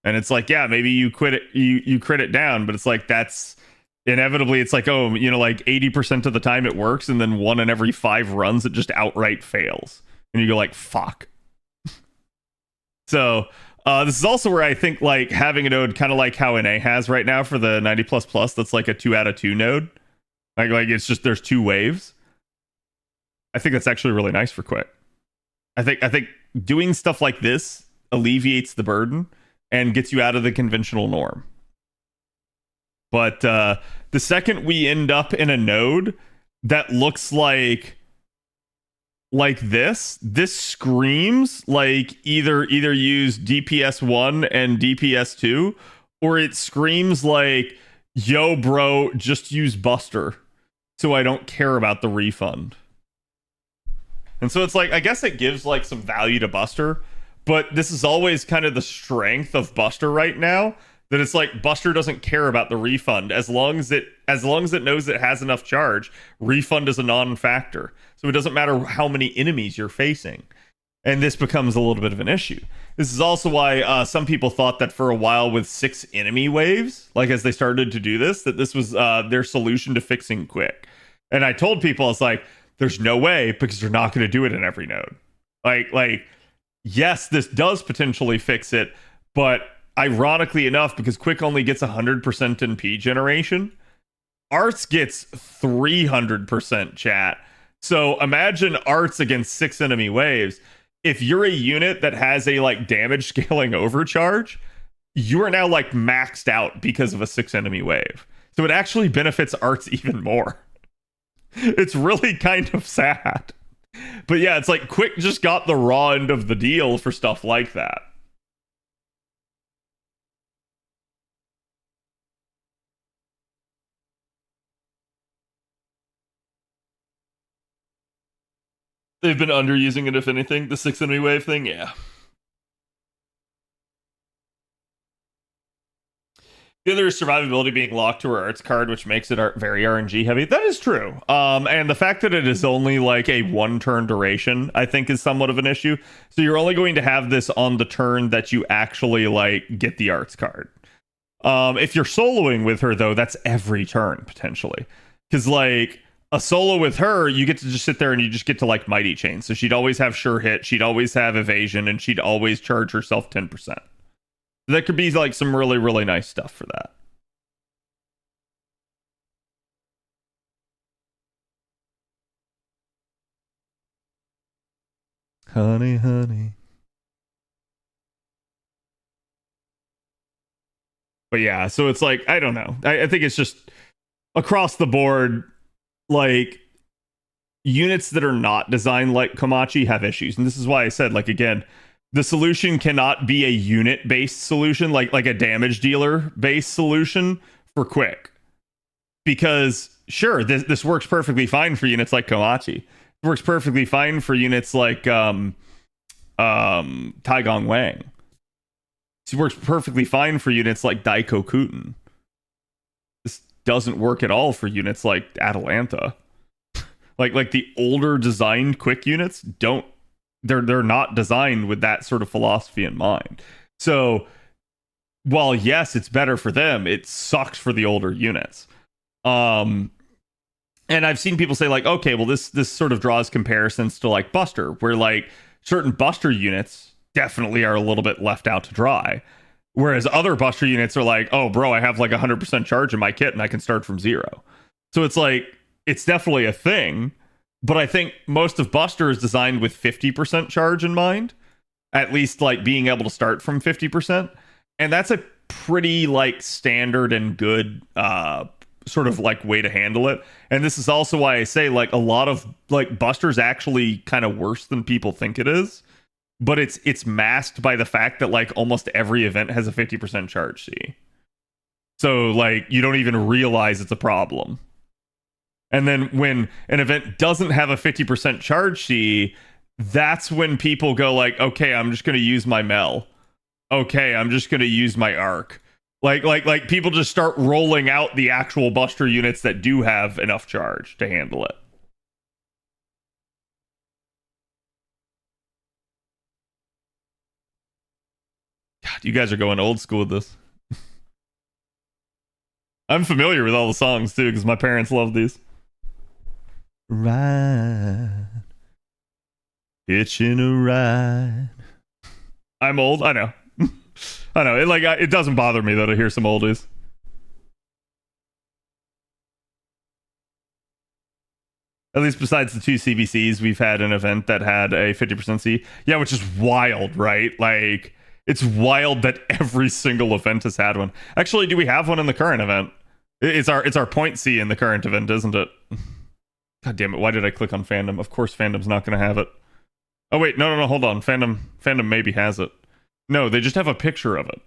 And it's like, yeah, maybe you crit it down, but it's like that's inevitably, it's like, oh, you know, like 80% of the time it works, and then 1 in every 5 runs it just outright fails, and you go like, fuck. So this is also where I think like having a node kind of like how NA has right now for the 90++, that's like a 2 out of 2 node, like it's just there's 2 waves. I think that's actually really nice for Quick. I think doing stuff like this alleviates the burden and gets you out of the conventional norm. But the second we end up in a node that looks like this screams like either use DPS 1 and DPS 2, or it screams like, yo bro, just use Buster so I don't care about the refund. And so it's like, I guess it gives like some value to Buster, but this is always kind of the strength of Buster right now, that it's like Buster doesn't care about the refund as long as it knows it has enough charge. Refund is a non-factor, so it doesn't matter how many enemies you're facing, and this becomes a little bit of an issue. This is also why some people thought that for a while with 6 enemy waves, like as they started to do this, that this was their solution to fixing Quick. And I told people, it's like, there's no way, because you're not going to do it in every node. Like yes, this does potentially fix it, but ironically enough, because Quick only gets 100% NP generation, Arts gets 300% chat. So imagine Arts against 6 enemy waves. if you're a unit that has a like damage scaling overcharge, you are now like maxed out because of a 6 enemy wave. So it actually benefits arts even more. It's really kind of sad. But yeah, it's like Quick just got the raw end of the deal for stuff like that. They've been underusing it, if anything. The 6 enemy wave thing, yeah. The other is survivability being locked to her arts card, which makes it very RNG heavy. That is true. And the fact that it is only like a 1-turn duration, I think, is somewhat of an issue. So you're only going to have this on the turn that you actually like get the arts card. If you're soloing with her, though, that's every turn potentially, because like a solo with her, you get to just sit there and you just get to like mighty chain. So she'd always have sure hit, she'd always have evasion, and she'd always charge herself 10%. That could be like some really, really nice stuff for that. Honey, honey. But yeah, so it's like, I don't know. I think it's just across the board, like units that are not designed like Komachi have issues. And this is why I said, like, again, the solution cannot be a unit-based solution, like a damage dealer-based solution for Quick. Because, sure, this works perfectly fine for units like Kamachi. It works perfectly fine for units like Tai Gong Wang. It works perfectly fine for units like Daiko Kuten. This doesn't work at all for units like Atalanta. like the older designed Quick units don't, they're not designed with that sort of philosophy in mind. So while yes, it's better for them, it sucks for the older units. And I've seen people say like, okay, well this sort of draws comparisons to like Buster, where like certain Buster units definitely are a little bit left out to dry, whereas other Buster units are like, oh bro, I have like 100% charge in my kit and I can start from 0. So it's like, it's definitely a thing. But I think most of Buster is designed with 50% charge in mind, at least like being able to start from 50%. And that's a pretty like standard and good sort of like way to handle it. And this is also why I say like a lot of like Buster's actually kind of worse than people think it is. But it's masked by the fact that like almost every event has a 50% charge C. So like you don't even realize it's a problem. And then when an event doesn't have a 50% charge C, that's when people go like, okay, I'm just going to use my Mel. Okay, I'm just going to use my Arc. Like people just start rolling out the actual Buster units that do have enough charge to handle it. God, you guys are going old school with this. I'm familiar with all the songs too, because my parents love these. Ride, hitching a ride. I'm old, I know. I know. It doesn't bother me though to hear some oldies. At least besides the 2 CBCs, we've had an event that had a 50% C. Yeah, which is wild, right? Like, it's wild that every single event has had one. Actually, do we have one in the current event? It's our point C in the current event, isn't it? God damn it, why did I click on Fandom? Of course Fandom's not going to have it. Oh wait, no, hold on. Fandom maybe has it. No, they just have a picture of it.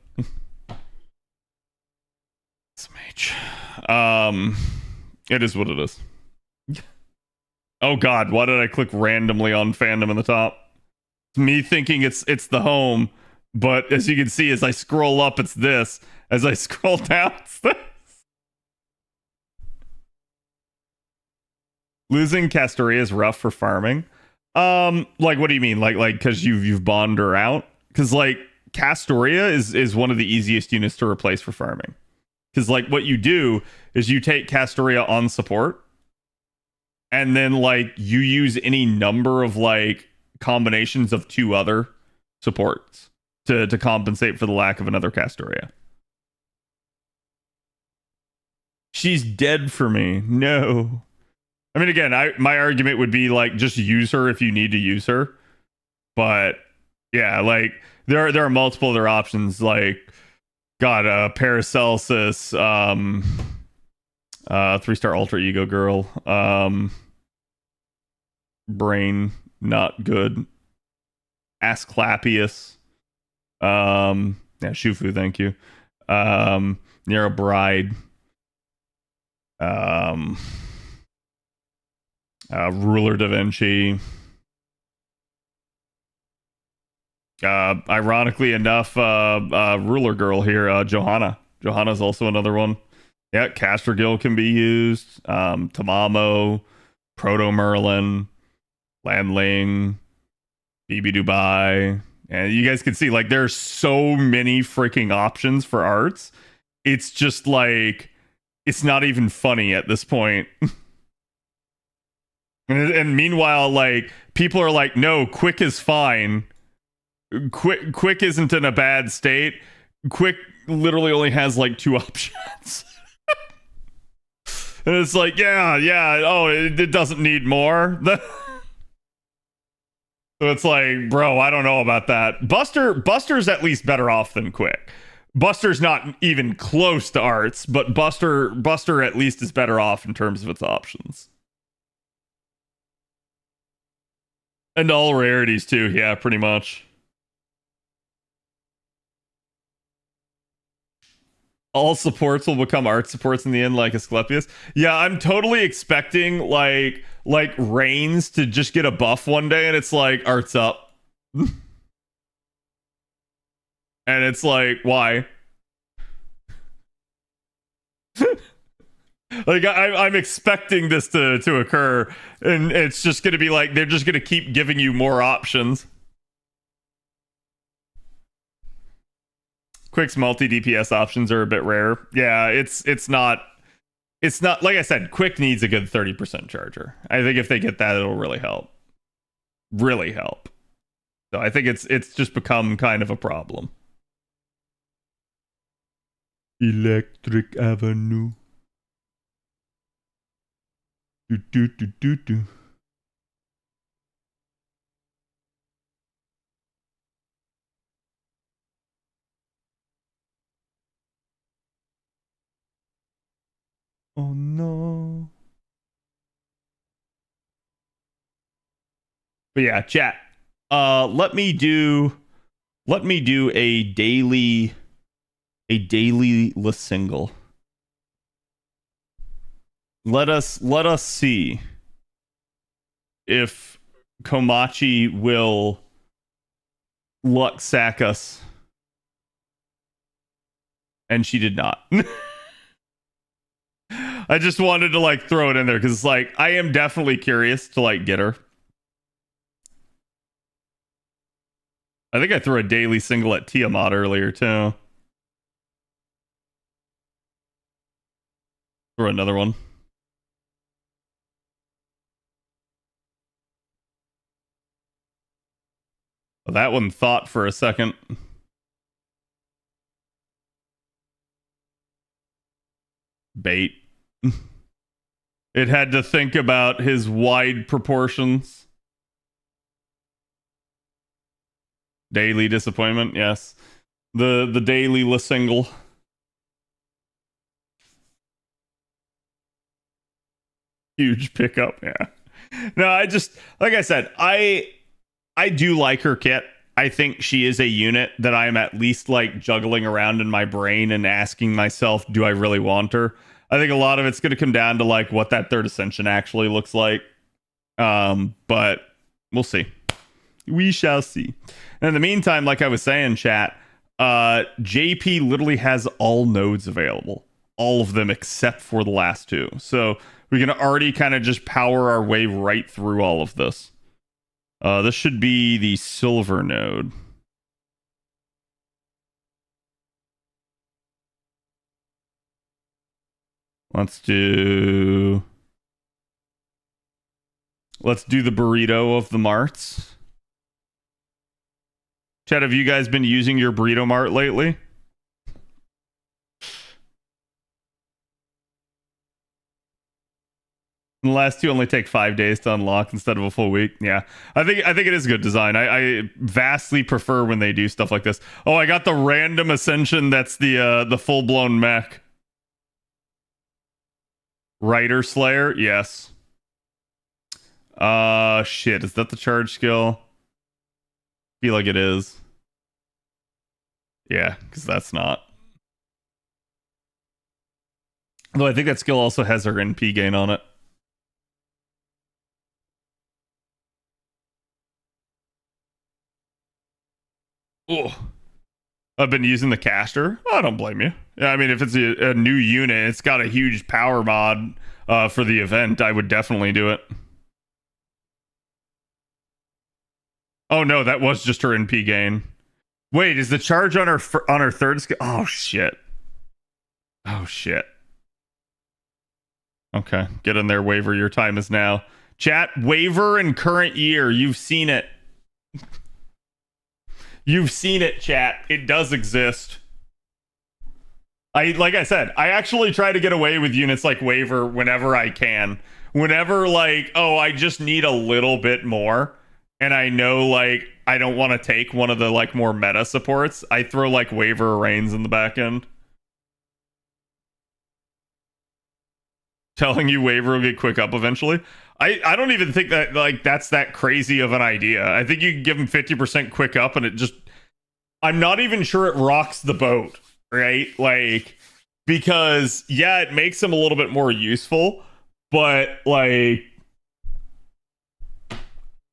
SMH. It is what it is. Oh god, why did I click randomly on Fandom in the top? It's me thinking it's the home, but as you can see, as I scroll up, it's this. As I scroll down, it's this. Losing Castoria is rough for farming. Like, what do you mean? Like, because you've bombed her out? Because like Castoria is one of the easiest units to replace for farming. Because like what you do is you take Castoria on support, and then like you use any number of like combinations of 2 other supports to compensate for the lack of another Castoria. She's dead for me. No. I mean, again, my argument would be like just use her if you need to use her. But yeah, like there are multiple other options. Like got Paracelsus, 3-star Ultra Ego Girl, Brain, not good. Asclepius, yeah, Shufu, thank you. Nero Bride, Ruler Da Vinci. Ironically enough, Ruler Girl here, Johanna. Johanna's also another one. Yeah, Castergill can be used. Tamamo, Proto Merlin, Landling, BB Dubai. And you guys can see, like, there's so many freaking options for arts. It's just like, it's not even funny at this point. And meanwhile, like, people are like, no, Quick is fine. Quick isn't in a bad state. Quick literally only has like 2 options. And it's like, yeah, oh, it doesn't need more. So it's like, bro, I don't know about that. Buster's at least better off than Quick. Buster's not even close to arts, but Buster at least is better off in terms of its options. And all rarities too, yeah, pretty much. All supports will become art supports in the end, like Asclepius. Yeah, I'm totally expecting like Reigns to just get a buff one day, and it's like art's up, and it's like why? Like I'm expecting this to occur, and it's just gonna be like they're just gonna keep giving you more options. Quick's multi DPS options are a bit rare. Yeah, it's not like I said, Quick needs a good 30% charger. I think if they get that, it'll really help. Really help. So I think it's just become kind of a problem. Electric Avenue. Do. Oh no. But yeah, chat. Let me do a daily list single. Let us see if Komachi will luck sack us. And she did not. I just wanted to like throw it in there because like I am definitely curious to like get her. I think I threw a daily single at Tiamat earlier too. Throw another one. Well, that one thought for a second. Bait. It had to think about his wide proportions. Daily disappointment, yes. The daily la single. Huge pickup, yeah. No, I just like I said, I do like her kit. I think she is a unit that I'm at least like juggling around in my brain and asking myself, do I really want her? I think a lot of it's going to come down to like what that third ascension actually looks like. But we'll see. We shall see. And in the meantime, like I was saying, chat, JP literally has all nodes available. All of them except for the last 2. So we can already kind of just power our way right through all of this. This should be the silver node. Let's do the burrito of the marts. Chat, have you guys been using your burrito mart lately? The last two only take 5 days to unlock instead of a full week. Yeah, I think it is good design. I vastly prefer when they do stuff like this. Oh, I got the random ascension. That's the full blown mech. Rider Slayer. Yes. Shit. Is that the charge skill? Feel like it is. Yeah, because that's not. Though I think that skill also has her NP gain on it. Oh, I've been using the caster. I don't blame you. Yeah, I mean, if it's a new unit, it's got a huge power mod for the event. I would definitely do it. Oh no, that was just her NP gain. Wait, is the charge on her third skill? Oh shit. Oh shit. Okay, get in there, Waver. Your time is now. Chat, Waver in current year. You've seen it. You've seen it, chat. It does exist. Like I said, I actually try to get away with units like Waver whenever I can. Whenever, like, oh, I just need a little bit more, and I know, like, I don't want to take one of the, like, more meta supports, I throw, like, Waver or Reigns in the back end. Telling you Waver will get quick up eventually. I don't even think that, like, that's that crazy of an idea. I think you can give him 50% quick up and it just... I'm not even sure it rocks the boat, right? Like, because, yeah, it makes him a little bit more useful, but, like...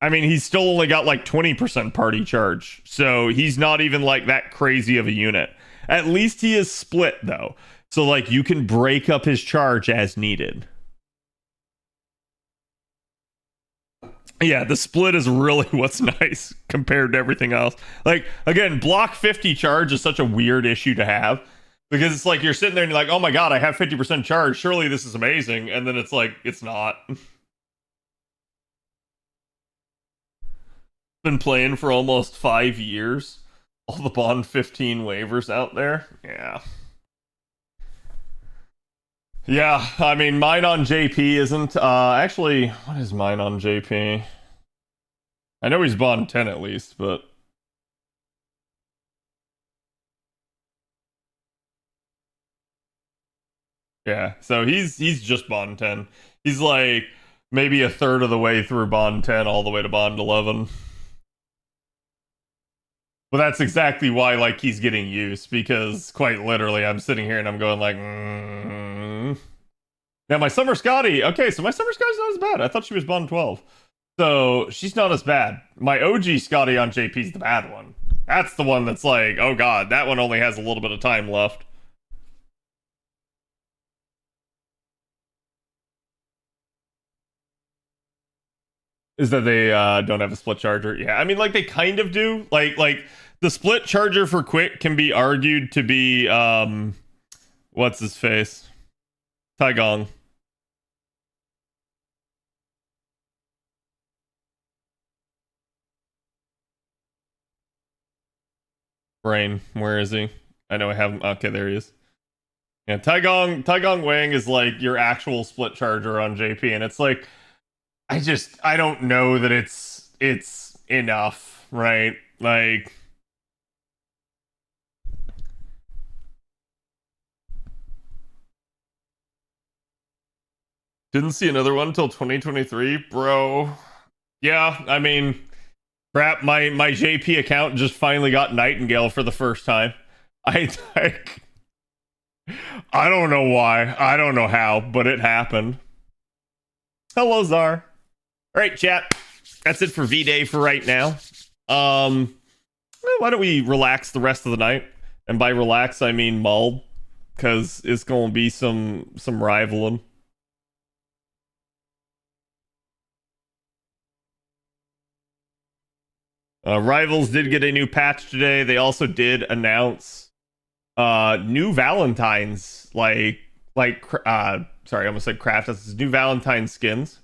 I mean, he's still only got, like, 20% party charge. So he's not even, like, that crazy of a unit. At least he is split, though. So, like, you can break up his charge as needed. Yeah, the split is really what's nice compared to everything else. Like, again, block 50 charge is such a weird issue to have. Because it's like, you're sitting there and you're like, oh my god, I have 50% charge. Surely this is amazing. And then it's like, it's not. Been playing for almost 5 years. All the Bond 15 waivers out there. Yeah. Yeah, I mean, mine on JP isn't. Actually, what is mine on JP? I know he's Bond 10 at least, but... Yeah, so he's just Bond 10. He's like maybe a third of the way through Bond 10 all the way to Bond 11. But that's exactly why, like, he's getting used, because quite literally I'm sitting here and I'm going like, Now my Summer Scotty, okay, so my Summer Scotty's not as bad. I thought she was Bond 12. So she's not as bad. My OG Scotty on JP's the bad one. That's the one that's like, oh god, that one only has a little bit of time left. Is that they don't have a split charger? Yeah, I mean, like, they kind of do. Like the split charger for Quick can be argued to be what's his face? Taigong. Brain, where is he? I know I have him. Okay, there he is. Yeah, Taigong Wang is like your actual split charger on JP, and it's like, I don't know that it's enough, right? Like, didn't see another one until 2023, bro. Yeah, I mean, crap, my JP account just finally got Nightingale for the first time. I don't know why. I don't know how, but it happened. Hello, Czar. All right, chat. That's it for V-Day for right now. Why don't we relax the rest of the night? And by relax, I mean mull, because it's going to be some rivaling. Rivals did get a new patch today. They also did announce new Valentines, sorry, I almost said craft. That's new Valentine skins.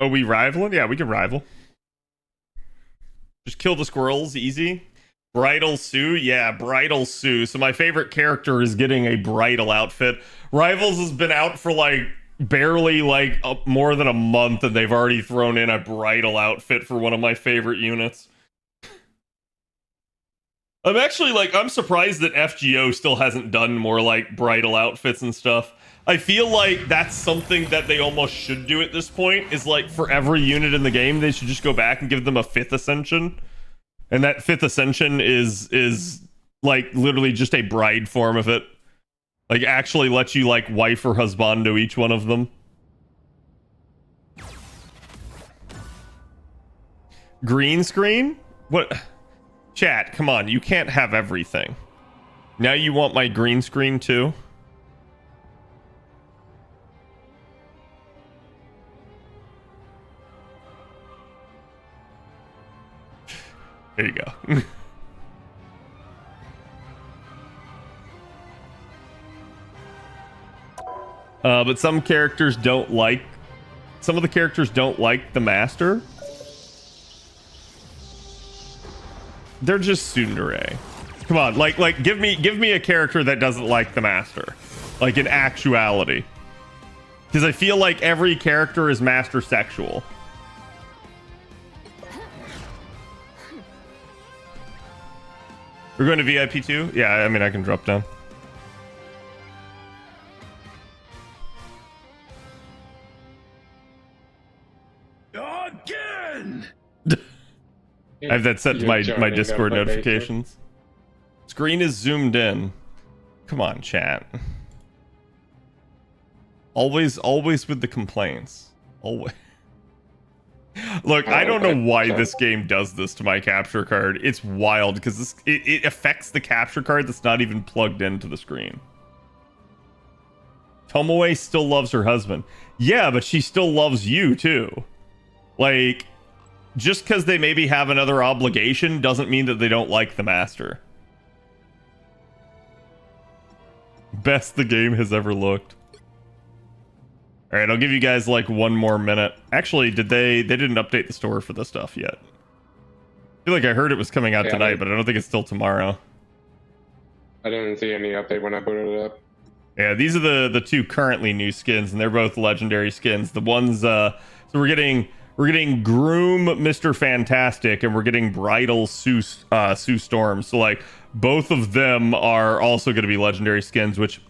Oh, we rivaling? Yeah, we can rival. Just kill the squirrels, easy. Bridal Sue? Yeah, Bridal Sue. So my favorite character is getting a bridal outfit. Rivals has been out for like barely like more than a month, and they've already thrown in a bridal outfit for one of my favorite units. I'm actually like, I'm surprised that FGO still hasn't done more like bridal outfits and stuff. I feel like that's something that they almost should do at this point, is like for every unit in the game, they should just go back and give them a 5th Ascension. And that 5th Ascension is like literally just a bride form of it. Like actually let you like wife or husbando each one of them. Green screen? What? Chat, come on, you can't have everything. Now you want my green screen too? There you go. But some characters don't like... Some of the characters don't like the master. They're just tsundere. Come on, like give me a character that doesn't like the master. Like in actuality. Because I feel like every character is master sexual. We're going to VIP too? Yeah, I mean, I can drop down. Again! I have that set to my Discord notifications. Screen is zoomed in. Come on, chat. Always with the complaints. Always. Look, I don't know why this game does this to my capture card. It's wild because it affects the capture card that's not even plugged into the screen. Tomoe still loves her husband. Yeah, but she still loves you too. Like, just because they maybe have another obligation doesn't mean that they don't like the master. Best the game has ever looked. All right, I'll give you guys like one more minute. Actually, they didn't update the store for this stuff yet. I feel like I heard it was coming out tonight, but I don't think it's till tomorrow. I didn't see any update when I booted it up. Yeah, these are the two currently new skins, and they're both legendary skins. The ones so we're getting Groom Mr. Fantastic, and we're getting Bridal Sue Storm. So like both of them are also going to be legendary skins, which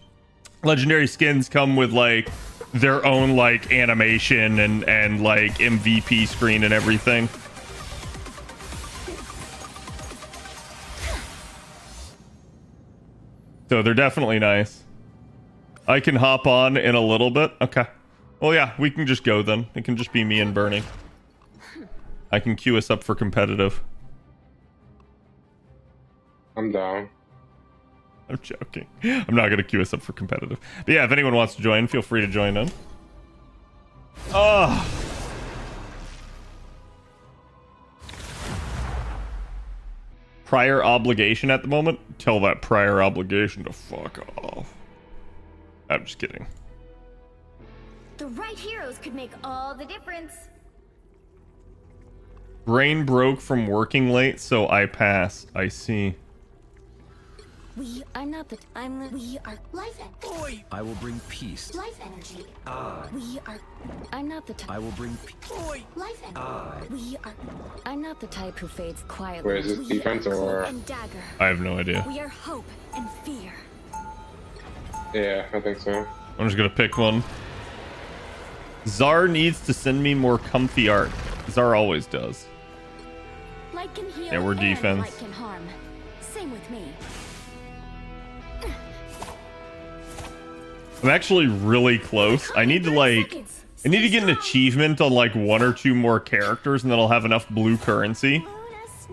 legendary skins come with like their own like animation and like MVP screen and everything. So they're definitely nice. I can hop on in a little bit. Okay. Well, yeah, we can just go then. It can just be me and Bernie. I can queue us up for competitive. I'm down. I'm joking. I'm not going to queue us up for competitive. But yeah, if anyone wants to join, feel free to join in. Oh. Prior obligation at the moment? Tell that prior obligation to fuck off. I'm just kidding. The right heroes could make all the difference. Brain broke from working late, so I passed. I see. We are not the. We are life energy. I will bring peace. Life energy. We are. I'm not the type. I will bring peace. Life energy. We are. I'm not the type who fades quietly. Wait, is this defense or? And dagger. I have no idea. We are hope and fear. Yeah, I think so. I'm just gonna pick one. Czar needs to send me more comfy art. Czar always does. Light can heal. Yeah, we're and defense. light can harm. Same with me. I'm actually really close. I need to like, I need to get an achievement on like one or two more characters, and then I'll have enough blue currency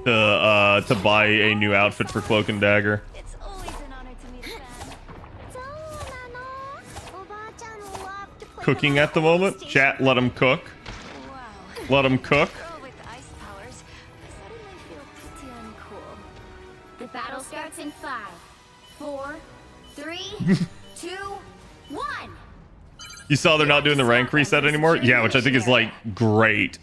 to buy a new outfit for Cloak and Dagger. It's always an honor to meet a fan. Cooking at the moment. Chat, let him cook. Wow. Let him cook. Girl with ice powers, I suddenly feel pretty uncool. The battle starts in 5, 4, 3, 2, 1. You saw they're not doing the rank reset anymore? Yeah, which I think is like great.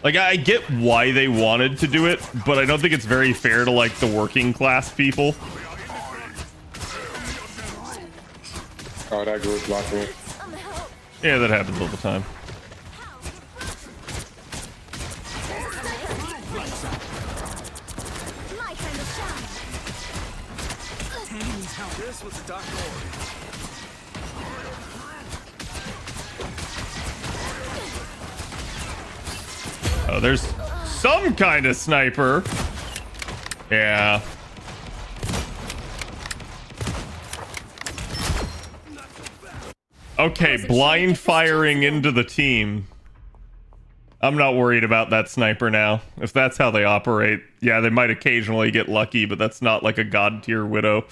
Like, I get why they wanted to do it, but I don't think it's very fair to, like, the working class people. Oh, that group blocked me. Yeah, that happens all the time. My time to shine. This was the Dark Lord. Oh, there's some kind of sniper. Yeah. Okay, blind firing into the team. I'm not worried about that sniper now. If that's how they operate, yeah, they might occasionally get lucky, but that's not like a god tier widow.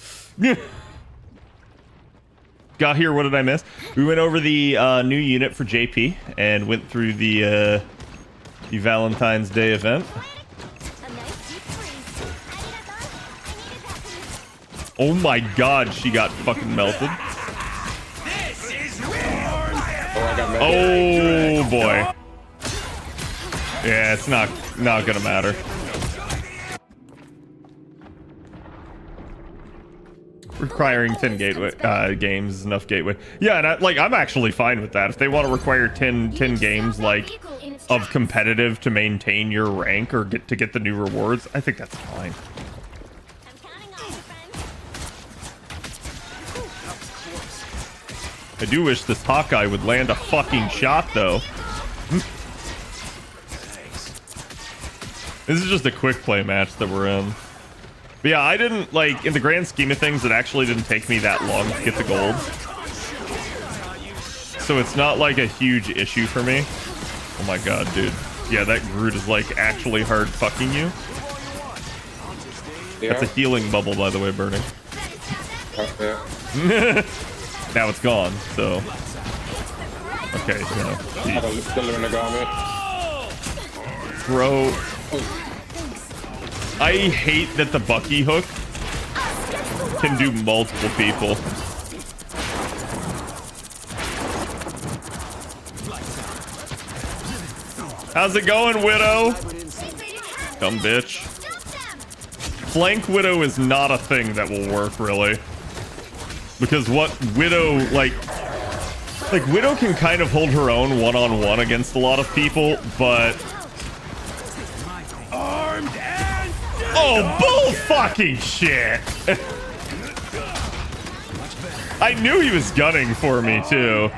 Got here, what did I miss? We went over the new unit for JP and went through the Valentine's Day event. Oh my god, she got fucking melted. Oh boy. Yeah, it's not gonna matter. Requiring 10 gateway games is enough gateway. Yeah, and I'm actually fine with that. If they want to require 10 games like of competitive to maintain your rank or get the new rewards, I think that's fine. I do wish this Hawkeye would land a fucking shot though. This is just a quick play match that we're in. But yeah, I didn't, like, in the grand scheme of things, it actually didn't take me that long to get the gold. So it's not, like, a huge issue for me. Oh my god, dude. Yeah, that Groot is, like, actually hard fucking you. Yeah. That's a healing bubble, by the way, burning. Now it's gone, so... Okay, no. Bro... I hate that the Bucky hook can do multiple people. How's it going, Widow? Dumb bitch. Flank Widow is not a thing that will work, really. Because what Widow, like Widow can kind of hold her own one-on-one against a lot of people, but... Oh, bull fucking shit! I knew he was gunning for me, too.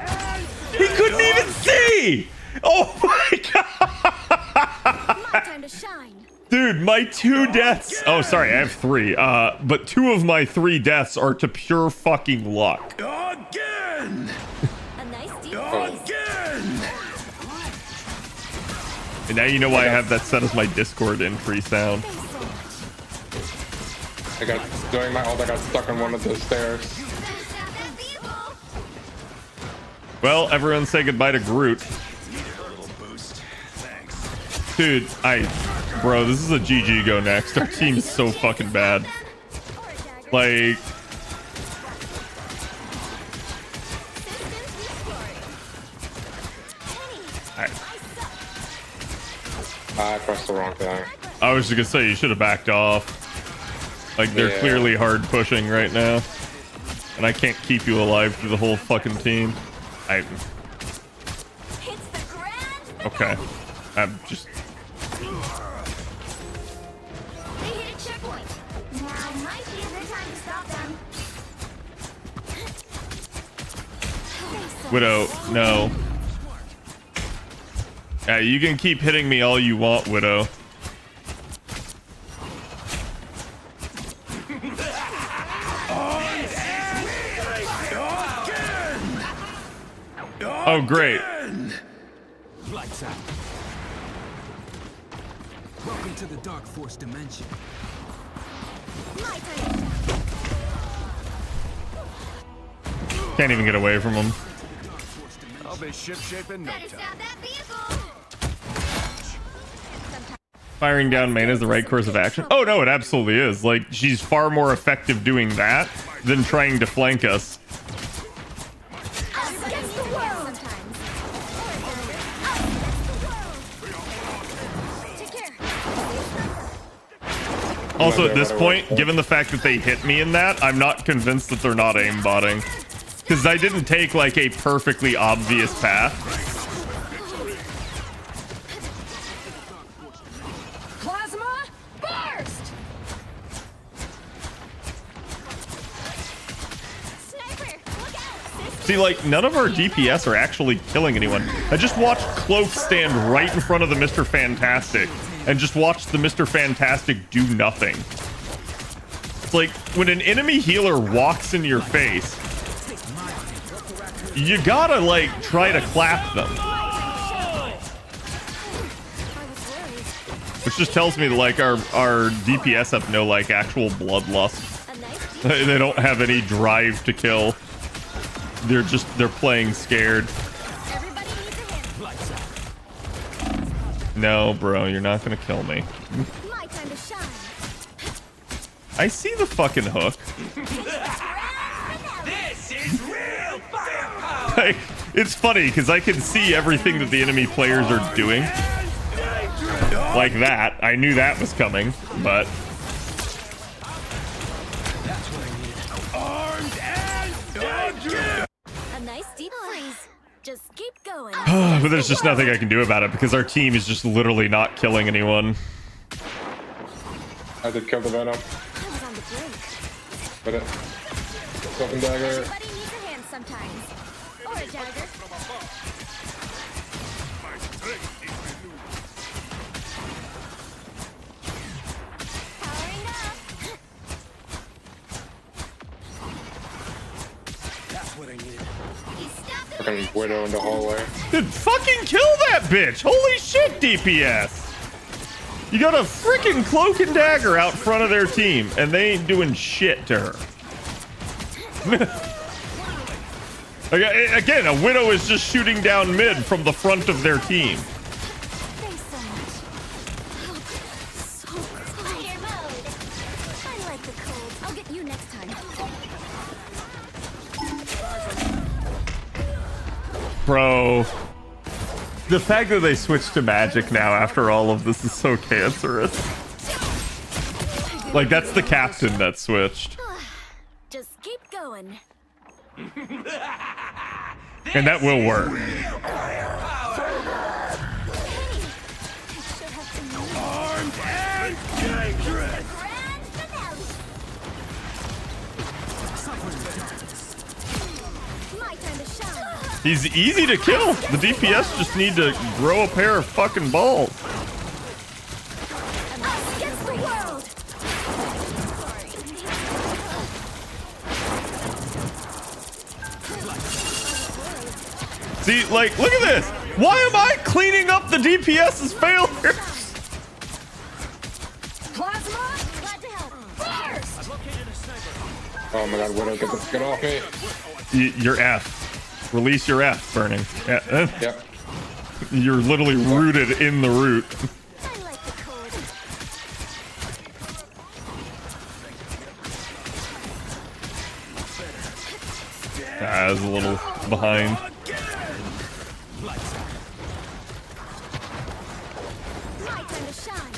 He couldn't even see! Oh my god! Dude, my 2 deaths... Oh, sorry, I have 3. But 2 of my 3 deaths are to pure fucking luck. Again! Again! And now you know why I have that set as my Discord entry sound. During my ult, I got stuck on one of the stairs. Well, everyone say goodbye to Groot. Dude, bro, this is a GG go next. Our team is so fucking bad. Like... I pressed the wrong thing. I was just gonna say, you should have backed off. Like, they're clearly hard pushing right now. And I can't keep you alive through the whole fucking team. Okay. I'm just... They hit a checkpoint. Now might be a good time to stop them. Widow, no. Yeah, you can keep hitting me all you want, Widow. Oh, great. Lights out. Welcome to the Dark Force dimension. Can't even get away from him. I'll be ship-shape in no time. Firing down main is the right course of action. Oh, no, it absolutely is. Like, she's far more effective doing that than trying to flank us. Also, at this point, given the fact that they hit me in that, I'm not convinced that they're not aimbotting. Because I didn't take, like, a perfectly obvious path. Plasma burst! Sniper, look out! See, like, none of our DPS are actually killing anyone. I just watched Cloak stand right in front of the Mr. Fantastic and just watched the Mr. Fantastic do nothing. It's like, when an enemy healer walks in your face, you gotta, like, try to clap them. Which just tells me that, like, our DPS have no, like, actual bloodlust. They don't have any drive to kill. They're playing scared. No, bro, you're not gonna kill me. My time to shine. I see the fucking hook. This is real firepower. Like, it's funny because I can see everything that the enemy players are doing. Like that. I knew that was coming, but Armed and dangerous. A nice deep freeze. Just keep going. but there's just nothing I can do about it because our team is just literally not killing anyone. I did kill the Venom. I was on the brink. But it. Cloak and dagger. Everybody needs a hand sometimes. Or a dagger. Powering up. That's what I needed. He stopped the Fucking Widow in the hallway. Dude, fucking kill that bitch! Holy shit, DPS! You got a freaking cloak and dagger out front of their team, and they ain't doing shit to her. Again, a Widow is just shooting down mid from the front of their team. Thanks so much. So fire mode. I like the cold. I'll get you next time. Bro. The fact that they switched to magic now after all of this is so cancerous. Like, that's the captain that switched. Just keep going. And that will work. Armed and dangerous. Grand finale. My time to shine. He's easy to kill. The DPS just need to grow a pair of fucking balls. Us against the world. See, like, look at this. Why am I cleaning up the DPS's failures? Plasma. Glad to help. First. Oh my god, Widow, get off me. Your F. Release your F, Burning. Yeah. Yep. You're literally rooted in the root. I like the cold. I was a little behind. My time to shine.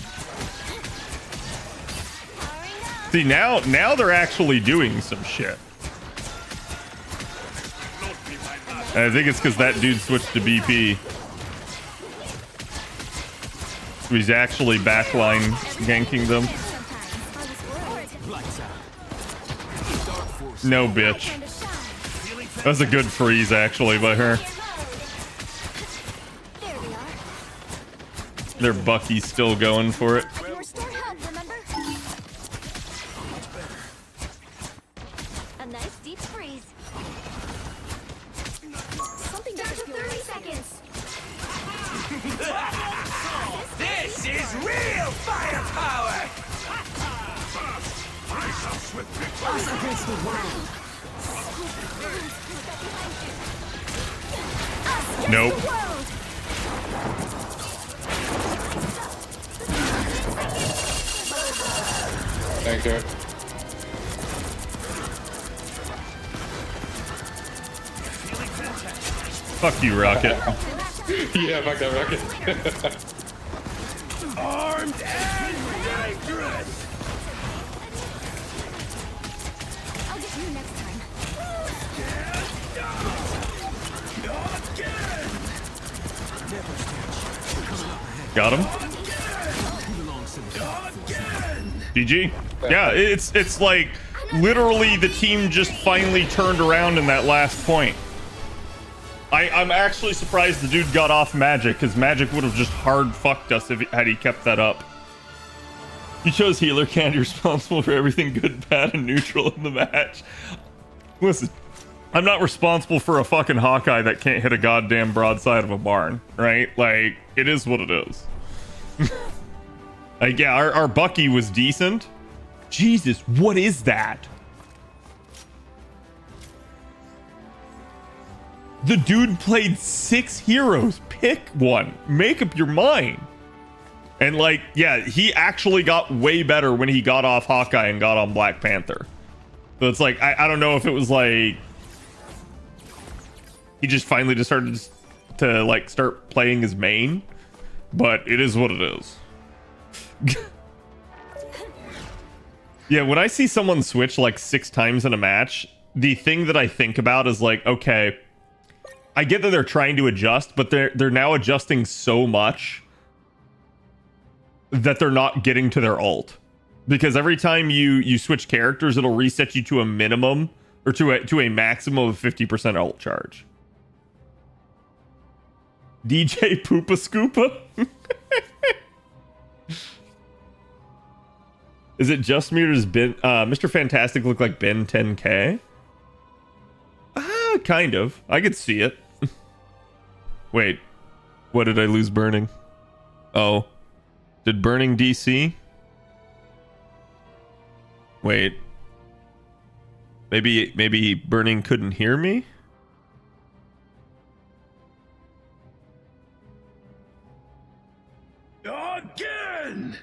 Powering up. See, now they're actually doing some shit. And I think it's because that dude switched to BP. He's actually backline ganking them. No, bitch. That was a good freeze, actually, by her. There we are. Their Bucky's still going for it. Your store help, remember? A nice deep freeze. Something down to 30 seconds. This is real firepower. Us against the world. Nope. World. Thank you. Fuck you, Rocket. Yeah, fuck that rocket. Armed and dangerous. Got him. GG. Yeah, it's like literally the team just finally turned around in that last point. I'm actually surprised the dude got off Magic, because Magic would have just hard fucked us had he kept that up. You chose healer candy, responsible for everything good, bad, and neutral in the match. Listen, I'm not responsible for a fucking Hawkeye that can't hit a goddamn broadside of a barn, right? Like, it is what it is. Like, yeah, our Bucky was decent. Jesus, what is that? The dude played 6 heroes. Pick one. Make up your mind. And like, yeah, he actually got way better when he got off Hawkeye and got on Black Panther. So it's like, I don't know if it was like he just finally just started to like start playing his main, but it is what it is. Yeah, when I see someone switch like 6 times in a match, the thing that I think about is like, okay, I get that they're trying to adjust, but they're now adjusting so much that they're not getting to their ult. Because every time you switch characters, it'll reset you to a minimum or to a maximum of 50% ult charge. DJ Poopa Scoopa? Is it just me or does Mr. Fantastic look like Ben 10K? Kind of. I could see it. Wait, what did I lose burning? Oh, did burning DC? Wait, maybe burning couldn't hear me? Again!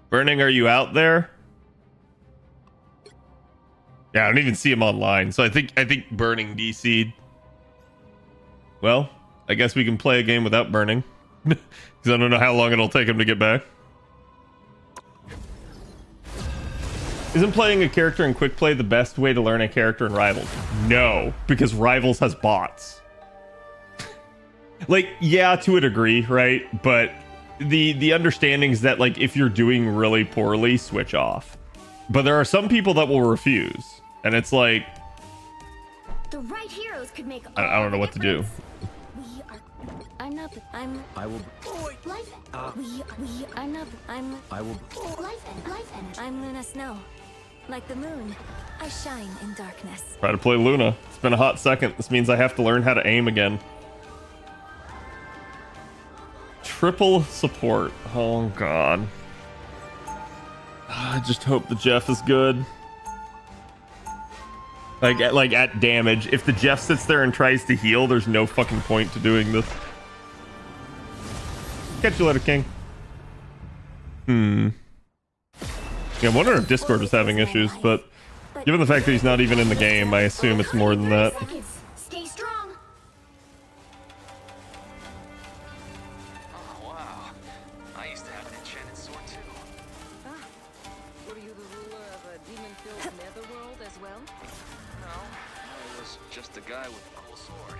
Burning, are you out there? Yeah, I don't even see him online, so I think burning DC'd. Well, I guess we can play a game without burning. Because I don't know how long it'll take him to get back. Isn't playing a character in quick play the best way to learn a character in Rivals? No, because Rivals has bots. Like, yeah, to a degree, right? But the understanding is that, like, if you're doing really poorly, switch off. But there are some people that will refuse. And it's like, The right heroes could make I don't know what to do. I'm not. I will. Life. I'm not. I will. Life. I'm Luna Snow. Like the moon, I shine in darkness. Try to play Luna. It's been a hot second. This means I have to learn how to aim again. Triple support. Oh god. I just hope the Jeff is good. Like at damage. If the Jeff sits there and tries to heal, there's no fucking point to doing this. Catch you later, King. Yeah, I wonder if Discord is having issues, but given the fact that he's not even in the game, I assume it's more than that. Stay strong. Oh, wow. I used to have an enchanted sword, too. Were you the ruler of a demon-filled netherworld as well? No, I was just a guy with a cool sword.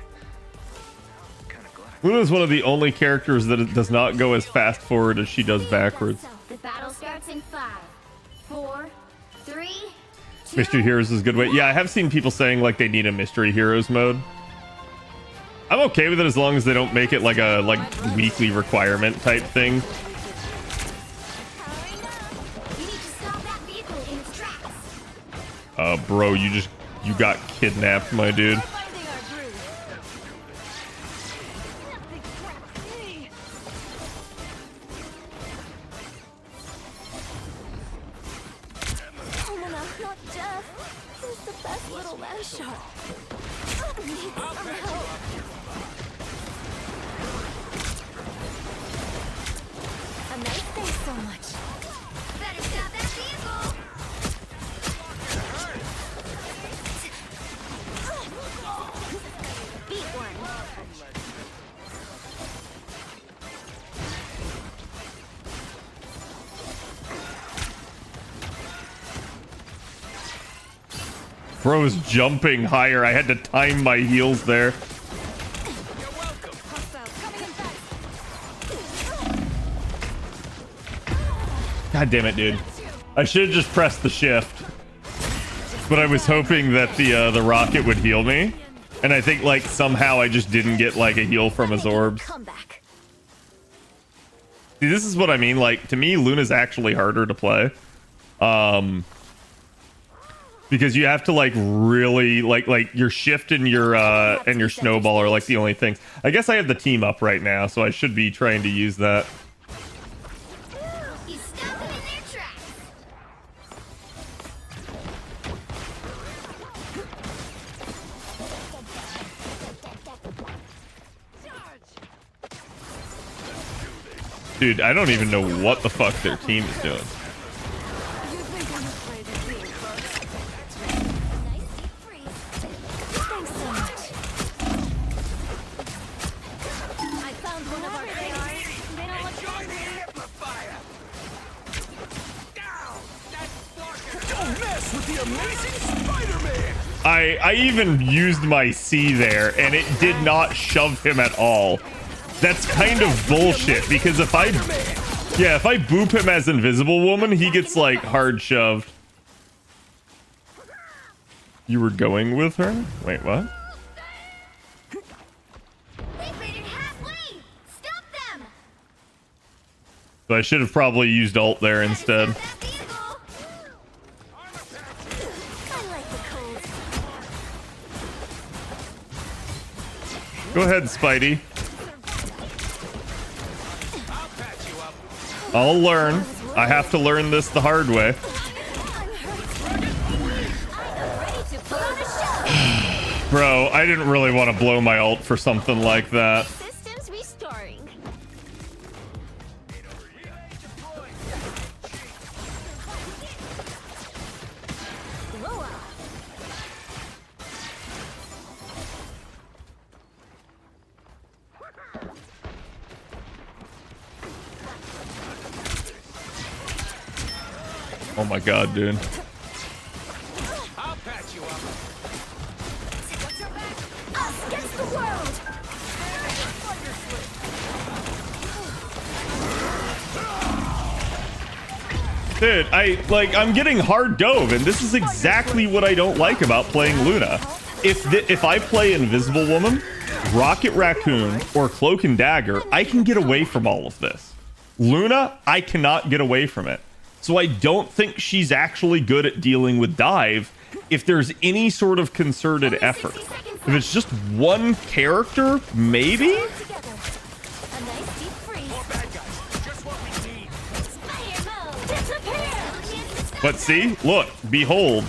I'm kind of glad. Luna is one of the only characters that does not go as fast forward as she does backwards. The battle starts in 5, 4, 3, 2. Mystery Heroes is a good way. Yeah, I have seen people saying like they need a Mystery Heroes mode. I'm okay with it as long as they don't make it like a weekly requirement type thing. You need to stop that vehicle in its tracks. Bro, you got kidnapped, my dude. Bro is jumping higher. I had to time my heels there. You're welcome. Hostiles coming in fast. God damn it, dude. I should have just pressed the shift. But I was hoping that the rocket would heal me. And I think, like, somehow I just didn't get, like, a heal from his orbs. See, this is what I mean. Like, to me, Luna's actually harder to play. Because you have to, like, really, like your shift and your snowball are, like, the only things. I guess I have the team up right now, so I should be trying to use that. Dude, I don't even know what the fuck their team is doing. I even used my C there, and it did not shove him at all. That's kind of bullshit, because if I boop him as Invisible Woman, he gets, like, hard shoved. You were going with her? Wait, what? So I should have probably used ult there instead. Go ahead, Spidey. I'll learn. I have to learn this the hard way. Bro, I didn't really want to blow my ult for something like that. Systems restoring. Oh my god, dude. I'll patch you up. Us against the world. Dude, I'm getting hard dove, and this is exactly what I don't like about playing Luna. If I play Invisible Woman, Rocket Raccoon, or Cloak and Dagger, I can get away from all of this. Luna, I cannot get away from it. So I don't think she's actually good at dealing with dive if there's any sort of concerted effort. If it's just one character, maybe? But see, look, behold.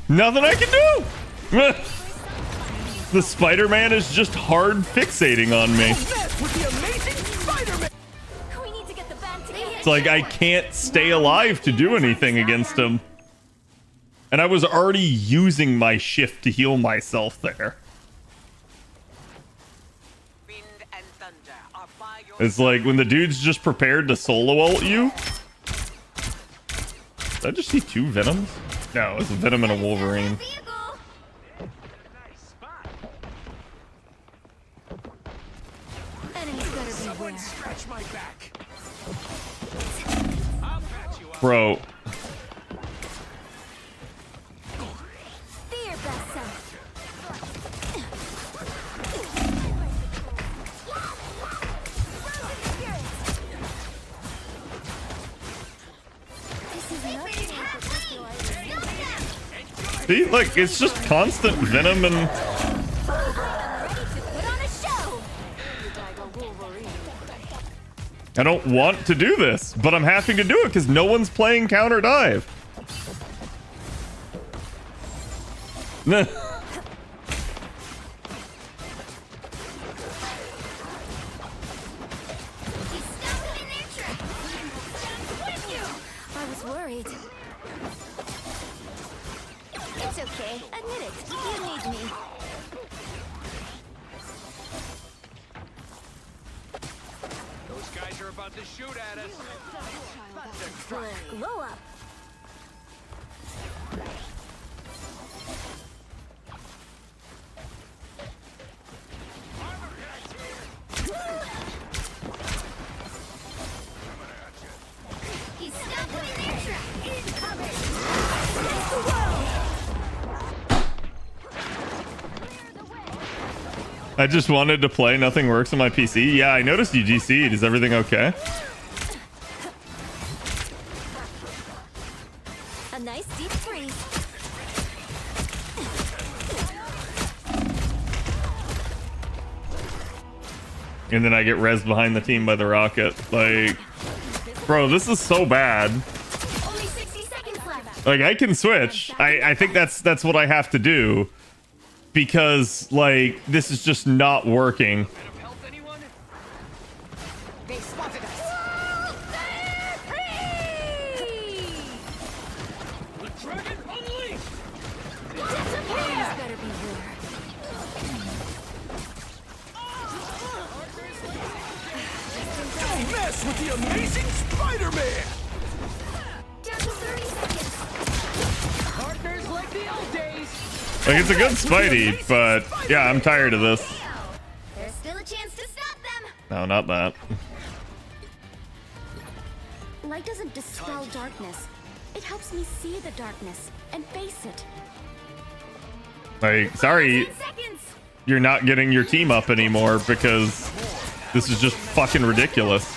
Nothing I can do! The Spider-Man is just hard fixating on me. It's like I can't stay alive to do anything against him. And I was already using my shift to heal myself there. It's like when the dude's just prepared to solo ult you. Did I just see two Venoms? No, it's a Venom and a Wolverine. Bro. See, look, it's just constant Venom and... I don't want to do this, but I'm having to do it because no one's playing counter dive. are about to shoot at us. Glow up. He's still putting their trap. Incoming. I just wanted to play. Nothing works on my PC. Yeah, I noticed you GC'd. Is everything okay? A nice deep freeze. And then I get rezzed behind the team by the rocket. Like, bro, this is so bad. Only 60 seconds left. Like, I can switch. I think that's what I have to do. Because, like, this is just not working. Help anyone? They spotted us. The dragon unleashed. Disappear. Better beware. Don't mess with the amazing Spider-Man! Down to 30 seconds. Partners like the old days. Like, it's a good Spidey, but yeah, I'm tired of this. There's still a chance to stop them. No, not that. Light doesn't dispel darkness. It helps me see the darkness and face it. Like, sorry, 10 seconds. you're not getting your team up anymore because this is just fucking ridiculous.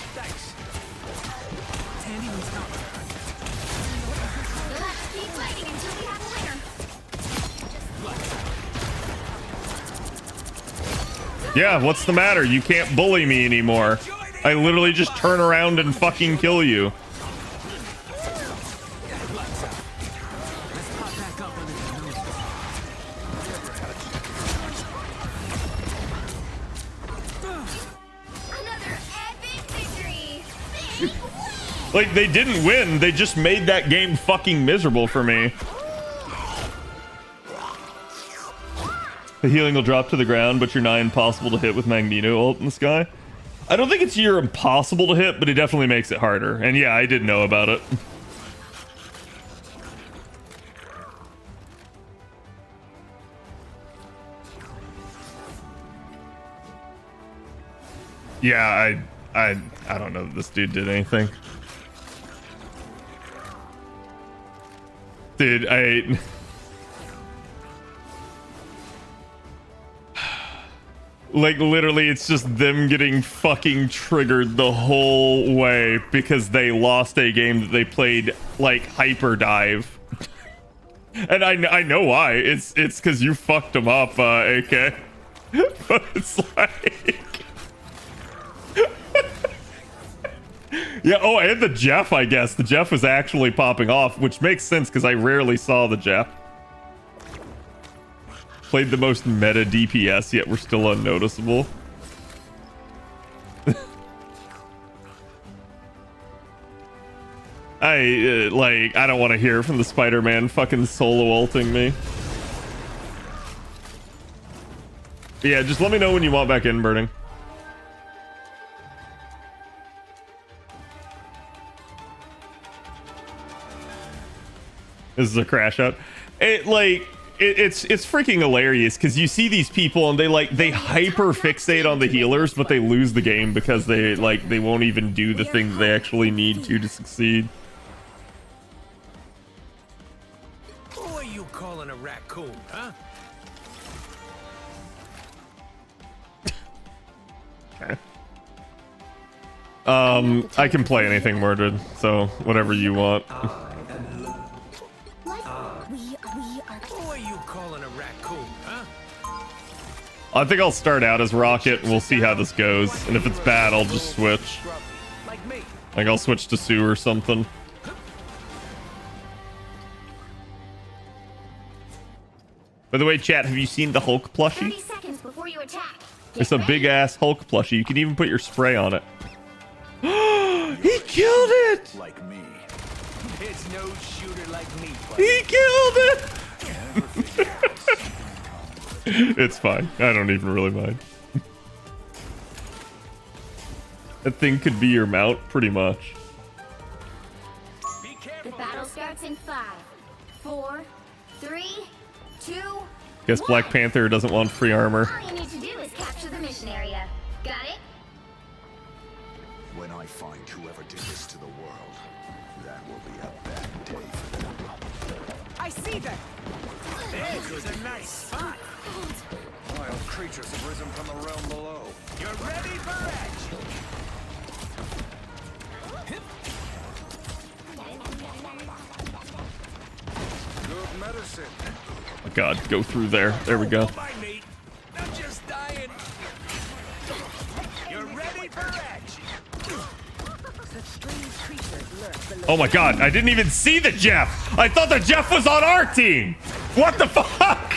You'll have to keep fighting until we have a winner. Yeah, what's the matter? You can't bully me anymore. I literally just turn around and fucking kill you. Another epic victory. Like, they didn't win, they just made that game fucking miserable for me. The healing will drop to the ground, but you're nigh impossible to hit with Magneto ult in the sky. I don't think it's you're impossible to hit, but it definitely makes it harder. And yeah, I did know about it. Yeah, I don't know that this dude did anything. Dude, like, literally, it's just them getting fucking triggered the whole way because they lost a game that they played, like, hyper dive. And I know why. It's because you fucked them up, AK. But it's like... Yeah, oh, and the Jeff, I guess. The Jeff was actually popping off, which makes sense because I rarely saw the Jeff. Played the most meta DPS, yet we're still unnoticeable. I don't want to hear from the Spider-Man fucking solo ulting me. But yeah, just let me know when you want back in, Burning. This is a crash out. It's freaking hilarious because you see these people and they hyper fixate on the healers, but they lose the game because they won't even do the thing that they actually need to succeed. Who are you calling a raccoon, huh? Okay. I can play anything, Mordred, so whatever you want. Who are you calling a raccoon, huh? I think I'll start out as Rocket and we'll see how this goes. And if it's bad, I'll just switch. Like me. Like, I'll switch to Sue or something. By the way, chat, have you seen the Hulk 30 plushie? seconds before you attack. It's a big ass Hulk plushie. You can even put your spray on it. He killed it! Like me. There's no shooter like me, He killed it! It's fine. I don't even really mind. That thing could be your mount, pretty much. The battle starts in 5, 4, 3, 2. Guess Black Panther doesn't want free armor. All you need to do is capture the mission area. Got it? When I find whoever did this to the world, that will be a bad day for them. I see them. This is a nice spot. Wild creatures have risen from the realm below. You're ready for action. Good medicine. Oh God, go through there. There we go. I'm just dying. You're ready for action. Such strange creatures lurk below. Oh my God, I didn't even see the Jeff. I thought the Jeff was on our team. What the fuck?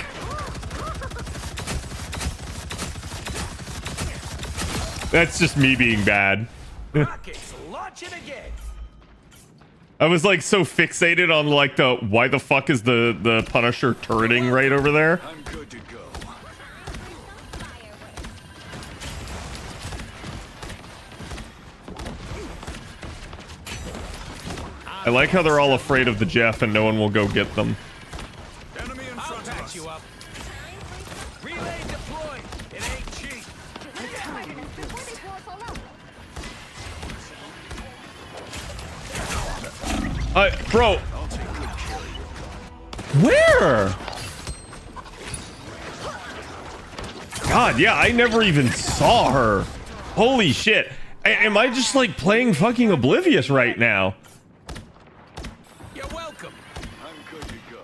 That's just me being bad. Rockets, launch it again. I was like so fixated on like the why the fuck is the Punisher turreting right over there? I'm good to go. I like how they're all afraid of the Jeff and no one will go get them. Enemy in front of us. You up. Relay deployed. It ain't cheap. Bro. Where? God, yeah, I never even saw her. Holy shit. Am I just like playing fucking Oblivious right now? You're welcome. I'm good to go.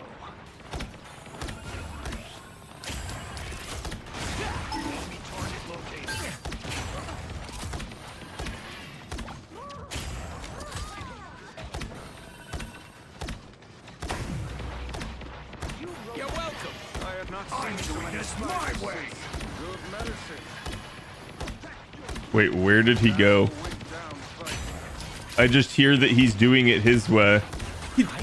You're welcome. I have not seen doing this my way. Good medicine. Wait, where did he go? I just hear that he's doing it his way.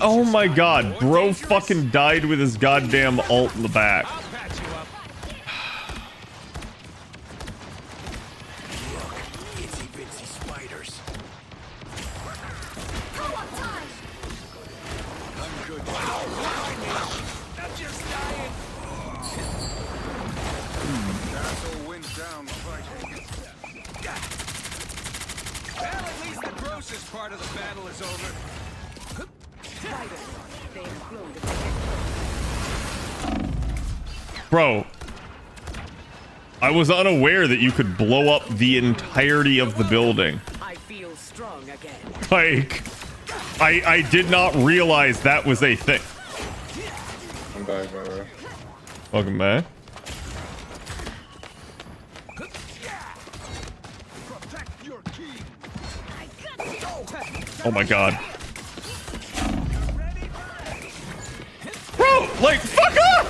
Oh my God, bro fucking died with his goddamn ult in the back. I'll patch you up. Look, itsy bitsy spiders. I'm good. I'm just dying. Castle wins down fighting. Well, at least the grossest part of the battle is over. They exploded. Bro, I was unaware that you could blow up the entirety of the building. I feel strong again. Like, I did not realize that was a thing. I'm back, by the way. Welcome back. Protect your king. Oh my God. Bro, like, fuck off!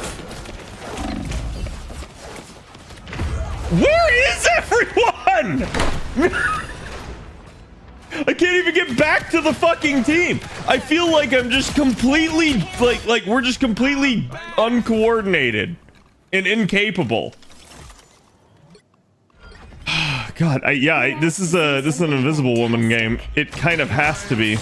Where is everyone? I can't even get back to the fucking team. I feel like I'm just completely, like we're just completely uncoordinated and incapable. God, this is an Invisible Woman game. It kind of has to be.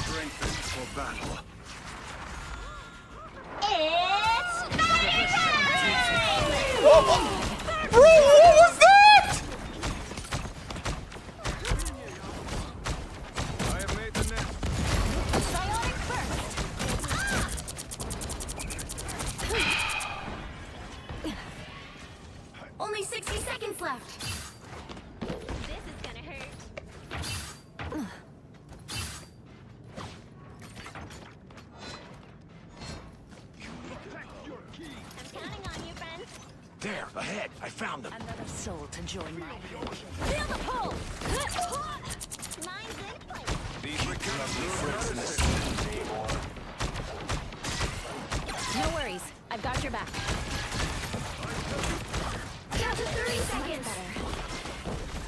Bro, what was that? I have made the nest. Only 60 seconds left. This is gonna hurt. I'm counting on you, friend. There, ahead. I found them. Another soul to join my adventure. Feel the pull. Mine's in place. These recruits are No worries. I've got your back. Down to 30 seconds.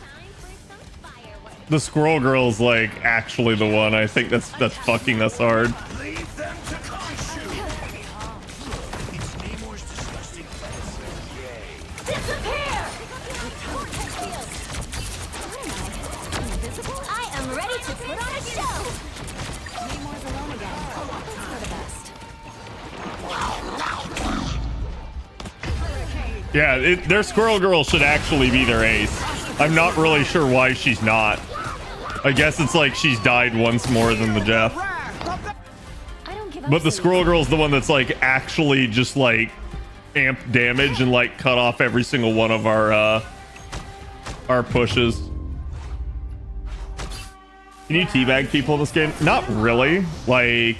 Time for some fireworks. The Squirrel Girl's like actually the one. I think that's fucking us hard. Leave them to Kamachi. It's Namor's disgusting Disappear! Invisible? Yeah, their Squirrel Girl should actually be their ace. I'm not really sure why she's not. I guess it's like she's died once more than the Jeff. But the Squirrel Girl's the one that's like actually just like amp damage and like cut off every single one of our pushes. Can you teabag people in this game? Not really. Like,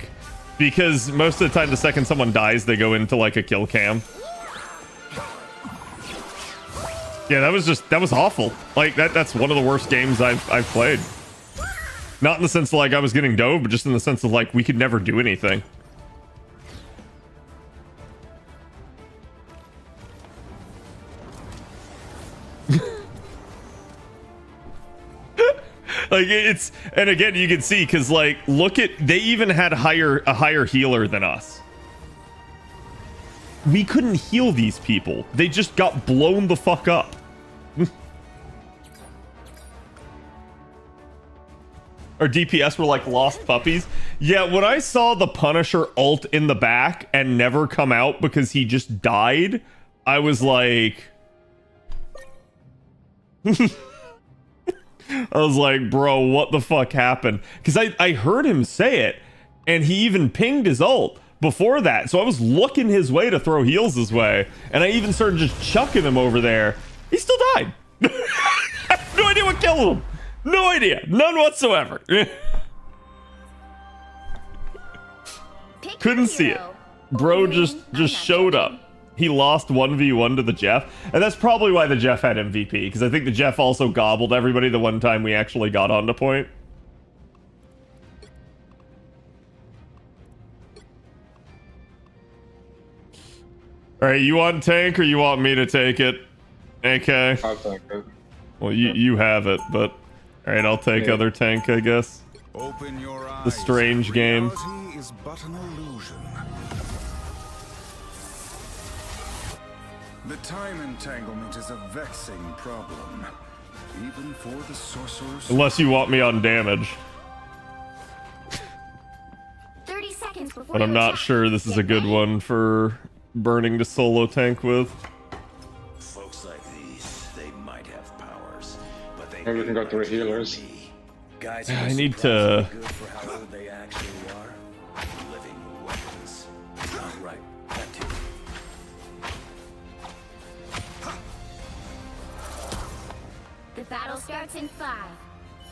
because most of the time the second someone dies, they go into like a kill cam. Yeah, that was awful. Like that's one of the worst games I've played. Not in the sense of like I was getting dove, but just in the sense of like we could never do anything. Like it's, and again you can see because like look at, they even had a higher healer than us. We couldn't heal these people. They just got blown the fuck up. Our DPS were like lost puppies. Yeah, when I saw the Punisher ult in the back and never come out because he just died, I was like... I was like, bro, what the fuck happened? Because I heard him say it, and he even pinged his ult before that. So I was looking his way to throw heals his way, and I even started just chucking him over there. He still died. I have no idea what killed him. No idea. None whatsoever. Couldn't see it. Bro just showed up. He lost 1v1 to the Jeff. And that's probably why the Jeff had MVP. Because I think the Jeff also gobbled everybody the one time we actually got onto point. Alright, you want tank or you want me to take it? Okay. I'll take it. Well, you have it, but... Alright, I'll take other tank, I guess. Open your eyes. The strange game. Reality is but an illusion. The time entanglement is a vexing problem, even for the sorcerers. Unless you want me on damage. 30 seconds before But I'm not sure this is a good one for burning to solo tank with. Folks like these, they might have powers, but they Maybe we can go through healers. guys, I need to... good for how old they actually are. Living weapons. Right, that too. The battle starts in 5,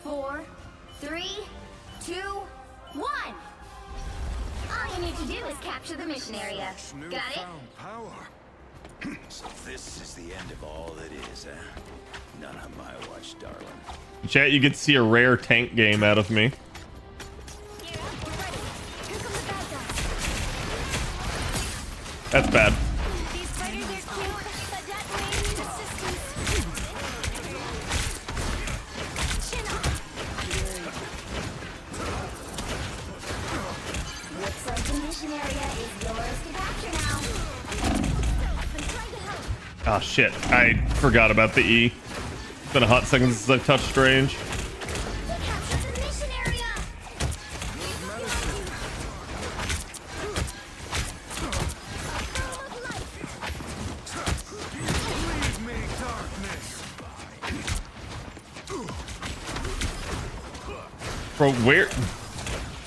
4, 3, 2, 1. All you need to do is capture the mission area. Got it? Power. So this is the end of all that is, eh? None on my watch, darling. Chat, you get to see a rare tank game out of me. Gear up, we're ready. Here come the bad guys. That's bad. These fighters are cute, but that may need assistance. Chin up. Looks like the mission area is yours to capture now. I'm trying to help. Ah, shit. I forgot about the E. It's been a hot second since I've touched range. Capture the mission area. Leave me, darkness. Bro, where?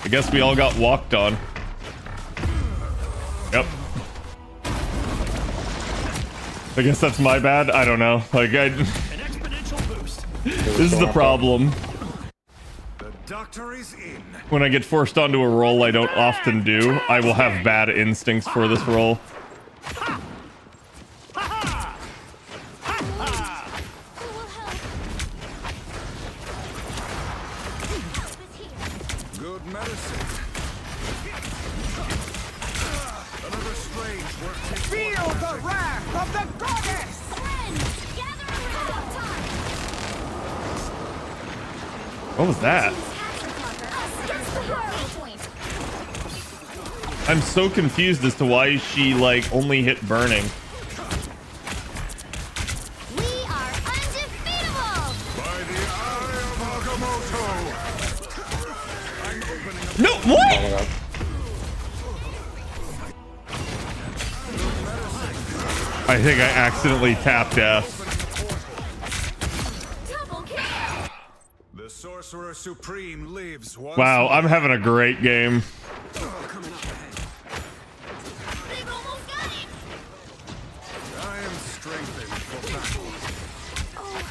I guess we all got walked on. Yep. I guess that's my bad. I don't know. Like, this is the problem. The doctor is in. When I get forced onto a role I don't often do, I will have bad instincts for this role. Good medicine. Another strange work. Feel the wrath of the goddess! Friends, gather around. Time. What was that? Against the world. Point. I'm so confused as to why she, like, only hit burning. We are undefeatable. By the eye of Agamotto! I'm opening up. No, what? I I think I accidentally tapped F. Double kill. The Sorcerer Supreme lives once Wow, more. I'm having a great game. Coming up ahead. They've almost got it. I am strengthened for battle. Oh,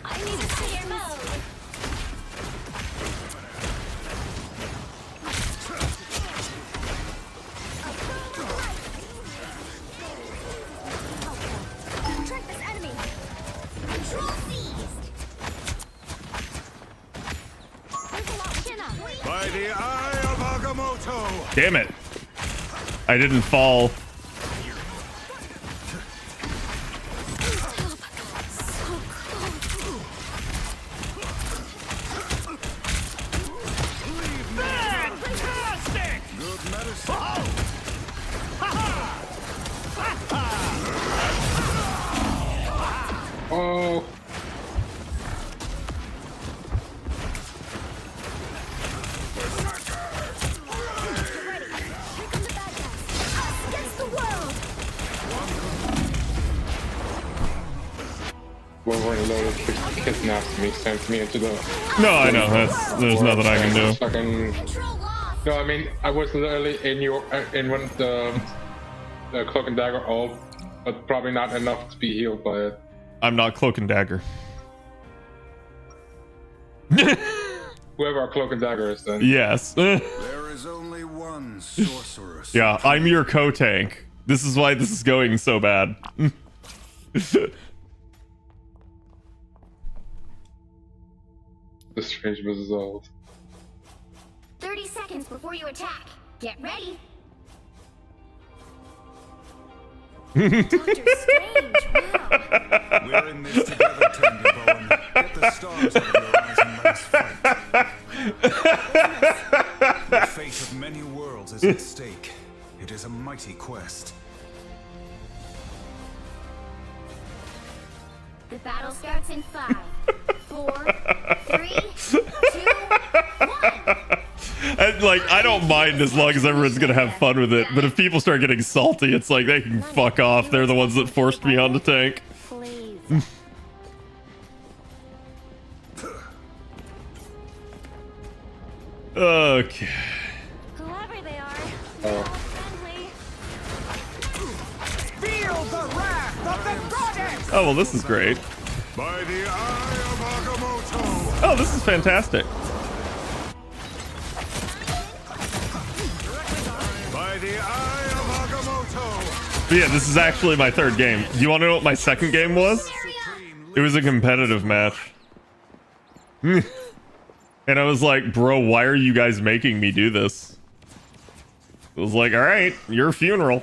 I need to clear mode. Track this enemy. Control seized. There's a lot chin up. By the eye of Agamotto. Damn it. I didn't fall. Fantastic! Good medicine. Oh, Against the world. Wolverine loaded kidnapped me, sent me into the. No, I know. There's nothing I can do. Fucking. Control lost. No, I mean I was literally in one of the cloak and dagger ult, but probably not enough to be healed by it. I'm not Cloak and Dagger. Whoever our cloak and dagger is, then. Yes. There is only one Sorcerer Yeah, Supreme. I'm your co-tank. This is why this is going so bad. The strange result. 30 seconds before you attack. Get ready. Doctor Strange, wow. We're in this together, Tenderbowen. Get the stars out of your eyes and let us fight. The fate of many worlds is at stake. It is a mighty quest. The battle starts in 5, 4, 3, 2, 1. I don't mind as long as everyone's gonna have fun with it. But if people start getting salty, it's like they can fuck off. They're the ones that forced me on the tank. Please. Okay. Whoever they are, Oh. they're all friendly. Feel the wrath of the goddess! Oh well, this is great. By the eye of Agamotto! Oh, this is fantastic. By the eye of Agamotto! But yeah, this is actually my third game. Do you want to know what my second game was? It was a competitive match. And I was like, bro, why are you guys making me do this? It was like, all right, your funeral.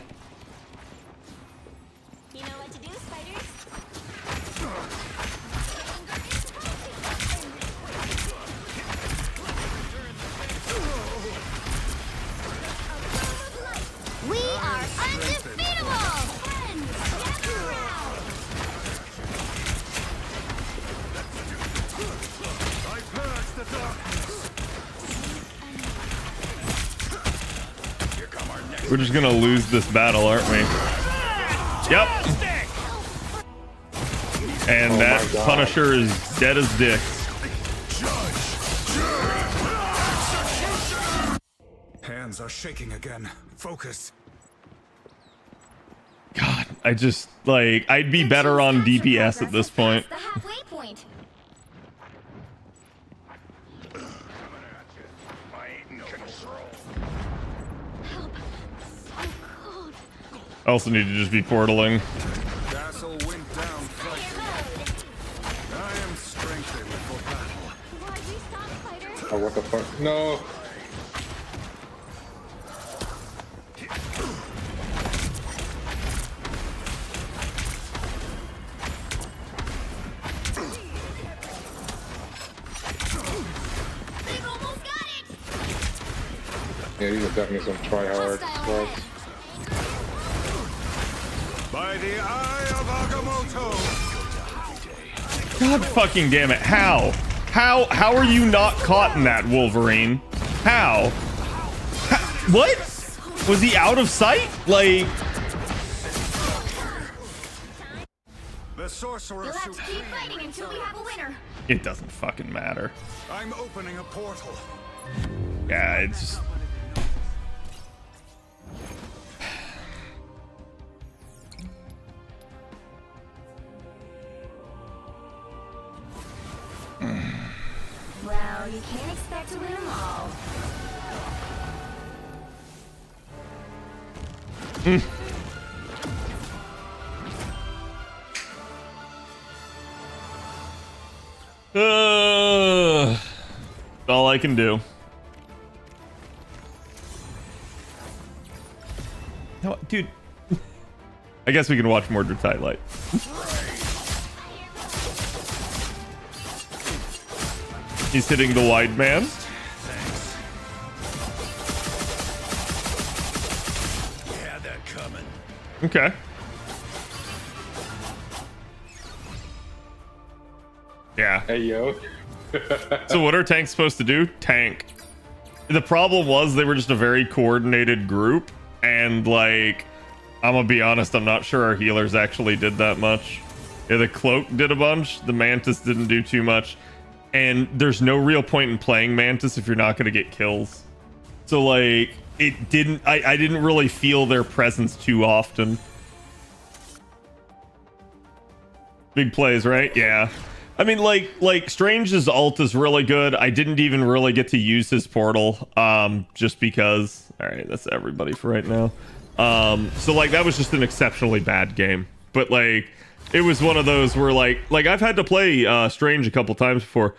You know what to do, spiders? We are undefeatable! Friends, gather around! I purge the darkness! Here come our next. We're just gonna lose this battle, aren't we? Yep. And Oh that my God. Punisher is dead as dicks. Hands are shaking again. Focus. God, I just, like, I'd be better on DPS at this point. The halfway point. Help. So cold. I also need to just be portaling. Castle went down fighting. I am strengthened for battle. Why we stop, fighter? Oh, what the fuck? No. They've almost got it! Yeah, these are definitely some try-hard Hostile spots. By the eye of Agamotto! God fucking damn it. How? How are you not caught in that, Wolverine? How? What? Was he out of sight? Like... sorcerer You'll have to keep supreme fighting until we have a winner. It doesn't fucking matter. I'm opening a portal. Yeah, it's just... Well, you can't expect to win them all. All I can do. No, dude. I guess we can watch Mordred's highlight. He's hitting the wide man. Yeah, they're coming. Okay. Yeah. Hey, yo. So what are tanks supposed to do? Tank. The problem was they were just a very coordinated group, and like, I'm gonna be honest, I'm not sure our healers actually did that much. Yeah, the cloak did a bunch, the mantis didn't do too much, and there's no real point in playing mantis if you're not gonna get kills. So like, it didn't, I didn't really feel their presence too often. Big plays, right? Yeah. I mean, like Strange's ult is really good. I didn't even really get to use his portal, just because. All right, that's everybody for right now. So like that was just an exceptionally bad game. But like, it was one of those where like I've had to play Strange a couple times before.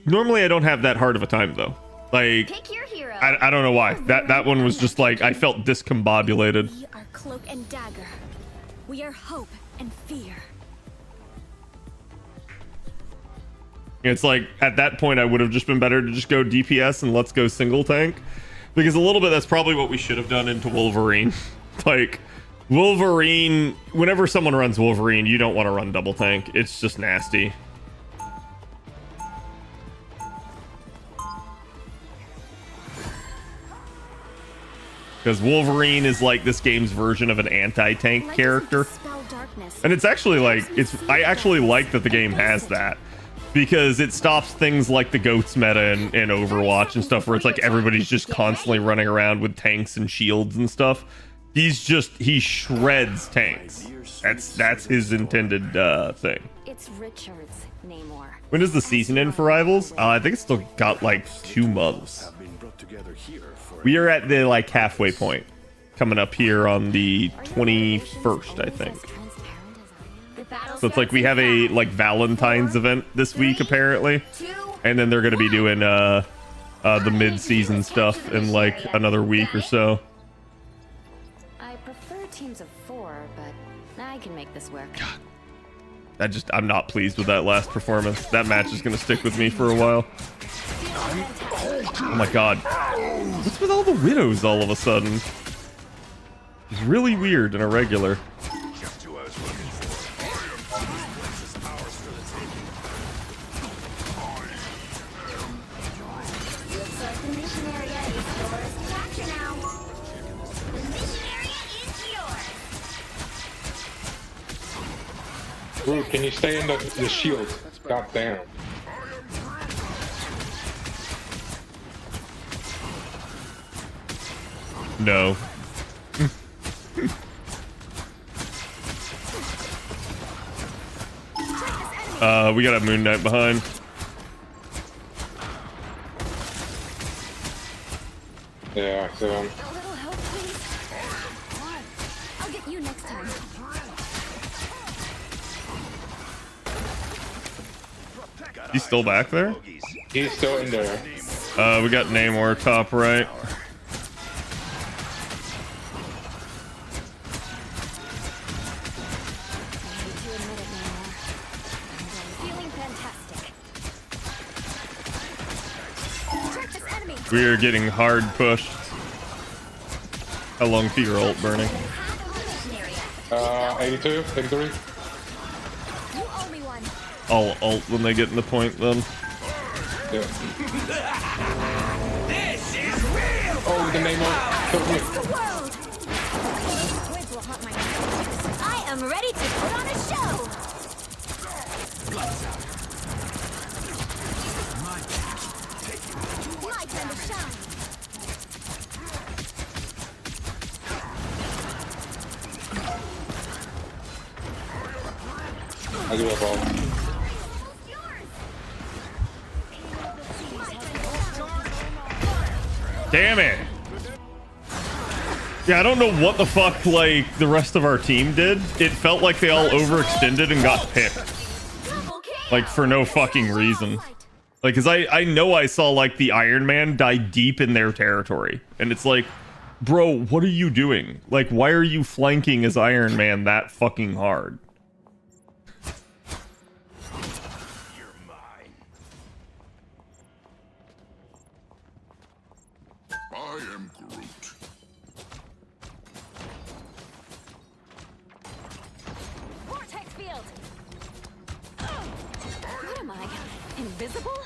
Normally, I don't have that hard of a time though. Like, Pick your hero. I don't know why. That one was just like I felt discombobulated. We are cloak and dagger. We are hope and fear. It's like at that point I would have just been better to just go DPS and let's go single tank, because a little bit that's probably what we should have done into Wolverine. Like Wolverine, whenever someone runs Wolverine, you don't want to run double tank. It's just nasty. Because Wolverine is like this game's version of an anti-tank character. And it's actually like, I actually like that the game has that. Because it stops things like the GOATS meta in Overwatch and stuff, where it's like everybody's just constantly running around with tanks and shields and stuff. He shreds tanks. That's his intended thing. It's Richard's Namor. When does the season end for Rivals? I think it's still got like 2 months. We are at the like halfway point, coming up here on the 21st, I think. So it's like we have a like Valentines event this week apparently, and then they're going to be doing the mid-season stuff in like another week or so. I prefer teams of 4, but I can make this work. I'm not pleased with that last performance. That match is going to stick with me for a while. Oh my god. What's with all the widows all of a sudden? It's really weird and irregular. Rude, can you stay in the shield? God damn. No. We got a Moon Knight behind. Yeah, so A little help, please. I'll get you next time. He's still back there? he's still in there. We got Namor top right. We are getting hard pushed. How long to your ult burning? 82, 83. I'll ult when they get in the point then. Yeah. Oh, the Namor killed me. am ready to put on a show. My time to shine. I do have all. Damn it. Yeah, I don't know what the fuck, like, the rest of our team did. It felt like they all overextended and got picked. Like, for no fucking reason. Like, cause I know I saw, like, the Iron Man die deep in their territory. And it's like, bro, what are you doing? Like, why are you flanking as Iron Man that fucking hard? I am Groot. Vortex field. What am I? Invisible?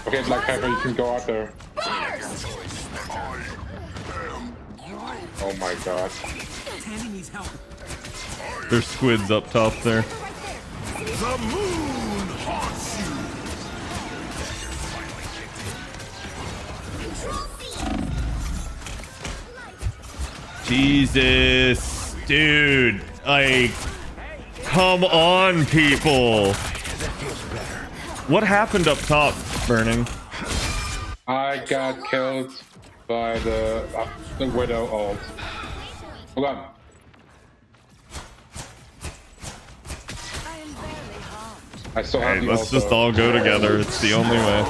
Okay, Black Panther, you can go out there. Oh my god. There's squids up top there. The moon haunts you. Jesus, dude, like, come on, people. What happened up top, Burning? I got killed by the Widow ult. Hold on. I still have Hey, the let's ult, just though. all go together. It's the only way.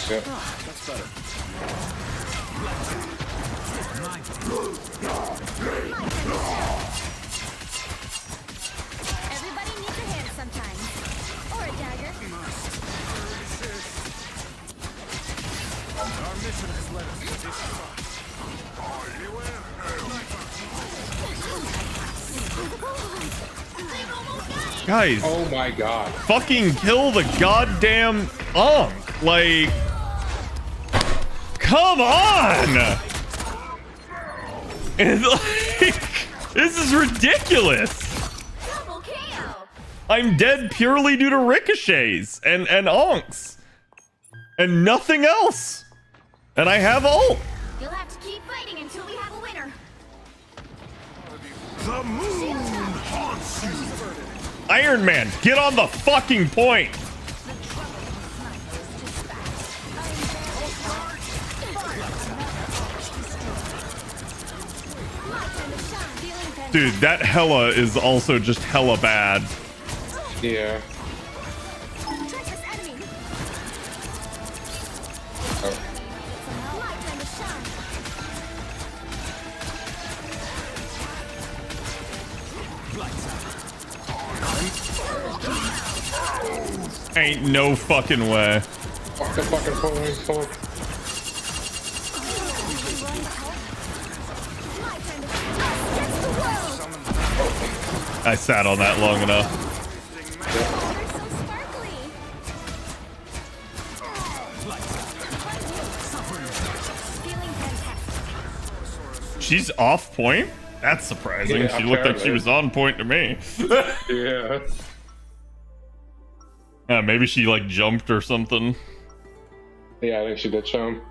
Yep. Everybody needs a hand sometimes. Or a dagger. Our mission has led us to this spot. Guys, Oh my god. fucking kill the goddamn Unk. Like, come on! And like, this is ridiculous. Double KO. I'm dead purely due to ricochets and Unks. And nothing else. And I have ult. You'll have to keep fighting until we have a winner. The moon haunts you. Iron Man, get on the fucking point. Dude, that Hella is also just hella bad. Yeah. Treacherous enemy. Oh. My time to shine. Ain't no fucking way. Fuck the fucking following folk. My time to against the world. I sat on that long enough. They're so sparkly. Feeling fantastic. She's off point? That's surprising. Yeah, She looked like she apparently. was on point to me. Yeah. Maybe she like jumped or something. Yeah, I think she did show him.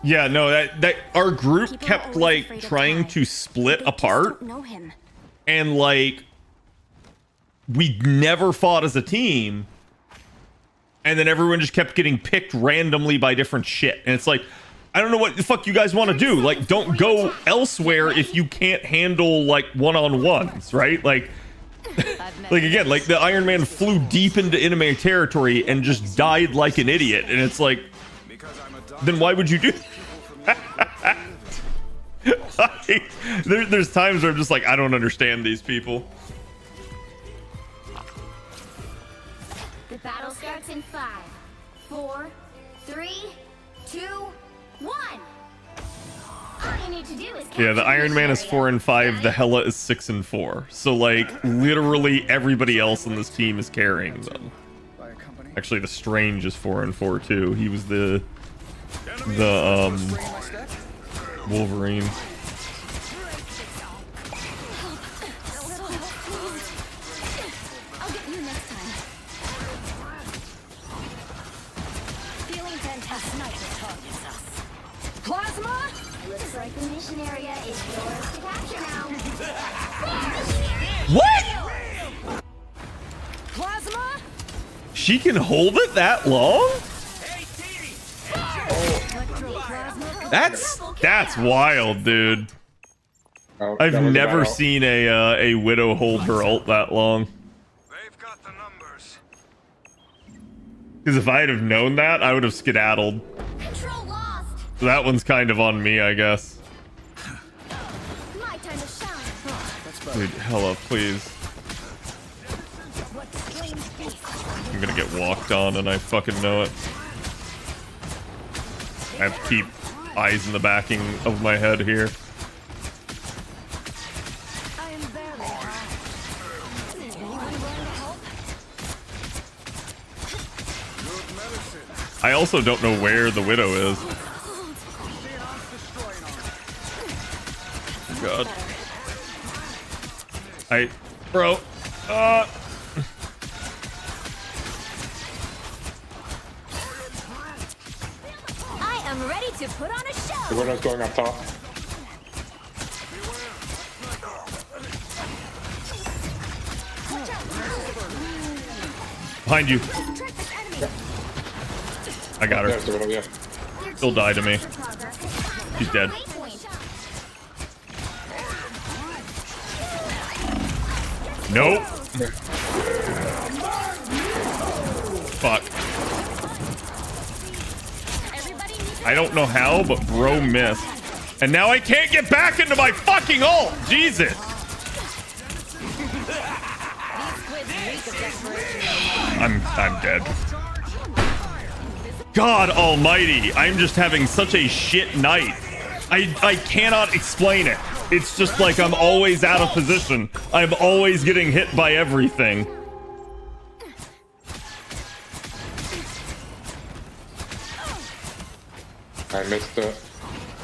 Yeah, no, that our group People are kept always like afraid of trying time. to split They just apart, don't know him. and like we never fought as a team, and then everyone just kept getting picked randomly by different shit, and it's like, I don't know what the fuck you guys want to do. Like, don't go elsewhere if you can't handle like one-on-ones, right? Like again, like the Iron Man flew deep into enemy territory and just died like an idiot, and it's like, then why would you do that? Like, there's times where I'm just like, I don't understand these people. The battle starts in 5, 4, 3, 2, 1. All you need to do is Yeah, the capture Iron Man is area. 4 and 5. Got The it? Hela is 6 and 4. So like, literally everybody else in this team is carrying them. Actually, the Strange is 4 and 4 too. He was the Wolverine. Looks like the mission area is yours to capture now. What? Plasma? She can hold it that long? That's wild, dude. Oh, I've that was never about- seen a Widow hold her ult that long. They've got the numbers. Because if I'd have known that, I would have skedaddled. Control lost. So that one's kind of on me, I guess. My time to shine. Dude, hella, please. I'm gonna get walked on and I fucking know it. I have to keep eyes in the backing of my head here. I am very hot. Anyone willing to help? Good medicine. I also don't know where the Widow is. God. Bro. I am ready to put on a The show. Widow's going up top. Behind you. Track this enemy. I got There's her. the Widow, yeah. She'll die to me. She's dead. Waypoint. Nope. Fuck. Everybody needs I don't know how, but bro missed. And now I can't get back into my fucking ult! Jesus! I'm dead. God almighty, I'm just having such a shit night. I cannot explain it. It's just like I'm always out of position. I'm always getting hit by everything. I missed the...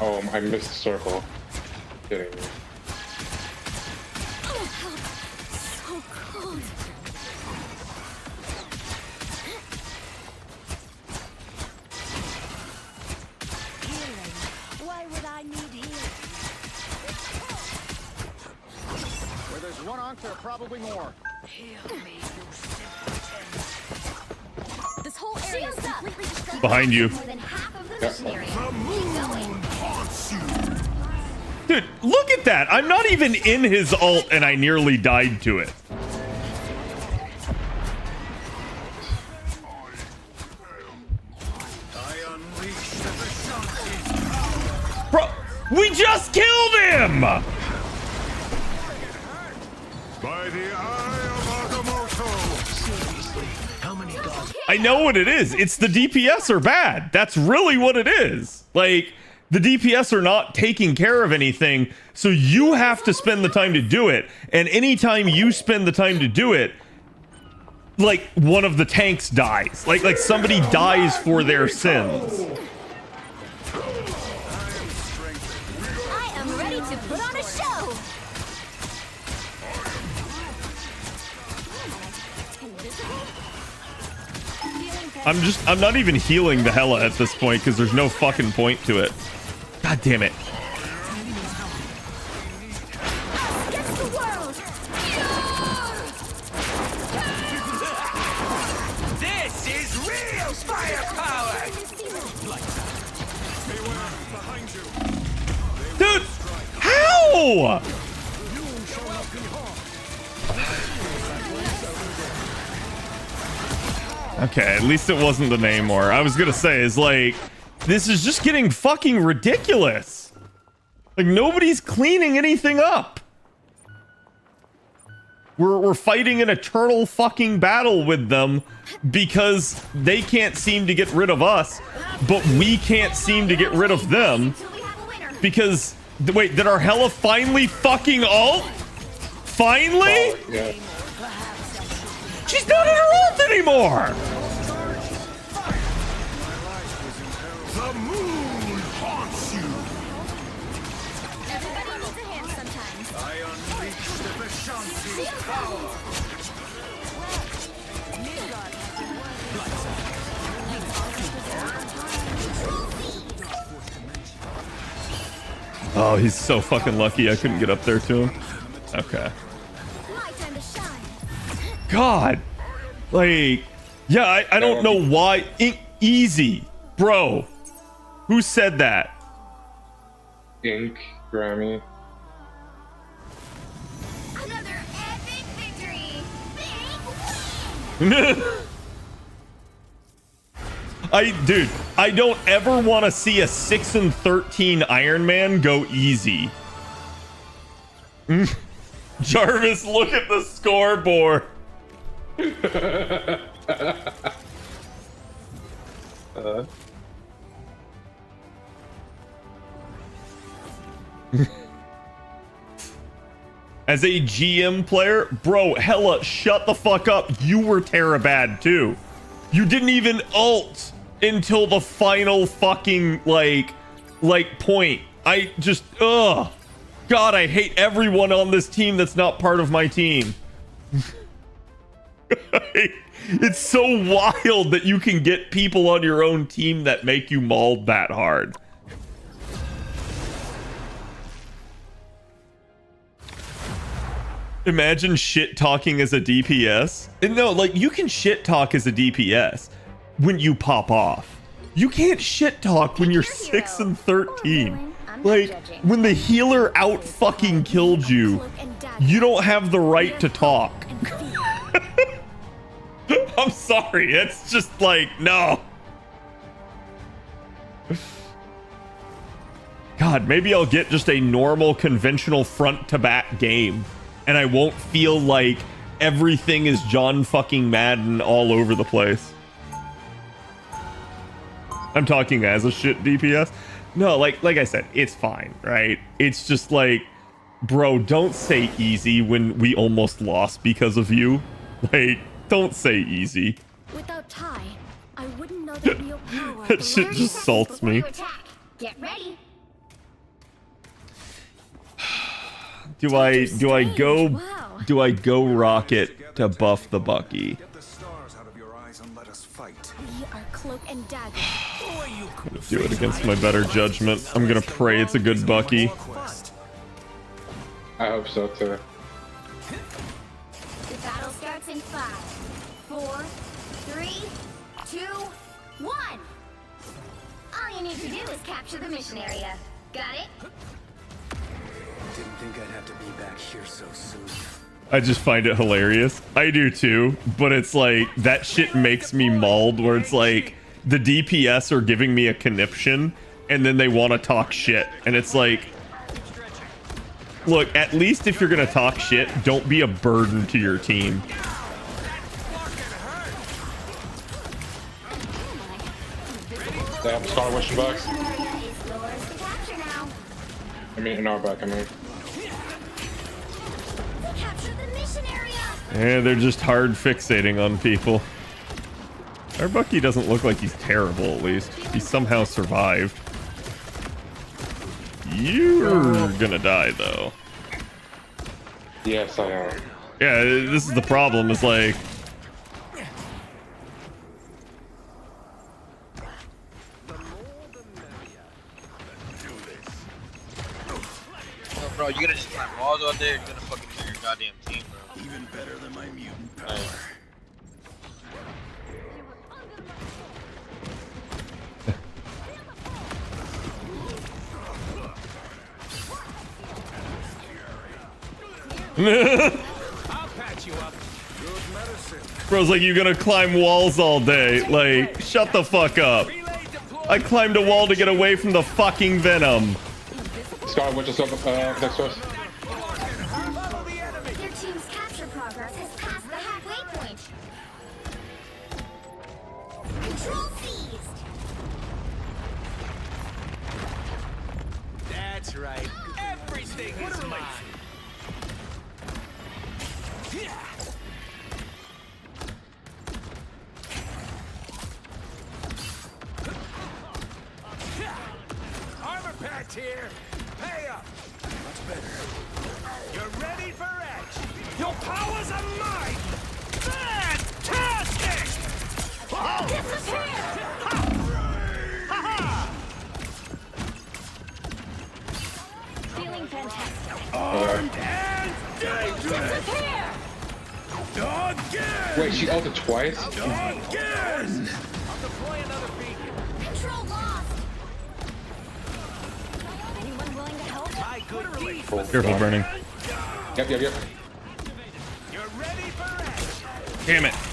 Oh, I missed the circle. Kidding me. so cold. Why would I need healing? Where there's one onk, there are probably more. This whole area is completely destroyed. Behind you. More than half of the Yeah. mission area. Keep going. Dude, look at that. I'm not even in his ult and I nearly died to it. I unleash the Vishanti's Bro, we just killed him! by the eye of Agamotto. Seriously, how many gods? I know what it is. It's the DPS are bad. That's really what it is. Like, the DPS are not taking care of anything, so you have to spend the time to do it. And anytime you spend the time to do it, like, one of the tanks dies. Like somebody dies for their sins. I am ready to put on a show. I'm not even healing the Hela at this point because there's no fucking point to it. God damn it. Against the world. This is real firepower. Behind you. Dude, how? Okay, at least it wasn't the Namor. I was gonna say, is like, this is just getting fucking ridiculous. Like, nobody's cleaning anything up. We're fighting an eternal fucking battle with them because they can't seem to get rid of us, but we can't seem to get rid of them Till we have a winner. because... Wait, did our Hela finally fucking ult? Finally? Yeah. She's not in her ult anymore! The moon haunts you. Everybody needs a hand sometimes. I unleash the Vishanti's power. Oh, he's so fucking lucky I couldn't get up there to him. Okay. My time to shine. God. Like, yeah, I don't know why. Easy. Bro. Who said that? Ink, Grammy. Another epic victory. Big win. Dude, I don't ever want to see a 6-13 Iron Man go easy. Jarvis, look at the scoreboard. As a GM player, bro, hella, shut the fuck up. You were Terabad too. You didn't even ult until the final fucking like point. I just, ugh. God, I hate everyone on this team that's not part of my team. It's so wild that you can get people on your own team that make you mauled that hard. Imagine shit talking as a DPS. And no, like, you can shit talk as a DPS when you pop off. You can't shit talk when you're 6-13. Like, when the healer out fucking killed you, you don't have the right to talk. I'm sorry, it's just like, no. God, maybe I'll get just a normal, conventional front-to-back game, and I won't feel like everything is John fucking Madden all over the place. I'm talking as a shit DPS. No, like I said, it's fine, right? It's just like, bro, don't say easy when we almost lost because of you. Like, don't say easy. Without Ty, I wouldn't know the real power. That shit just salts me. Get ready. Do I go rocket to buff the Bucky? Get the stars out of your eyes and let us fight. We are cloak and dagger. I'm gonna do it against my better judgment. I'm gonna pray it's a good Bucky. I hope so too. The battle starts in 5, 4, 3, 2, 1. All you need to do is capture the mission area. Got it? Didn't think I'd have to be back here so soon. I just find it hilarious. I do too, but it's like, that shit makes me mauled where it's like, the DPS are giving me a conniption, and then they want to talk shit. And it's like, look, at least if you're gonna talk shit, don't be a burden to your team. Damn, Star wishing box. It's yours to capture now. I mean, in our back, I mean. Capture the mission area. Yeah, they're just hard fixating on people. Our Bucky doesn't look like he's terrible, at least. He somehow survived. You're gonna die, though. Yes, I am. Yeah, this is the problem, is like... Oh, bro, you gonna just climb walls all day, or you gonna fucking do your goddamn team, bro? Even better than my mutant power. I'll patch you up. Good medicine. Bro's like, you gonna climb walls all day. Like, shut the fuck up. I climbed a wall to get away from the fucking venom. Scar, what's yourself next to us? Your team's capture progress has passed the halfway point. Control seized. That's right. Everything is mine. Armor patch here. Pay up. Much better. You're ready for edge. Your powers are mine. Fantastic! Disappear. Ha! Ha-ha! Wait, she ulted twice? Again! I'll deploy another beacon. Control lost. Anyone willing to help? My good deed. Careful burning. Yep. You're ready for action. Damn it.